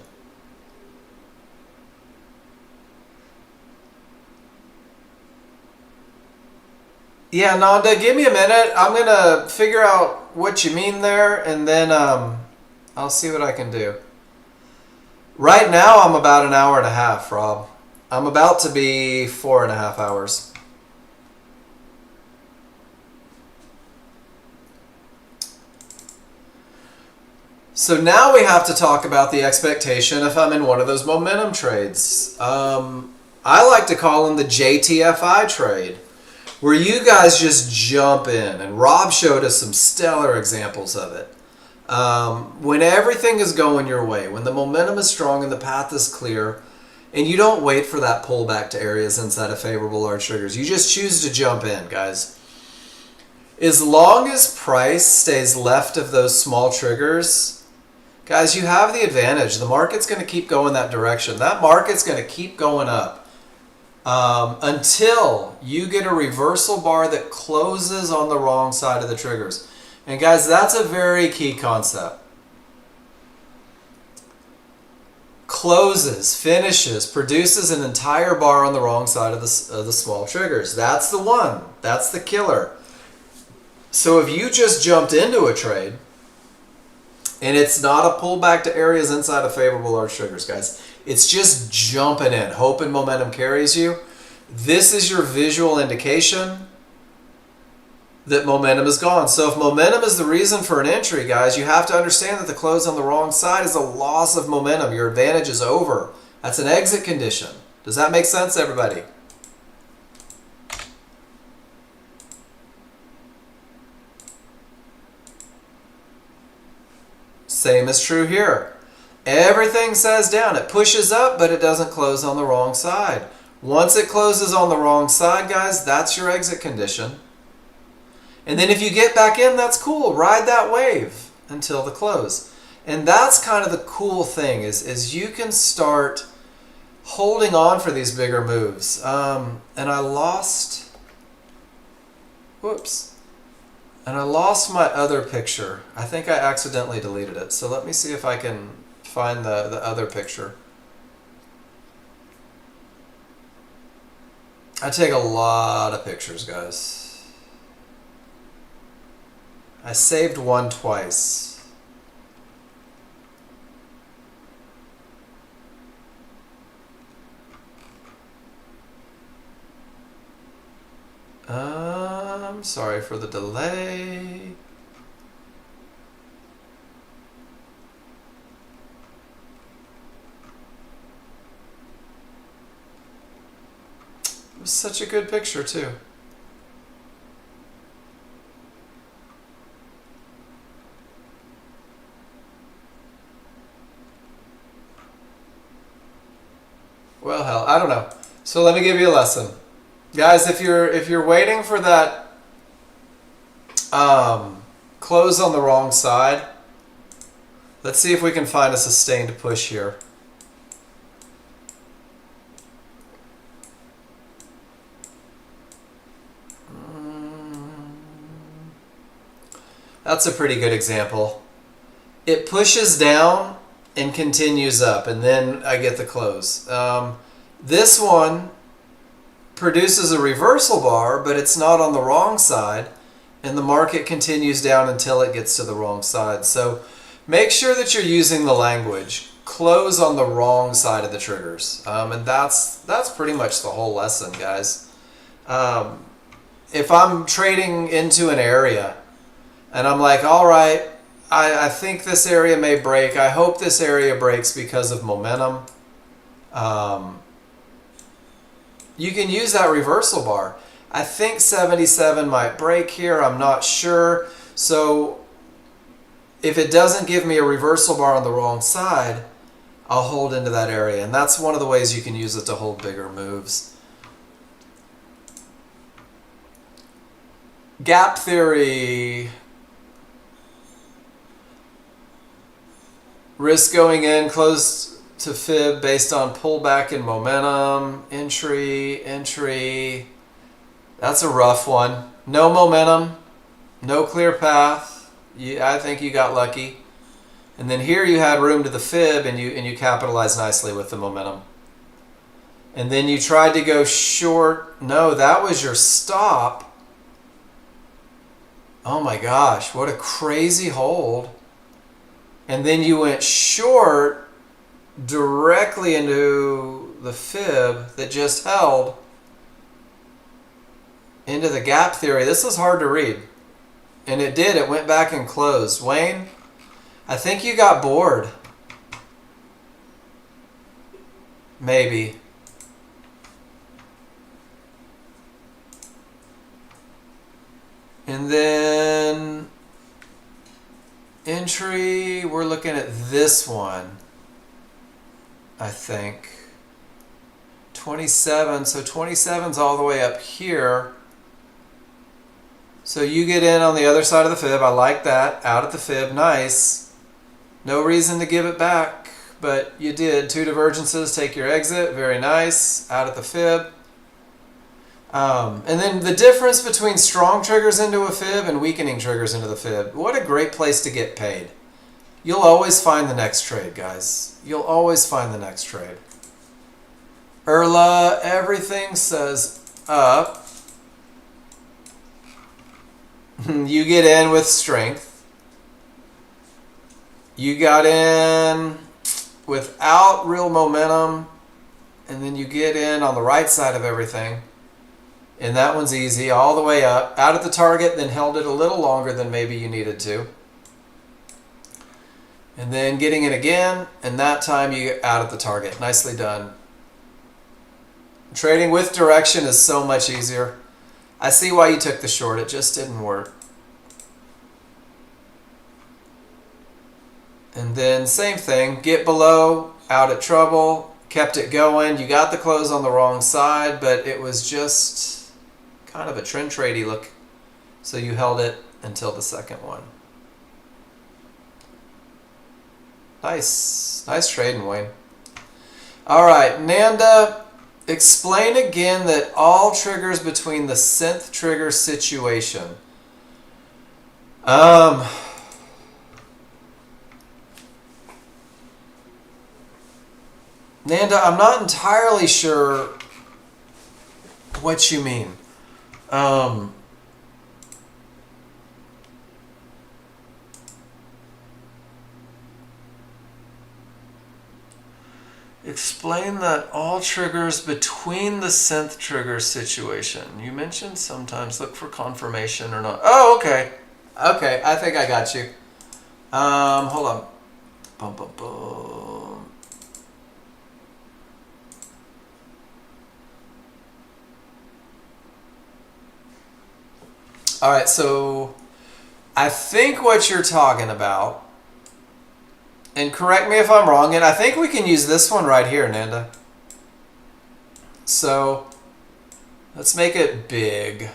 Yeah, Nanda, give me a minute. I'm going to figure out what you mean there, and then I'll see what I can do. Right now, I'm about an hour and a half, Rob. I'm about to be 4.5 hours. So now we have to talk about the expectation if I'm in one of those momentum trades. I like to call them the JTFI trade, where you guys just jump in, and Rob showed us some stellar examples of it. When everything is going your way, when the momentum is strong and the path is clear, and you don't wait for that pullback to areas inside of favorable large triggers, you just choose to jump in, guys. As long as price stays left of those small triggers, guys, you have the advantage. The market's going to keep going that direction. That market's going to keep going up. Until you get a reversal bar that closes on the wrong side of the triggers. And guys, that's a very key concept. Closes, finishes, produces an entire bar on the wrong side of the small triggers. That's the one. That's the killer. So if you just jumped into a trade and it's not a pullback to areas inside of favorable large triggers, guys, it's just jumping in, hoping momentum carries you. This is your visual indication that momentum is gone. So if momentum is the reason for an entry, guys, you have to understand that the close on the wrong side is a loss of momentum. Your advantage is over. That's an exit condition. Does that make sense, everybody? Same is true here. Everything says down. It pushes up, but it doesn't close on the wrong side. Once it closes on the wrong side, guys, that's your exit condition. And then if you get back in, that's cool. Ride that wave until the close. And that's kind of the cool thing is you can start holding on for these bigger moves. And I lost, whoops. And I lost my other picture. I think I accidentally deleted it. So let me see if I can find the other picture. I take a lot of pictures, guys. I saved one twice. I'm sorry for the delay. was such a good picture too. Well, hell, I don't know. So let me give you a lesson, guys. If you're waiting for that close on the wrong side, let's see if we can find a sustained push here. That's a pretty good example. It pushes down and continues up, and then I get the close. This one produces a reversal bar, but it's not on the wrong side, and the market continues down until it gets to the wrong side. So make sure that you're using the language. Close on the wrong side of the triggers. And that's pretty much the whole lesson, guys. If I'm trading into an area, and I'm like, all right, I think this area may break. I hope this area breaks because of momentum. You can use that reversal bar. I think 77 might break here. I'm not sure. So if it doesn't give me a reversal bar on the wrong side, I'll hold into that area. And that's one of the ways you can use it to hold bigger moves. Gap theory. Risk going in, close to fib based on pullback and momentum. Entry. That's a rough one. No momentum, no clear path. I think you got lucky. And then here you had room to the fib, and you capitalized nicely with the momentum. And then you tried to go short. No, that was your stop. Oh my gosh, what a crazy hold. And then you went short directly into the fib that just held into the gap theory. This was hard to read. And it did. It went back and closed. Wayne, I think you got bored. Maybe. And then entry, we're looking at this one, I think. 27, so 27's all the way up here. So you get in on the other side of the fib. I like that. Out at the fib, nice. No reason to give it back, but you did. Two divergences, take your exit, very nice. Out at the fib. And then the difference between strong triggers into a fib and weakening triggers into the fib. What a great place to get paid. You'll always find the next trade, guys. You'll always find the next trade. Erla, everything says up. You get in with strength. You got in without real momentum, and then you get in on the right side of everything. And that one's easy, all the way up, out at the target, then held it a little longer than maybe you needed to. And then getting it again, and that time you get out at the target. Nicely done. Trading with direction is so much easier. I see why you took the short, it just didn't work. And then same thing, get below, out at trouble, kept it going. You got the close on the wrong side, but it was just kind of a trend trade-y look. So you held it until the second one. Nice trading, Wayne. All right, Nanda, explain again that all triggers between the synth trigger situation. Nanda, I'm not entirely sure what you mean. Explain that all triggers between the synth trigger situation. You mentioned sometimes look for confirmation or not. Oh, okay. Okay, I think I got you. Hold on. Boom, boom, boom. All right, so I think what you're talking about, and correct me if I'm wrong, and I think we can use this one right here, Nanda. So let's make it big.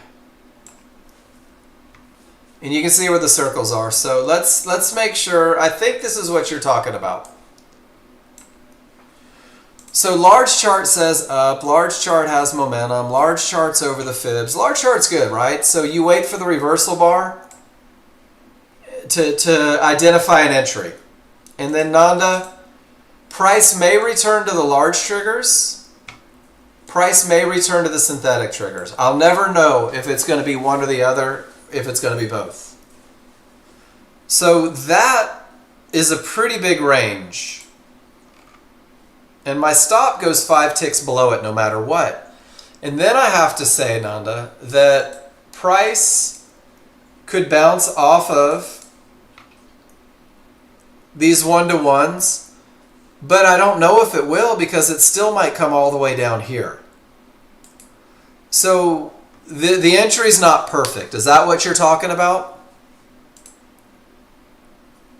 And you can see where the circles are. So let's make sure, I think this is what you're talking about. So large chart says up, large chart has momentum, large chart's over the fibs. Large chart's good, right? So you wait for the reversal bar to identify an entry. And then Nanda, price may return to the large triggers. Price may return to the synthetic triggers. I'll never know if it's going to be one or the other, if it's going to be both. So that is a pretty big range. And my stop goes 5 ticks below it no matter what. And then I have to say, Nanda, that price could bounce off of these 1-to-1s, but I don't know if it will because it still might come all the way down here. So the entry's not perfect. Is that what you're talking about?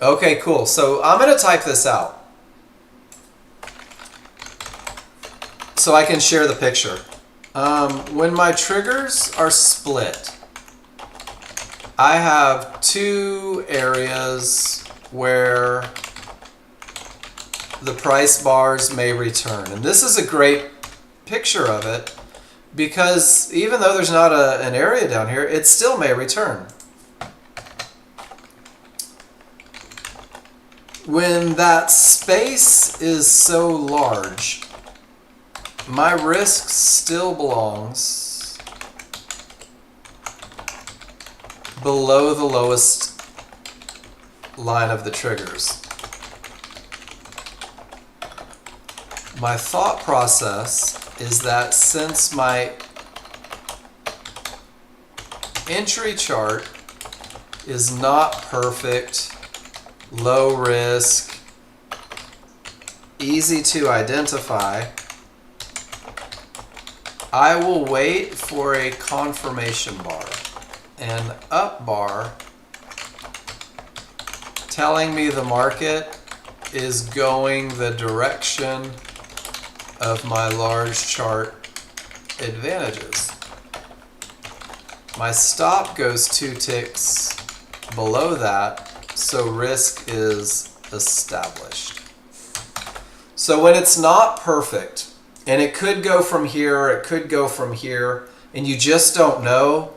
Okay, cool. So I'm going to type this out so I can share the picture. When my triggers are split, I have 2 areas where the price bars may return. And this is a great picture of it because even though there's not an area down here, it still may return. When that space is so large, my risk still belongs below the lowest line of the triggers. My thought process is that since my entry chart is not perfect, low risk, easy to identify, I will wait for a confirmation bar, an up bar telling me the market is going the direction of my large chart advantages. My stop goes 2 ticks below that, so risk is established. So when it's not perfect, and it could go from here, it could go from here, and you just don't know,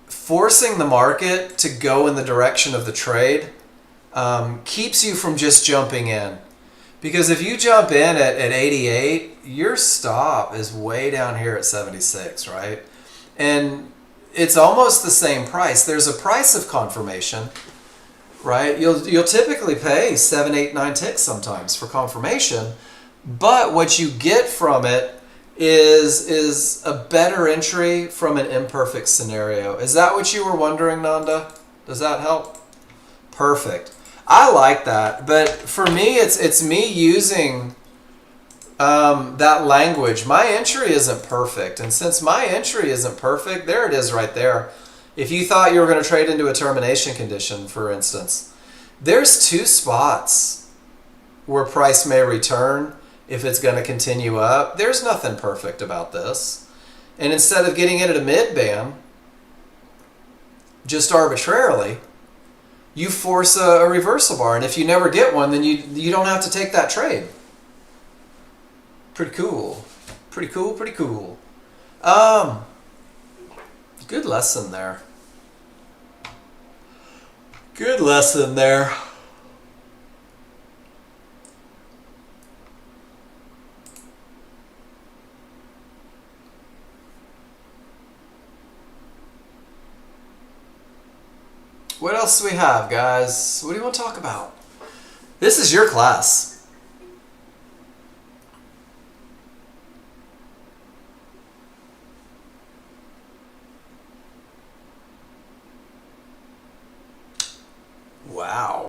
forcing the market to go in the direction of the trade keeps you from just jumping in. Because if you jump in at 88, your stop is way down here at 76, right? And it's almost the same price. There's a price of confirmation, right? You'll typically pay 7, 8, 9 ticks sometimes for confirmation, but what you get from it is a better entry from an imperfect scenario. Is that what you were wondering, Nanda? Does that help? Perfect. I like that, but for me, it's me using that language. My entry isn't perfect, and since my entry isn't perfect, there it is right there. If you thought you were going to trade into a termination condition, for instance, there's 2 spots where price may return if it's going to continue up. There's nothing perfect about this. And instead of getting in at a mid-band, just arbitrarily, you force a reversal bar. And if you never get one, then you don't have to take that trade. Pretty cool. Pretty cool, pretty cool. Good lesson there. Good lesson there. What else do we have, guys? What do you want to talk about? This is your class.